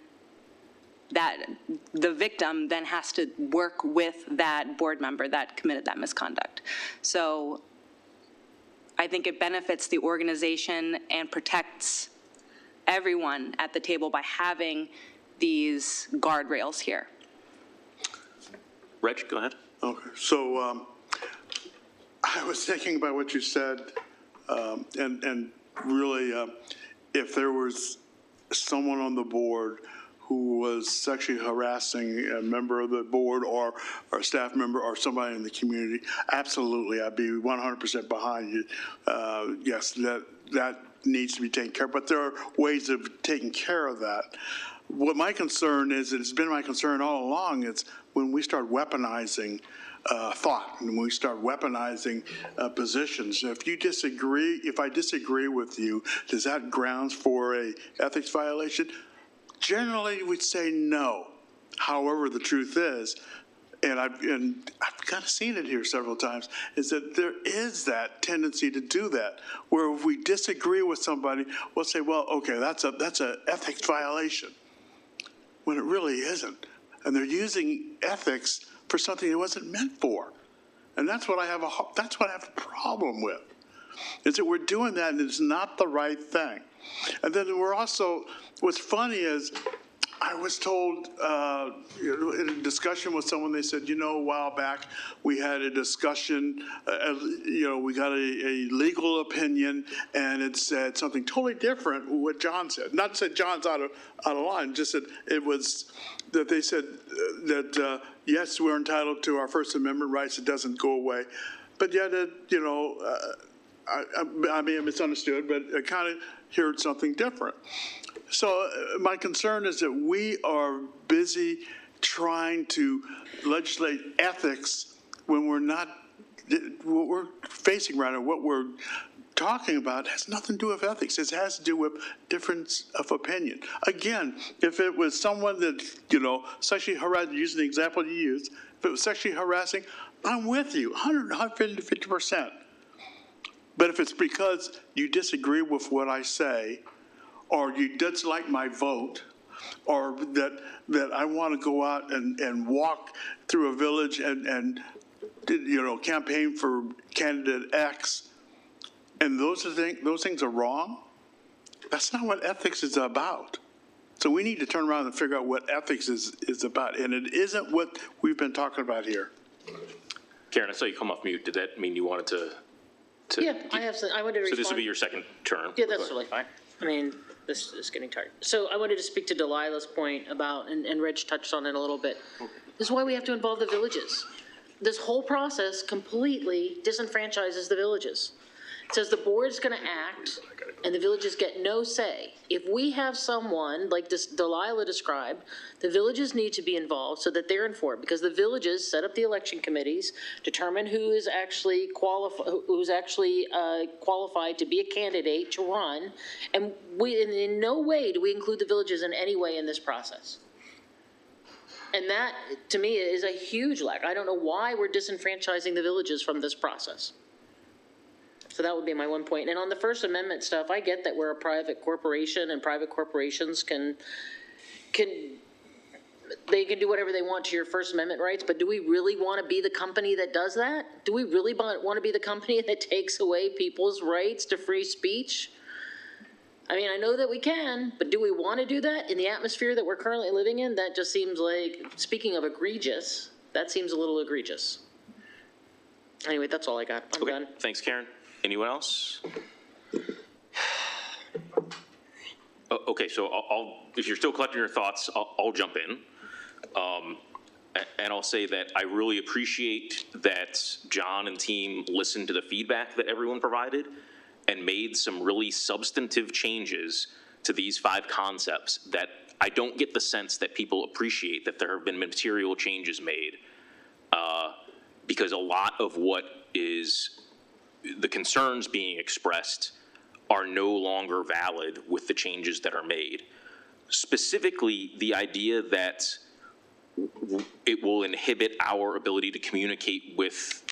the victim then has to work with that board member that committed that misconduct. So I think it benefits the organization and protects everyone at the table by having these guardrails here. Reg, go ahead. Okay, so I was thinking about what you said, and really, if there was someone on the board who was sexually harassing a member of the board or a staff member or somebody in the community, absolutely, I'd be 100% behind you. Yes, that needs to be taken care of, but there are ways of taking care of that. What my concern is, and it's been my concern all along, it's when we start weaponizing thought, and when we start weaponizing positions. If I disagree with you, is that grounds for a ethics violation? Generally, we'd say no. However, the truth is, and I've kind of seen it here several times, is that there is that tendency to do that, where if we disagree with somebody, we'll say, well, okay, that's an ethics violation, when it really isn't. And they're using ethics for something it wasn't meant for. And that's what I have a problem with, is that we're doing that and it's not the right thing. And then we're also, what's funny is I was told, in a discussion with someone, they said, a while back, we had a discussion, we got a legal opinion, and it said something totally different from what John said. Not said John's out of line, just that it was, that they said that, yes, we're entitled to our First Amendment rights, it doesn't go away. But yet, I may have misunderstood, but I kind of heard something different. So my concern is that we are busy trying to legislate ethics when we're not, what we're facing right now, what we're talking about has nothing to do with ethics. It has to do with difference of opinion. Again, if it was someone that, sexually harassed, using the example you used, if it was sexually harassing, I'm with you, 150%. But if it's because you disagree with what I say, or you dislike my vote, or that I want to go out and walk through a village and campaign for candidate X, and those things are wrong, that's not what ethics is about. So we need to turn around and figure out what ethics is about, and it isn't what we've been talking about here. Karen, I saw you come off mute. Did that mean you wanted to? Yeah, I wanted to respond. So this will be your second turn. Yeah, that's totally fine. I mean, this is getting tired. So I wanted to speak to Delilah's point about, and Reg touched on it a little bit. This is why we have to involve the villages. This whole process completely disenfranchises the villages. It says the board's going to act, and the villages get no say. If we have someone like this Delilah described, the villages need to be involved so that they're informed, because the villages set up the election committees, determine who is actually qualified to be a candidate to run, and in no way do we include the villages in any way in this process. And that, to me, is a huge lack. I don't know why we're disenfranchising the villages from this process. So that would be my one point. And on the First Amendment stuff, I get that we're a private corporation, and private corporations can do whatever they want to your First Amendment rights, but do we really want to be the company that does that? Do we really want to be the company that takes away people's rights to free speech? I mean, I know that we can, but do we want to do that in the atmosphere that we're currently living in? That just seems like, speaking of egregious, that seems a little egregious. Anyway, that's all I got. I'm done. Thanks, Karen. Anyone else? Okay, so if you're still collecting your thoughts, I'll jump in. And I'll say that I really appreciate that John and team listened to the feedback that everyone provided and made some really substantive changes to these 5 concepts that I don't get the sense that people appreciate that there have been material changes made. Because a lot of what is the concerns being expressed are no longer valid with the changes that are made. Specifically, the idea that it will inhibit our ability to communicate with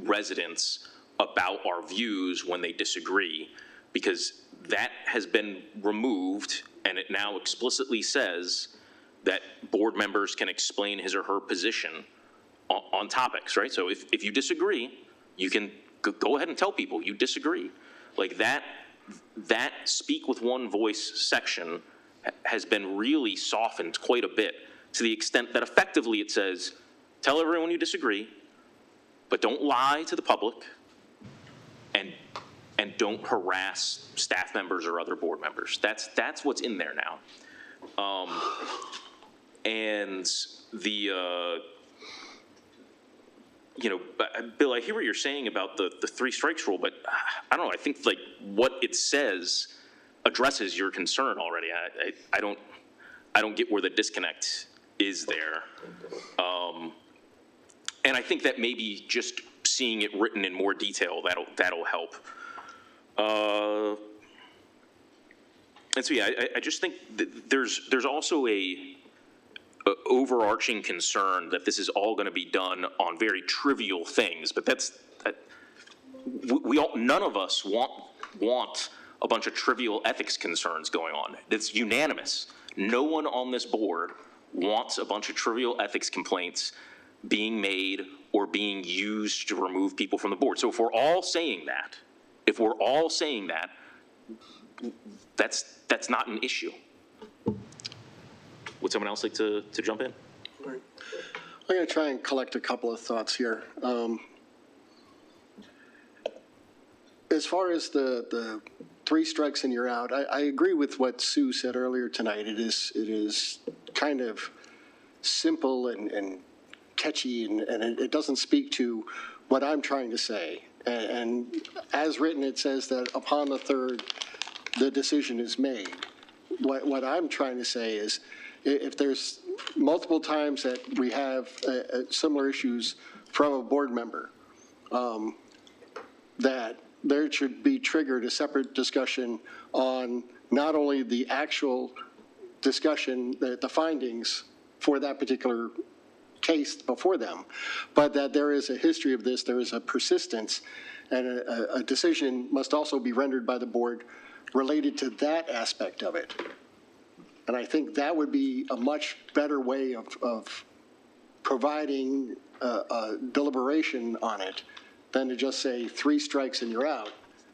residents about our views when they disagree, because that has been removed, and it now explicitly says that board members can explain his or her position on topics, right? So if you disagree, you can go ahead and tell people you disagree. Like that speak with one voice section has been really softened quite a bit, to the extent that effectively it says, tell everyone you disagree, but don't lie to the public, and don't harass staff members or other board members. That's what's in there now. And the Bill, I hear what you're saying about the 3 strikes rule, but I don't know. I think like what it says addresses your concern already. I don't get where the disconnect is there. And I think that maybe just seeing it written in more detail, that'll help. And so yeah, I just think that there's also a overarching concern that this is all going to be done on very trivial things, but none of us want a bunch of trivial ethics concerns going on. It's unanimous. No one on this board wants a bunch of trivial ethics complaints being made or being used to remove people from the board. So if we're all saying that, that's not an issue. Would someone else like to jump in? I'm going to try and collect a couple of thoughts here. As far as the 3 strikes and you're out, I agree with what Sue said earlier tonight. It is kind of simple and catchy, and it doesn't speak to what I'm trying to say. And as written, it says that upon the 3rd, the decision is made. What I'm trying to say is, if there's multiple times that we have similar issues from a board member, that there should be triggered a separate discussion on not only the actual discussion, the findings for that particular case before them, but that there is a history of this, there is a persistence, and a decision must also be rendered by the board related to that aspect of it. And I think that would be a much better way of providing deliberation on it than to just say 3 strikes and you're out.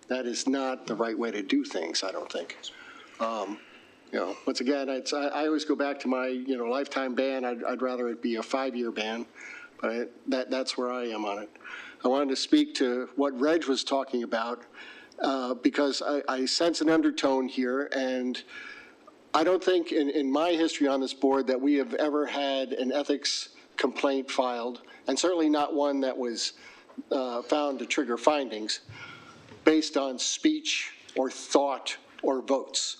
That is not the right way to do things, I don't think. Once again, I always go back to my, lifetime ban. I'd rather it be a 5-year ban, but that's where I am on it. I wanted to speak to what Reg was talking about because I sense an undertone here, and I don't think in my history on this board that we have ever had an ethics complaint filed, and certainly not one that was found to trigger findings based on speech or thought or votes.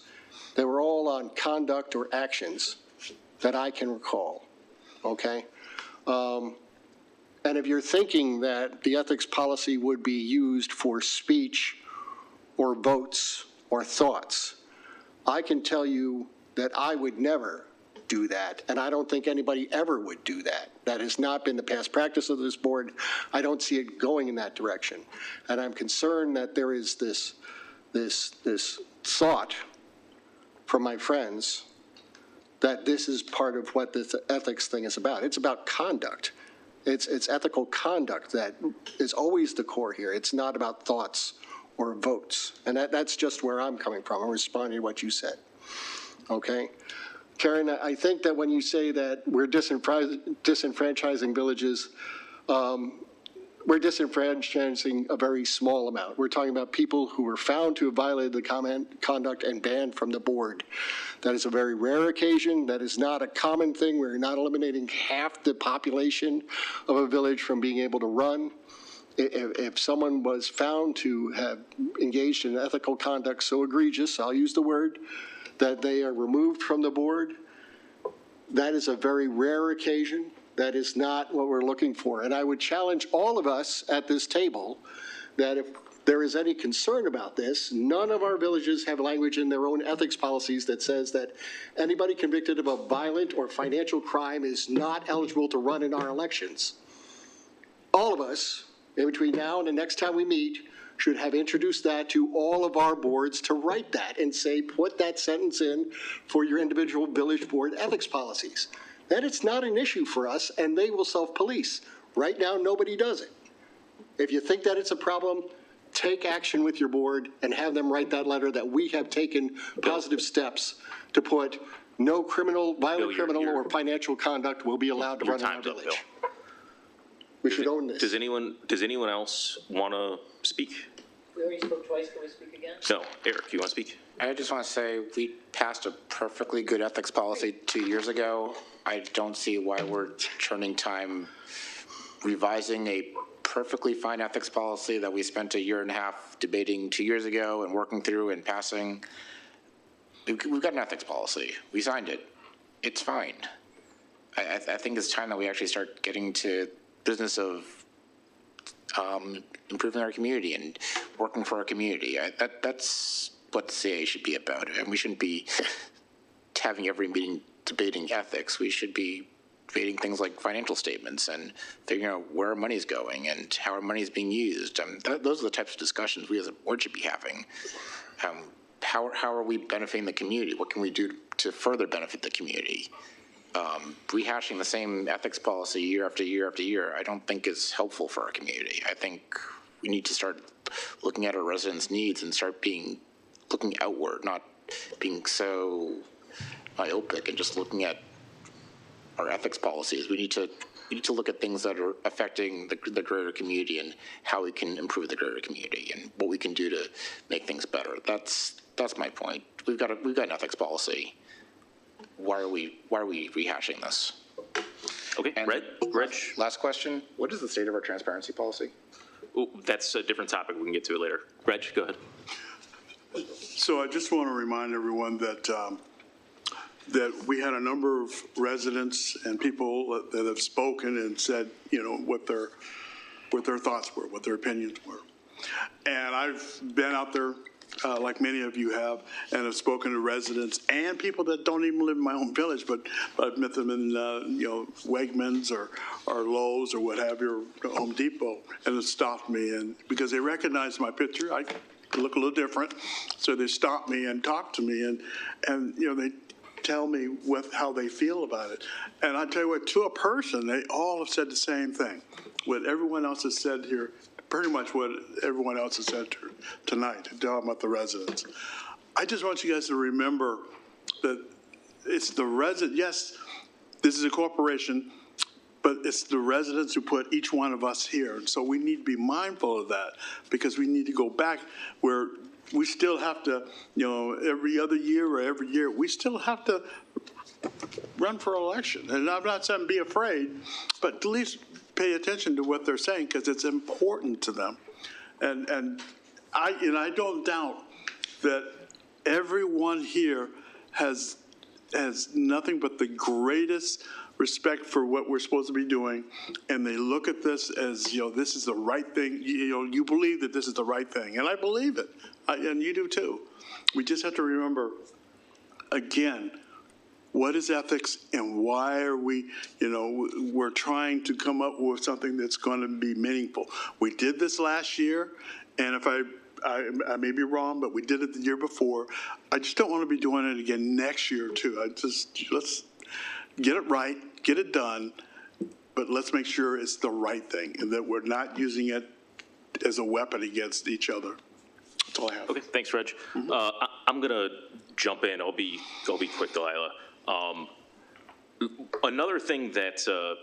They were all on conduct or actions that I can recall, okay? And if you're thinking that the ethics policy would be used for speech or votes or thoughts, I can tell you that I would never do that, and I don't think anybody ever would do that. That has not been the past practice of this board. I don't see it going in that direction. And I'm concerned that there is this thought from my friends that this is part of what this ethics thing is about. It's about conduct. It's ethical conduct that is always the core here. It's not about thoughts or votes. And that's just where I'm coming from. I'm responding to what you said. Okay? Karen, I think that when you say that we're disenfranchising villages, we're disenfranchising a very small amount. We're talking about people who were found to have violated the conduct and banned from the board. That is a very rare occasion. That is not a common thing. We're not eliminating half the population of a village from being able to run. If someone was found to have engaged in ethical conduct so egregious, I'll use the word, that they are removed from the board, that is a very rare occasion. That is not what we're looking for. And I would challenge all of us at this table that if there is any concern about this, none of our villages have language in their own ethics policies that says that anybody convicted of a violent or financial crime is not eligible to run in our elections. All of us, in between now and the next time we meet, should have introduced that to all of our boards to write that and say, put that sentence in for your individual village board ethics policies. That it's not an issue for us, and they will self-police. Right now, nobody does it. If you think that it's a problem, take action with your board and have them write that letter that we have taken positive steps to put no violent criminal or financial conduct will be allowed to run in our village. We should own this. Does anyone else want to speak? We already spoke twice, can we speak again? No. Eric, you want to speak? I just want to say we passed a perfectly good ethics policy 2 years ago. I don't see why we're turning time revising a perfectly fine ethics policy that we spent 1.5 years debating 2 years ago and working through and passing. We've got an ethics policy. We signed it. It's fine. I think it's time that we actually start getting to business of improving our community and working for our community. That's what the CA should be about. And we shouldn't be having every meeting debating ethics. We should be debating things like financial statements and figuring out where our money is going and how our money is being used. Those are the types of discussions we as a board should be having. How are we benefiting the community? What can we do to further benefit the community? Rehashing the same ethics policy year after year after year, I don't think is helpful for our community. I think we need to start looking at our residents' needs and start looking outward, not being so myopic and just looking at ethics policies. We need to look at things that are affecting the greater community and how we can improve the greater community and what we can do to make things better. That's my point. We've got an ethics policy. Why are we rehashing this? Okay, And Reg? Last question. What is the state of our transparency policy? Ooh, that's a different topic. We can get to it later. Reg, go ahead. So I just want to remind everyone that that we had a number of residents and people that have spoken and said, what their thoughts were, what their opinions were. And I've been out there, like many of you have, and have spoken to residents and people that don't even live in my own village, but I've met them in, Wegmans or Lowe's or what have you, or Home Depot, and have stopped me, and because they recognize my picture, I look a little different, so they stop me and talk to me, and they tell me how they feel about it. And I tell you what, to a person, they all have said the same thing. What everyone else has said here, pretty much what everyone else has said tonight, talking about the residents. I just want you guys to remember that it's the resident. Yes, this is a corporation, but it's the residents who put each one of us here. And so we need to be mindful of that, because we need to go back where we still have to, every other year or every year, we still have to run for election. And I'm not saying be afraid, but at least pay attention to what they're saying, because it's important to them. And I don't doubt that everyone here has nothing but the greatest respect for what we're supposed to be doing, and they look at this as, this is the right thing. You believe that this is the right thing, and I believe it, and you do too. We just have to remember, again, what is ethics and why are we, we're trying to come up with something that's going to be meaningful. We did this last year, and if I may be wrong, but we did it the year before. I just don't want to be doing it again next year too. Let's get it right, get it done, but let's make sure it's the right thing and that we're not using it as a weapon against each other. That's all I have. Okay, thanks, Reg. I'm gonna jump in. I'll be quick, Delilah. Another thing that's a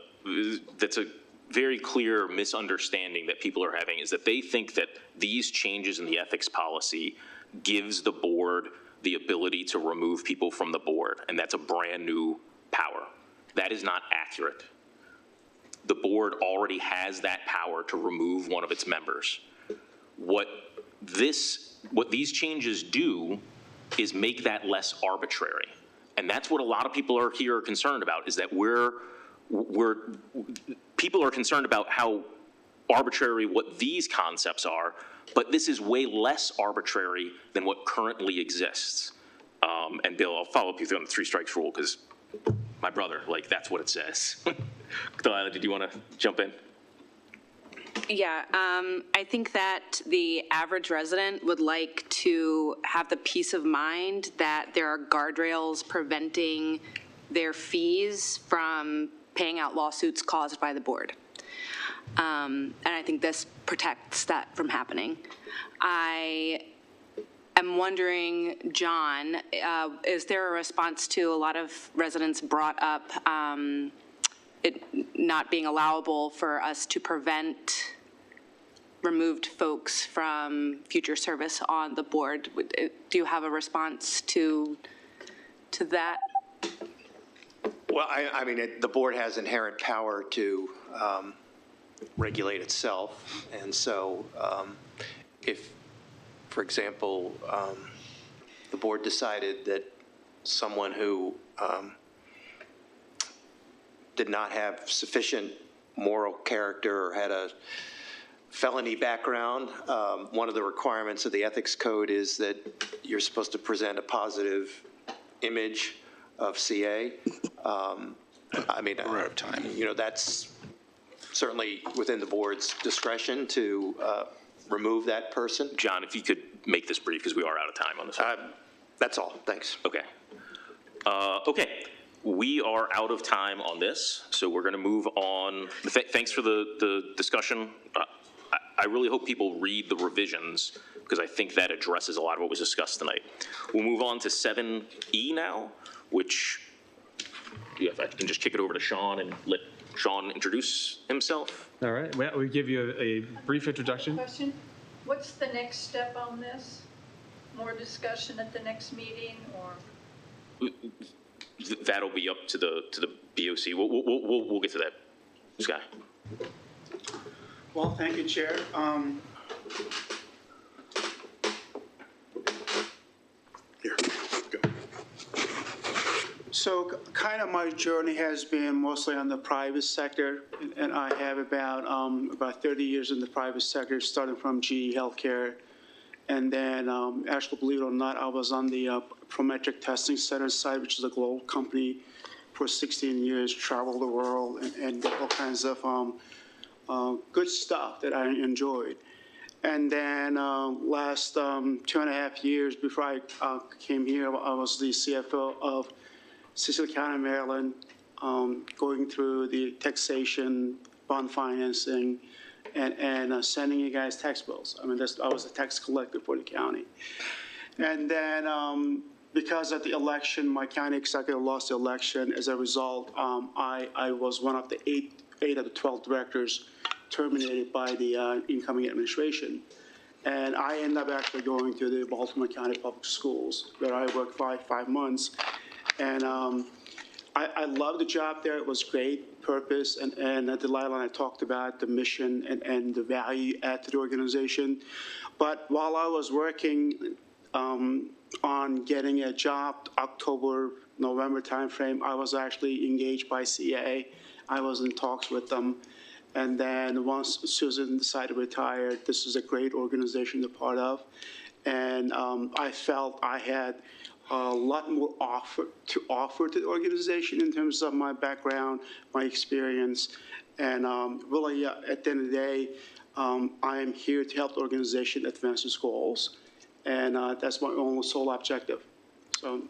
very clear misunderstanding that people are having is that they think that these changes in the ethics policy gives the board the ability to remove people from the board, and that's a brand new power. That is not accurate. The board already has that power to remove one of its members. What these changes do is make that less arbitrary. And that's what a lot of people are concerned about, is that people are concerned about how arbitrary what these concepts are, but this is way less arbitrary than what currently exists. And Bill, I'll follow up with you on the 3 strikes rule, because my brother, that's what it says. Delilah, did you want to jump in? Yeah, I think that the average resident would like to have the peace of mind that there are guardrails preventing their fees from paying out lawsuits caused by the board. And I think this protects that from happening. I am wondering, John, is there a response to a lot of residents brought up it not being allowable for us to prevent removed folks from future service on the board? Do you have a response to that? Well, I mean, the board has inherent power to regulate itself. And so if, for example, the board decided that someone who did not have sufficient moral character or had a felony background, one of the requirements of the ethics code is that you're supposed to present a positive image of CA. I mean, we're out of time. That's certainly within the board's discretion to remove that person. John, if you could make this brief, because we are out of time on this one. That's all. Thanks. Okay. Okay. We are out of time on this, so we're going to move on. Thanks for the discussion. I really hope people read the revisions, because I think that addresses a lot of what was discussed tonight. We'll move on to 7E now, which if I can just kick it over to Sean and let Sean introduce himself. All right, well, we give you a brief introduction. Question, what's the next step on this? More discussion at the next meeting, or? That'll be up to the BOC. We'll get to that, Sky. Well, thank you, Chair. Here, go. So kind of my journey has been mostly on the private sector, and I have about 30 years in the private sector, starting from GE Healthcare. And then, actually, believe it or not, I was on the Prometric Testing Center side, which is a global company, for 16 years, traveled the world, and did all kinds of good stuff that I enjoyed. And then last 2.5 years before I came here, I was the CFO of Cecil County, Maryland, going through the taxation, bond financing, and sending you guys tax bills. I mean, I was a tax collector for the county. And then because of the election, my county executive lost the election. As a result, I was one of the eight of the 12 directors terminated by the incoming administration. And I ended up actually going to the Baltimore County Public Schools, where I worked 5 months. And I loved the job there. It was great purpose. And Delilah and I talked about the mission and the value add to the organization. But while I was working on getting a job, October, November timeframe, I was actually engaged by CA. I was in talks with them. And then once Susan decided to retire, this is a great organization to be part of. And I felt I had a lot more to offer to the organization in terms of my background, my experience. And really, at the end of the day, I am here to help the organization advance its goals. And that's my only sole objective. So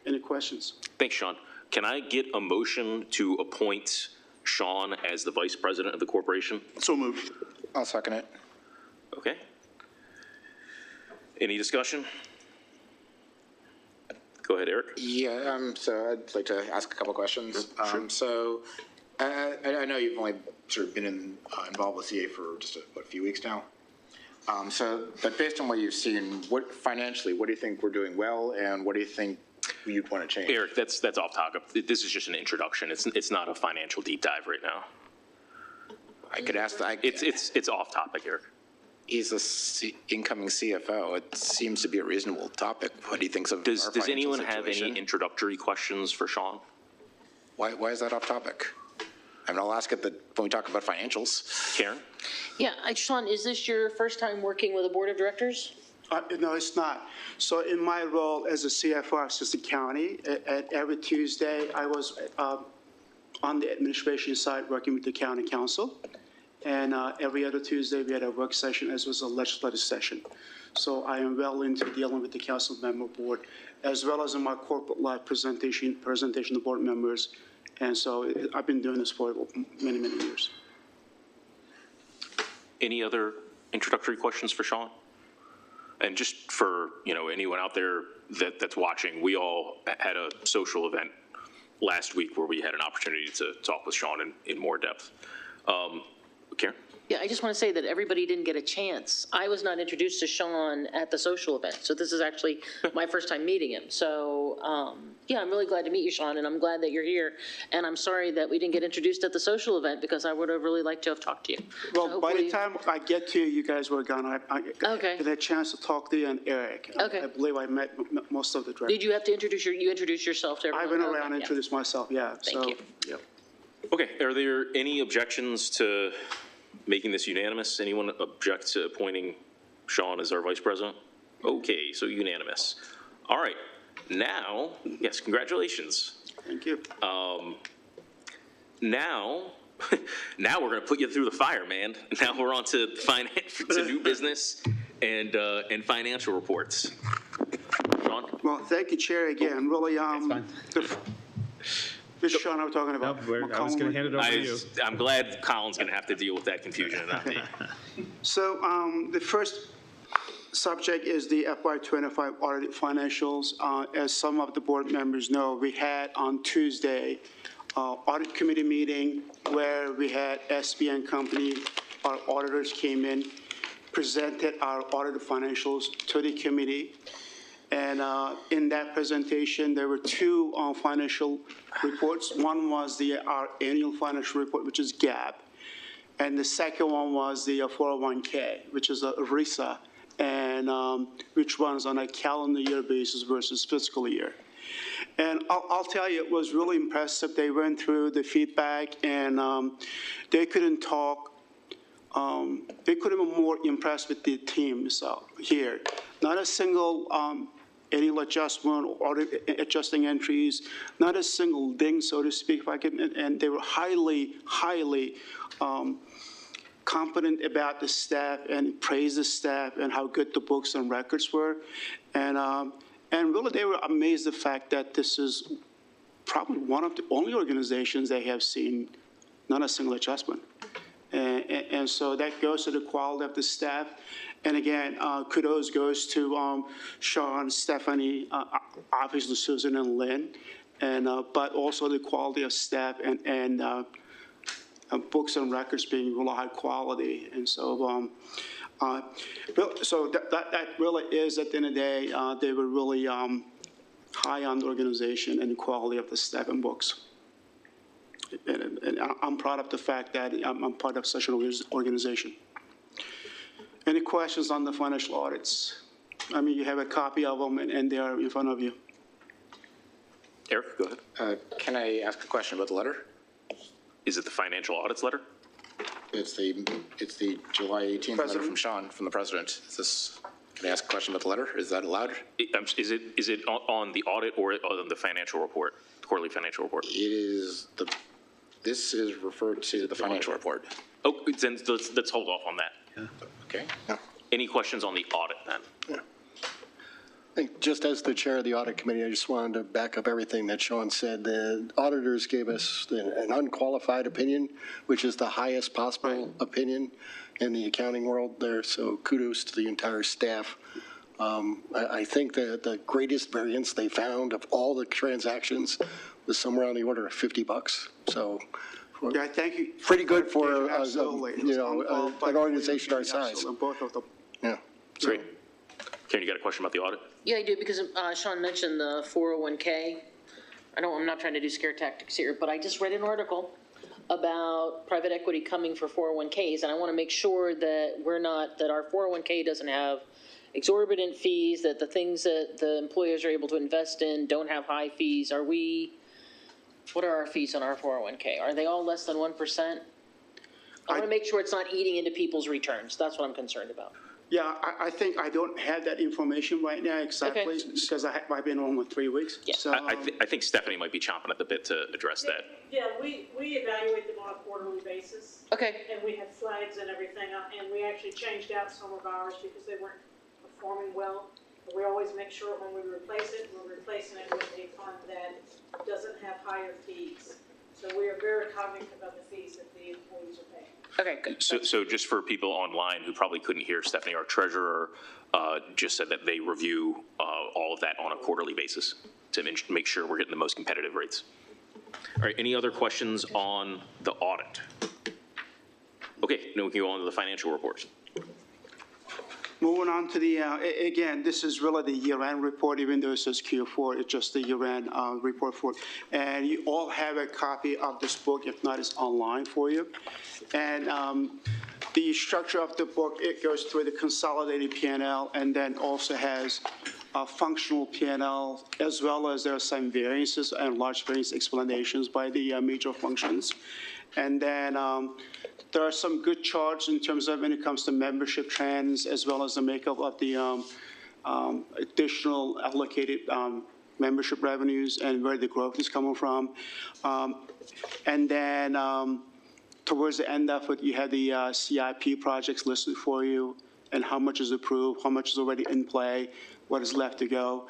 any questions? Thanks, Sean. Can I get a motion to appoint Sean as the vice president of the corporation? So moved. I'll second it. Okay. Any discussion? Go ahead, Eric. Yeah, so I'd like to ask a couple questions. So I know you've only sort of been involved with CA for just a few weeks now. But based on what you've seen, financially, what do you think we're doing well, and what do you think you'd want to change? Eric, that's off topic. This is just an introduction. It's not a financial deep dive right now. I could ask that. It's off topic, Eric. He's the incoming CFO. It seems to be a reasonable topic. What do you think of Does our financial anyone have situation? any introductory questions for Sean? Why is that off topic? I mean, I'll ask it when we talk about financials. Karen? Yeah, Sean, is this your first time working with a board of directors? No, it's not. So in my role as a CFO of Assistant County, every Tuesday, I was on the administration side working with the county council. And every other Tuesday, we had a work session, as was a legislative session. So I am well into dealing with the council member board, as well as in my corporate life presentation to board members. And so I've been doing this for many, many years. Any other introductory questions for Sean? And just for, anyone out there that's watching, we all had a social event last week where we had an opportunity to talk with Sean in more depth. Karen? Yeah, I just want to say that everybody didn't get a chance. I was not introduced to Sean at the social event, so this is actually my first time meeting him. So, yeah, I'm really glad to meet you, Sean, and I'm glad that you're here. And I'm sorry that we didn't get introduced at the social event, because I would have really liked to have talked to you. Well, So by the time I get to you, you guys were gone. I Okay. had a chance to talk to you and Eric. Okay. I believe I met most of the directors. Did you have to introduce yourself to I everyone? went Okay, around and yeah. introduced myself, yeah. Thank So, you. yep. Okay, are there any objections to making this unanimous? Anyone object to appointing Sean as our vice president? Okay, so unanimous. All right, now, yes, congratulations. Thank you. Now we're gonna put you through the fire, man. Now we're on to new business and financial reports. Sean? Well, thank you, Chair, again. Really, this is Sean I'm talking about. I was going to hand it over to you. I'm glad Colin's gonna have to deal with that confusion and not me. So the first subject is the FY25 audited financials. As some of the board members know, we had on Tuesday audit committee meeting where we had SB and Company, our auditors came in, presented our audited financials to the committee. And in that presentation, there were two financial reports. One was our annual financial report, which is GAAP. And the second one was the 401k, which is a RISA, and which runs on a calendar year basis versus fiscal year. And I'll tell you, it was really impressive. They went through the feedback, and they couldn't talk. They couldn't be more impressed with the teams here. Not a single annual adjustment or adjusting entries, not a single ding, so to speak, if I can. And they were highly confident about the staff and praised the staff and how good the books and records were. And really, they were amazed the fact that this is probably one of the only organizations they have seen not a single adjustment. And so that goes to the quality of the staff. And again, kudos goes to Sean, Stephanie, obviously Susan and Lynn, and but also the quality of staff and books and records being really high quality. And so, so that really is, at the end of the day, they were really high on the organization and the quality of the staff and books. And I'm proud of the fact that I'm part of such an organization. Any questions on the financial audits? I mean, you have a copy of them, and they are in front of you. Eric, go ahead. Can I ask a question about the letter? Is it the financial audits letter? It's the July 18th letter from Sean, from the president. Can I ask a question about the letter? Is that allowed? Is it on the audit or on the financial report, quarterly financial report? This is referred to the financial report. Oh, then let's hold off on that. Okay. Any questions on the audit then? I think just as the chair of the audit committee, I just wanted to back up everything that Sean said. The auditors gave us an unqualified opinion, which is the highest possible opinion in the accounting world there. So kudos to the entire staff. I think that the greatest variance they found of all the transactions was somewhere on the order of $50. So, yeah, thank you. Pretty good for an organization our size. Both of them. Yeah. Great. Karen, you got a question about the audit? Yeah, I do, because Sean mentioned the 401k. I'm not trying to do scare tactics here, but I just read an article about private equity coming for 401ks, and I want to make sure that that our 401k doesn't have exorbitant fees, that the things that the employers are able to invest in don't have high fees. What are our fees on our 401k? Are they all less than 1%? I want to make sure it's not eating into people's returns. That's what I'm concerned about. Yeah, I think I don't have that information right now exactly, because I've been on with 3 weeks. Yeah. So, I think Stephanie might be chomping at the bit to address that. Yeah, we evaluate them on a quarterly basis. Okay. And we have flags and everything, and we actually changed out some of ours because they weren't performing well. We always make sure when we replace it, we're replacing it with a fund that doesn't have higher fees. So we are very cognizant of the fees that the employees are paying. Okay, good. So just for people online who probably couldn't hear, Stephanie, our treasurer, just said that they review all of that on a quarterly basis to make sure we're getting the most competitive rates. All right, any other questions on the audit? Okay, now we can go on to the financial reports. moving on to the, again, this is really the year-end report, even though it says Q4, it's just the year-end report for it. And you all have a copy of this book, if not, it's online for you. And the structure of the book, it goes through the consolidated P&L and then also has functional P&L, as well as there are some variances and large variance explanations by the major functions. And then there are some good charts in terms of when it comes to membership trends, as well as the makeup of the additional allocated membership revenues and where the growth is coming from. And then towards the end of it, you have the CIP projects listed for you and how much is approved, how much is already in play, what is left to go,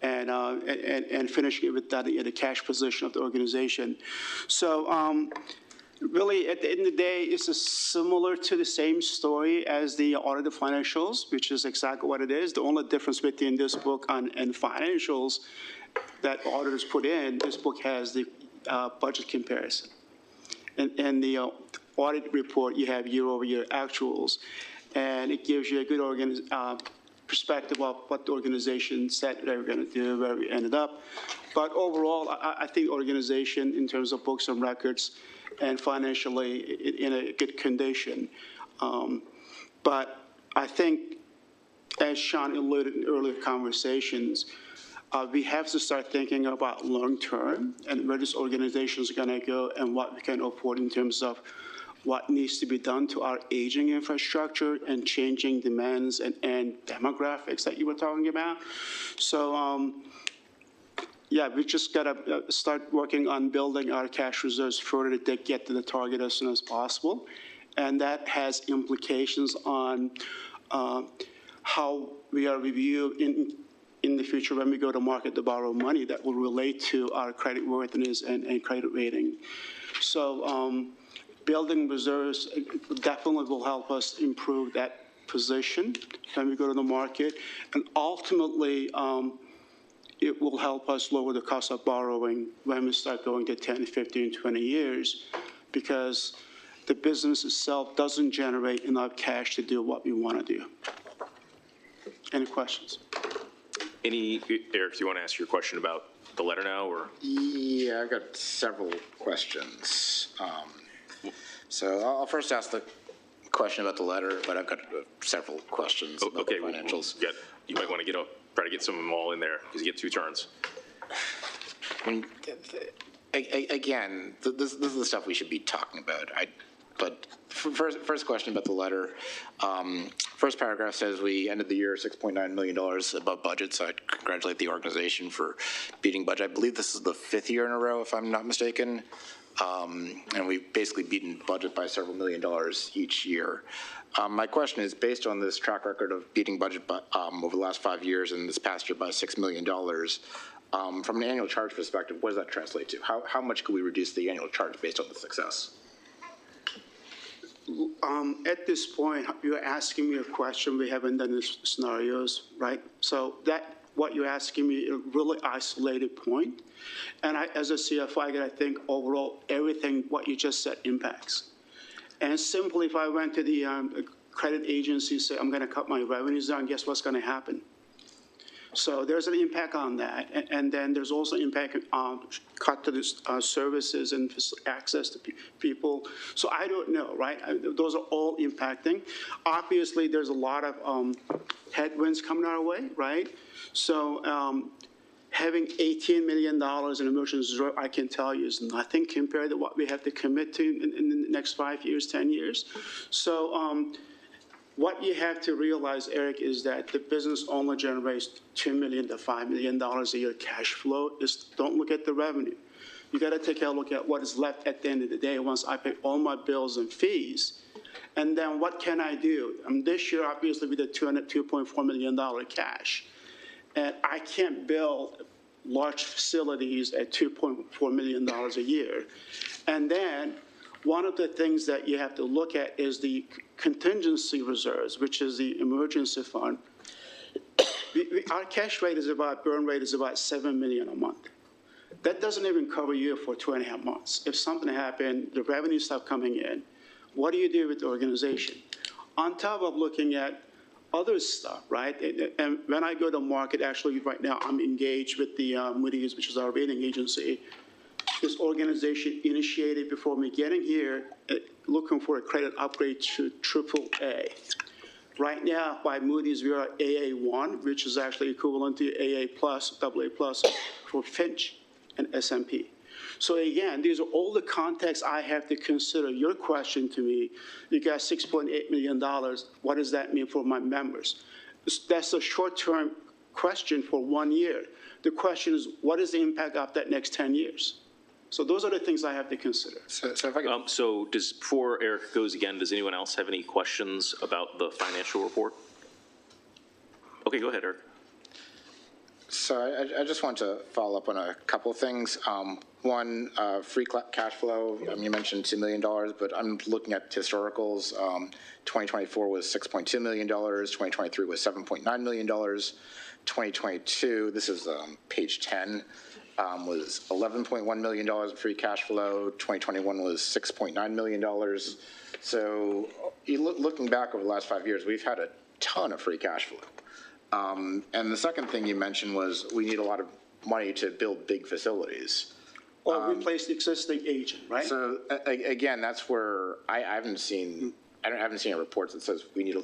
and finishing it with that, the cash position of the organization. So Really, at the end of the day, it's similar to the same story as the audited financials, which is exactly what it is. The only difference between this book and financials that auditors put in, this book has the budget comparison. And the audit report, you have year-over-year actuals, and it gives you a good perspective of what the organization said they were going to do, where we ended up. But overall, I think the organization, in terms of books and records, and financially in a good condition. But I think, as Sean alluded in earlier conversations, we have to start thinking about long-term and where this organization is going to go and what we can afford in terms of what needs to be done to our aging infrastructure and changing demands and demographics that you were talking about. So, yeah, we just got to start working on building our cash reserves further to get to the target as soon as possible. And that has implications on how we are reviewed in the future when we go to market to borrow money that will relate to our creditworthiness and credit rating. So building reserves definitely will help us improve that position when we go to the market. And ultimately, it will help us lower the cost of borrowing when we start going to 10, 15, 20 years, because the business itself doesn't generate enough cash to do what we want to do. Any questions? Eric, do you want to ask your question about the letter now, or? Yeah, I've got several questions. So I'll first ask the question about the letter, but I've got several questions about the financials. You might want to try to get some of them all in there, because you get 2 turns. Again, this is the stuff we should be talking about. But first question about the letter. First paragraph says we ended the year $6.9 million above budget, so I'd congratulate the organization for beating budget. I believe this is the 5th year in a row, if I'm not mistaken. And we've basically beaten budget by several $1 million each year. My question is, based on this track record of beating budget over the last 5 years and this past year by $6 million, from an annual charge perspective, what does that translate to? How much could we reduce the annual charge based on the success? At this point, you're asking me a question. We haven't done these scenarios, right? So what you're asking me is a really isolated point. And as a CFO, I got to think overall everything what you just said impacts. And simply, if I went to the credit agency and say, I'm going to cut my revenues down, guess what's going to happen? So there's an impact on that. And then there's also impact cut to the services and access to people. So I don't know, right? Those are all impacting. Obviously, there's a lot of headwinds coming our way, right? So having $18 million in emergency reserve, I can tell you, is nothing compared to what we have to commit to in the next 5 years, 10 years. So what you have to realize, Eric, is that the business only generates $2 million to $5 million a year cash flow. Don't look at the revenue. You got to take a look at what is left at the end of the day once I pay all my bills and fees. And then what can I do? This year, obviously, we did $2.4 million cash. And I can't build large facilities at $2.4 million a year. And then one of the things that you have to look at is the contingency reserves, which is the emergency fund. Our cash rate is burn rate is about $7 million a month. That doesn't even cover you for 2.5 months. If something happened, the revenue stopped coming in, what do you do with the organization? On top of looking at other stuff, right? And when I go to market, actually right now I'm engaged with the Moody's, which is our rating agency. This organization initiated before me getting here, looking for a credit upgrade to AAA. Right now, by Moody's, we are AA1, which is actually equivalent to AA+, AA+ for Fitch and S&P. So again, these are all the contexts I have to consider. Your question to me, you got $6.8 million. What does that mean for my members? That's a short-term question for 1 year. The question is, what is the impact of that next 10 years? So those are the things I have to consider. So if I could, before Eric goes again, does anyone else have any questions about the financial report? Okay, go ahead, Eric. So I just want to follow up on a couple of things. One, free cash flow, you mentioned $2 million, but I'm looking at historicals. 2024 was $6.2 million, 2023 was $7.9 million, 2022, this is page 10, was $11.1 million in free cash flow, 2021 was $6.9 million. So looking back over the last 5 years, we've had a ton of free cash flow. And the second thing you mentioned was we need a lot of money to build big facilities. Or replace the existing agent, right? So again, that's where I haven't seen a report that says we need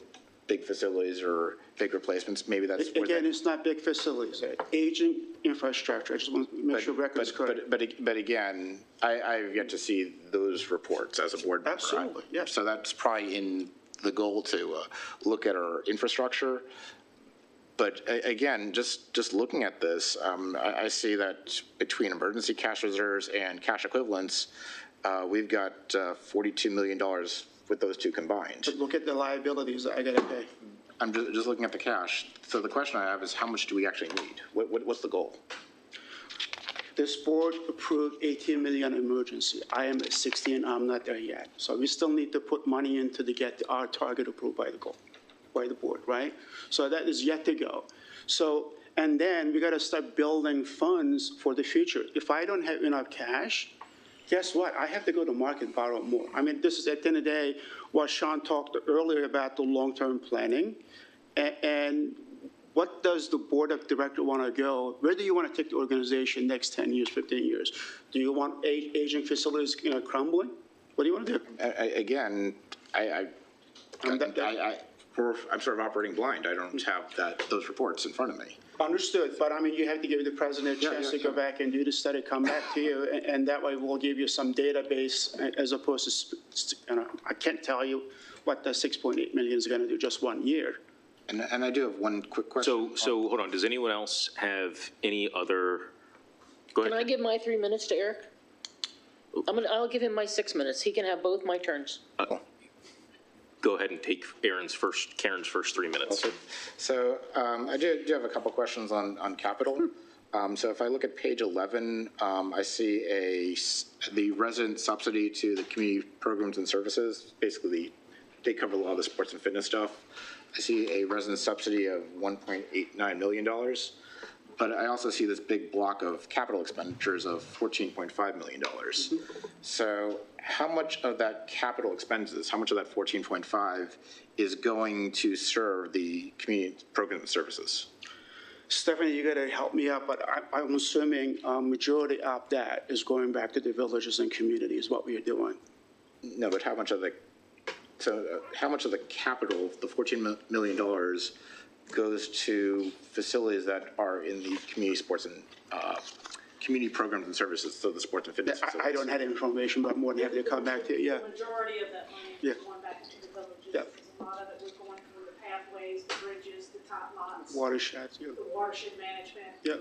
big facilities or big replacements. Maybe that's again, it's not big facilities, aging infrastructure. I just want to make sure records correct. But again, I've yet to see those reports as a board member. Absolutely, yeah. So that's probably in the goal to look at our infrastructure. But again, just looking at this, I see that between emergency cash reserves and cash equivalents, we've got $42 million with those two combined. But look at the liabilities I got to pay. I'm just looking at the cash. So the question I have is how much do we actually need? What's the goal? This board approved 18 million emergency. I am at 16, I'm not there yet. So we still need to put money in to get our target approved by the board, right? So that is yet to go. So, and then we got to start building funds for the future. If I don't have enough cash, guess what? I have to go to market and borrow more. I mean, this is at the end of the day what Sean talked earlier about the long-term planning. And what does the board of directors want to go? Where do you want to take the organization next 10 years, 15 years? Do you want aging facilities crumbling? What do you want to do? Again, I'm sort of operating blind. I don't have those reports in front of me. Understood, but I mean, you have to give the president a chance to go back and do the study, come back to you, and that way we'll give you some database as opposed to, I can't tell you what the 6.8 million is going to do just 1 year. And I do have one quick question. So hold on, does anyone else have any other, go ahead. Can I give my 3 minutes to Eric? I'll give him my 6 minutes. He can have both my turns. Go ahead and take Karen's first 3 minutes. Okay. So I do have a couple questions on capital. So if I look at page 11, I see the resident subsidy to the community programs and services. Basically, they cover a lot of the sports and fitness stuff. I see a resident subsidy of $1.89 million. But I also see this big block of capital expenditures of $14.5 million. So how much of that capital expenses, how much of that 14.5 is going to serve the community programs and services? Stephanie, you got to help me out, but I'm assuming a majority of that is going back to the villages and communities, what we are doing. No, but how much of the capital, the $14 million, goes to facilities that are in the community sports and community programs and services, so the sports and fitness facilities? I don't have information, but I'm more than happy to come back to you, yeah. The majority of that money is going back into the villages. Yeah. A lot of it was going through the pathways, the bridges, the top lots. Watersheds, yeah. The watershed management. Yeah.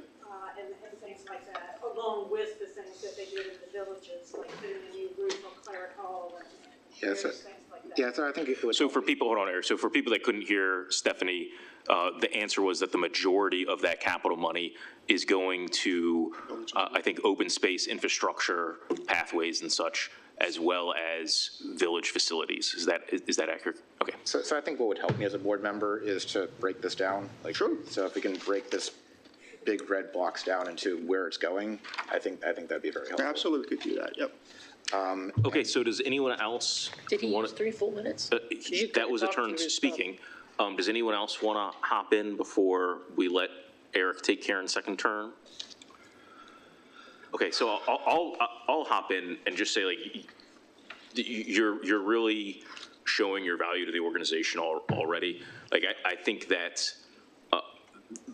And things like that, along with the things that they did in the villages, like putting a new roof on Claret Hall and various things like that. Yeah, so I think it would. So for people, hold on, Eric. So for people that couldn't hear Stephanie, the answer was that the majority of that capital money is going to, I think, open space infrastructure, pathways and such, as well as village facilities. Is that accurate? Okay. So I think what would help me as a board member is to break this down. Sure. So if we can break this big red blocks down into where it's going, I think that'd be very helpful. Absolutely could do that, yep. Okay, so does anyone else? Did he use 3 full minutes? That was a turn speaking. Does anyone else want to hop in before we let Eric take Karen's second turn? Okay, so I'll hop in and just say, like, you're really showing your value to the organization already. Like, I think that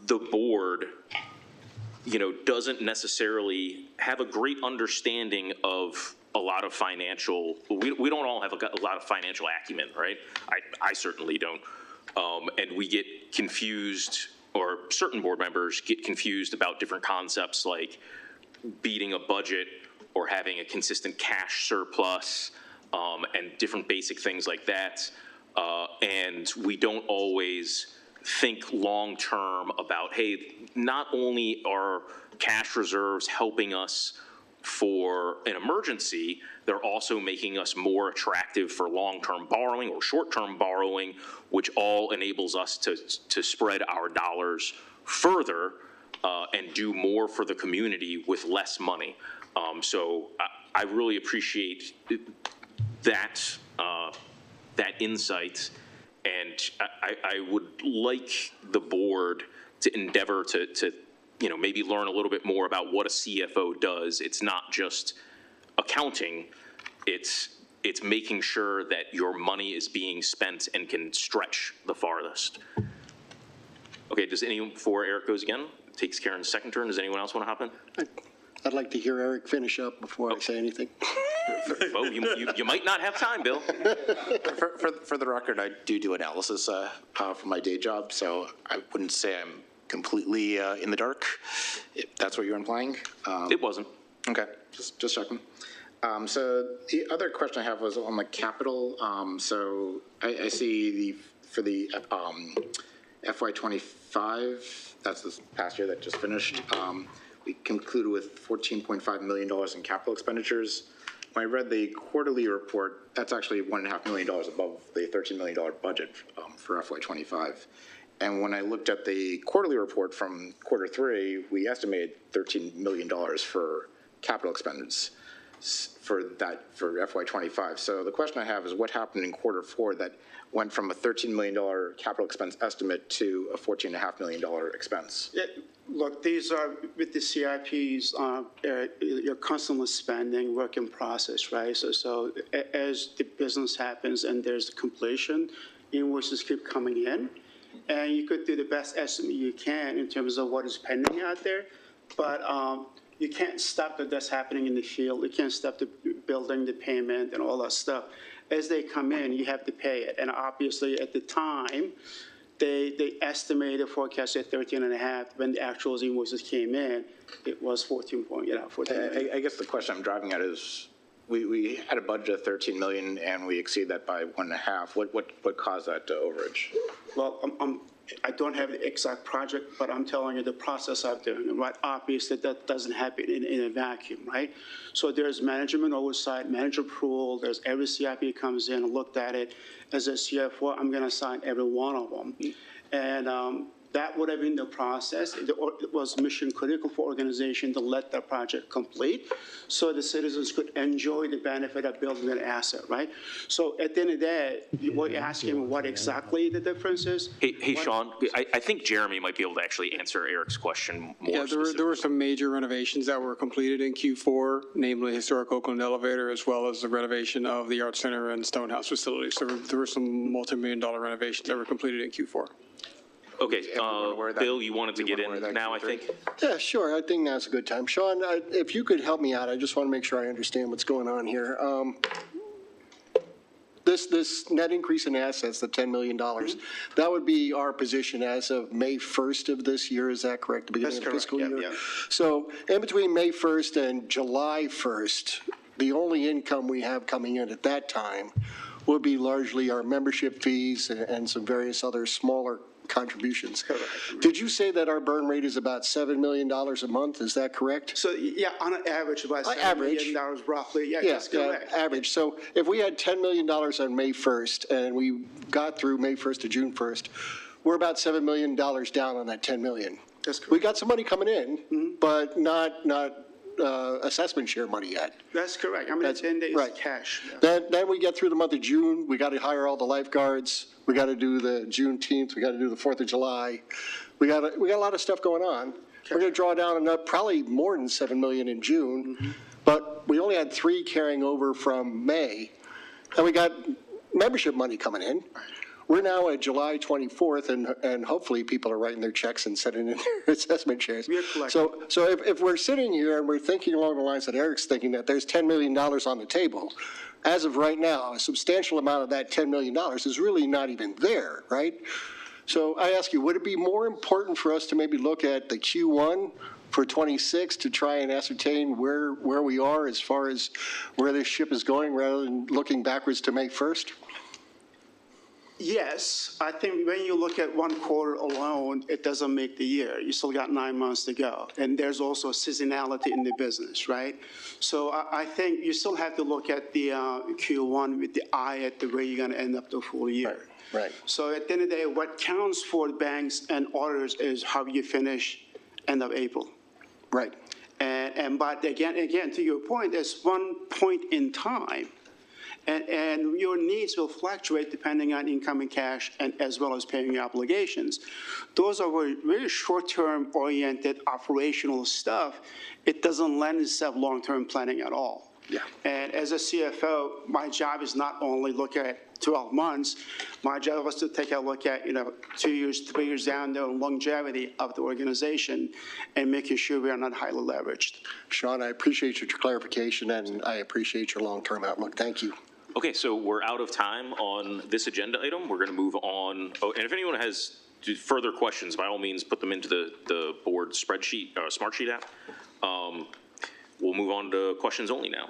the board, doesn't necessarily have a great understanding of a lot of financial, we don't all have a lot of financial acumen, right? I certainly don't. And we get confused, or certain board members get confused about different concepts like beating a budget or having a consistent cash surplus, and different basic things like that. And we don't always think long-term about, hey, not only are cash reserves helping us for an emergency, they're also making us more attractive for long-term borrowing or short-term borrowing, which all enables us to spread our dollars further and do more for the community with less money. So I really appreciate that, that insight. And I would like the board to endeavor to maybe learn a little bit more about what a CFO does. It's not just accounting, it's making sure that your money is being spent and can stretch the farthest. Okay, does anyone, before Eric goes again, takes Karen's second turn, does anyone else want to hop in? I'd like to hear Eric finish up before I say anything. Well, you might not have time, Bill. For the record, I do analysis for my day job, so I wouldn't say I'm completely in the dark, if that's what you're implying. It wasn't. Okay, just checking. So the other question I have was on the capital. So I see for the FY25, that's this past year that just finished, we concluded with $14.5 million in capital expenditures. When I read the quarterly report, that's actually $1.5 million above the $13 million budget for FY25. And when I looked at the quarterly report from quarter 3, we estimated $13 million for capital expenditures for FY25. So the question I have is what happened in quarter 4 that went from a $13 million capital expense estimate to a $14.5 million expense? Yeah, look, these are, with the CIPs, you're constantly spending, work in process, right? So as the business happens and there's completion, invoices keep coming in, and you could do the best estimate you can in terms of what is pending out there, but you can't stop that's happening in the field. You can't stop the building, the payment, and all that stuff. As they come in, you have to pay it. And obviously, at the time, they estimated, forecasted 13.5. When the actual invoices came in, it was 14 million. I guess the question I'm driving at is, we had a budget of 13 million and we exceed that by 1.5. What caused that overage? Well, I don't have the exact project, but I'm telling you the process I'm doing, right? Obviously, that doesn't happen in a vacuum, right? So there's management oversight, manager approval, there's every CIP comes in and looked at it. As a CFO, I'm gonna sign every one of them. And that would have been the process. It was mission critical for organization to let that project complete so the citizens could enjoy the benefit of building an asset, right? So at the end of the day, you're asking what exactly the difference is. Hey, Sean, I think Jeremy might be able to actually answer Eric's question more. Yeah, there were some major renovations that were completed in Q4, namely historic Oakland elevator, as well as the renovation of the Art Center and Stonehouse facilities. So there were some multi-million-dollar renovations that were completed in Q4. Okay, Bill, you wanted to get in now, I think? Yeah, sure. I think now's a good time. Sean, if you could help me out, I just want to make sure I understand what's going on here. This net increase in assets, the $10 million, that would be our position as of May 1st of this year, is that correct? The beginning of the fiscal year? Yeah. So in between May 1st and July 1st, the only income we have coming in at that time would be largely our membership fees and some various other smaller contributions. Correct. Did you say that our burn rate is about $7 million a month? Is that correct? So, yeah, on an average, about $7 million roughly. Yeah, that's correct. Average. So if we had $10 million on May 1st and we got through May 1st to June 1st, we're about $7 million down on that $10 million. That's correct. We got some money coming in, but not assessment share money yet. That's correct. I mean, that's 10 days right. Cash. Yeah. Then we get through the month of June. We got to hire all the lifeguards. We got to do the Juneteenth. We got to do the 4th of July. We got a lot of stuff going on. We're going to draw down enough, probably more than $7 million in June, but we only had 3 carrying over from May, and we got membership money coming in. We're now at July 24th, and hopefully people are writing their checks and sending in their assessment shares. So if we're sitting here and we're thinking along the lines that Eric's thinking, that there's $10 million on the table, as of right now, a substantial amount of that $10 million is really not even there, right? So I ask you, would it be more important for us to maybe look at the Q1 for 26 to try and ascertain where we are as far as where this ship is going rather than looking backwards to May 1st? Yes, I think when you look at one quarter alone, it doesn't make the year. You still got 9 months to go. And there's also seasonality in the business, right? So I think you still have to look at the Q1 with the eye at the way you're going to end up the full year. Right. So at the end of the day, what counts for the banks and auditors is how you finish end of April. Right. But again, to your point, there's one point in time. And your needs will fluctuate depending on incoming cash and as well as paying your obligations. Those are very short-term oriented operational stuff. It doesn't lend itself long-term planning at all. Yeah. And as a CFO, my job is not only look at 12 months, my job was to take a look at, 2 years, 3 years down the longevity of the organization and making sure we are not highly leveraged. Sean, I appreciate your clarification, and I appreciate your long-term outlook. Thank you. Okay, so we're out of time on this agenda item. We're going to move on. Oh, and if anyone has further questions, by all means, put them into the board spreadsheet, smart sheet app. We'll move on to questions only now.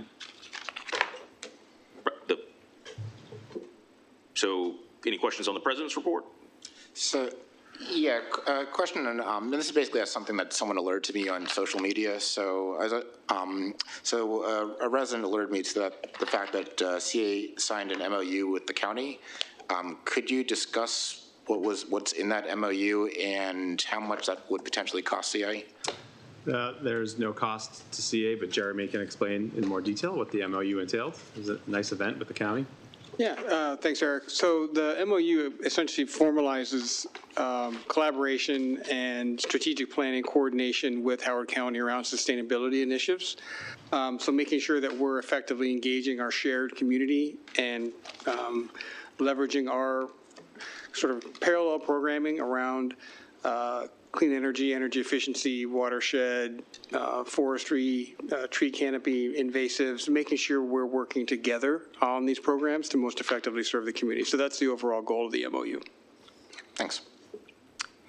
So, any questions on the president's report? So, yeah, question, and this is basically something that someone alerted me on social media. So, a resident alerted me to the fact that CA signed an MOU with the county. Could you discuss what's in that MOU and how much that would potentially cost CA? There's no cost to CA, but Jeremy can explain in more detail what the MOU entailed. It was a nice event with the county. Yeah, thanks, Eric. So the MOU essentially formalizes collaboration and strategic planning coordination with Howard County around sustainability initiatives. So making sure that we're effectively engaging our shared community and leveraging our sort of parallel programming around clean energy, energy efficiency, watershed, forestry, tree canopy, invasives, making sure we're working together on these programs to most effectively serve the community. So that's the overall goal of the MOU. Thanks.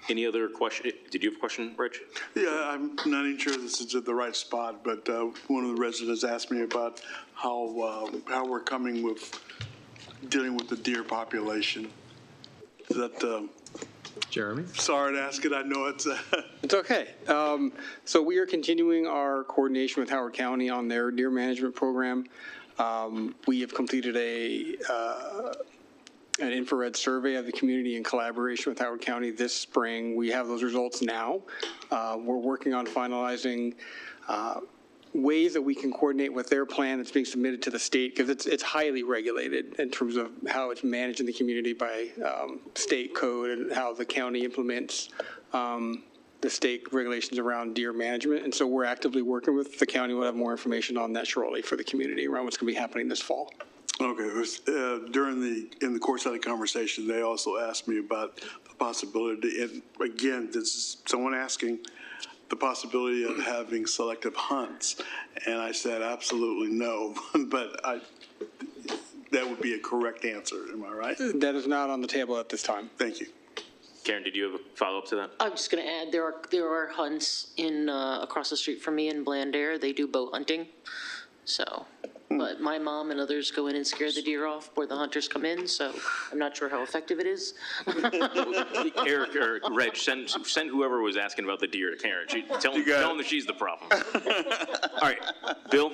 Any other question? Did you have a question, Rich? Yeah, I'm not even sure this is at the right spot, but one of the residents asked me about how we're coming with dealing with the deer population. Is that Jeremy? Sorry to ask it. I know it's. It's okay. So we are continuing our coordination with Howard County on their deer management program. We have completed an infrared survey of the community in collaboration with Howard County this spring. We have those results now. We're working on finalizing ways that we can coordinate with their plan that's being submitted to the state, because it's highly regulated in terms of how it's managed in the community by state code and how the county implements the state regulations around deer management. And so we're actively working with the county. We'll have more information on that shortly for the community around what's going to be happening this fall. Okay. In the course of the conversation, they also asked me about the possibility, and again, this is someone asking, the possibility of having selective hunts. And I said, absolutely no, but that would be a correct answer. Am I right? That is not on the table at this time. Thank you. Karen, did you have a follow-up to that? I'm just going to add, there are hunts in across the street from me in Blandair. They do bow hunting. So, but my mom and others go in and scare the deer off before the hunters come in, so I'm not sure how effective it is. Eric or Reg, send whoever was asking about the deer to Karen. Tell them that she's the problem. All right, Bill?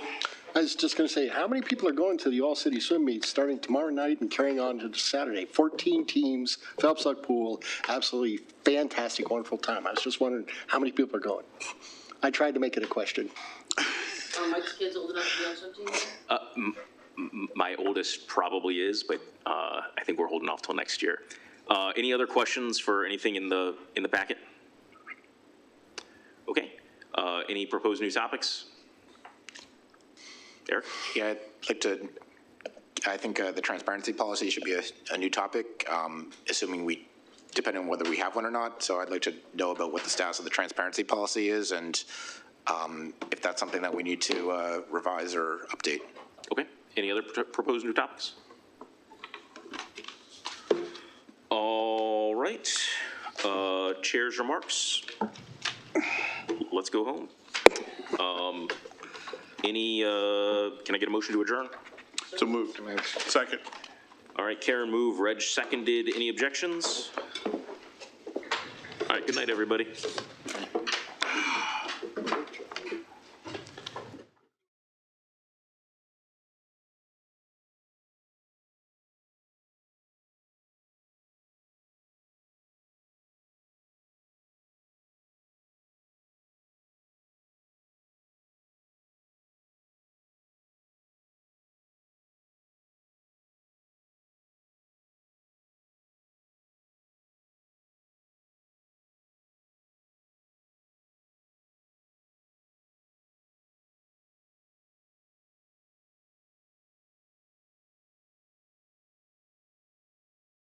I was just going to say, how many people are going to the all-city swim meets starting tomorrow night and carrying on to Saturday? 14 teams, Phelps Duck Pool, absolutely fantastic, wonderful time. I was just wondering how many people are going. I tried to make it a question. Are Mike's kids old enough to be on swim team? My oldest probably is, but I think we're holding off till next year. Any other questions for anything in the packet? Okay. Any proposed new topics? Eric? Yeah, I think the transparency policy should be a new topic, assuming depending on whether we have one or not. So I'd like to know about what the status of the transparency policy is and if that's something that we need to revise or update. Okay. Any other proposed new topics? All right. Chair's remarks. Let's go home. Can I get a motion to adjourn? So moved. Second. All right, Karen moved, Reg seconded. Any objections? All right, good night, everybody.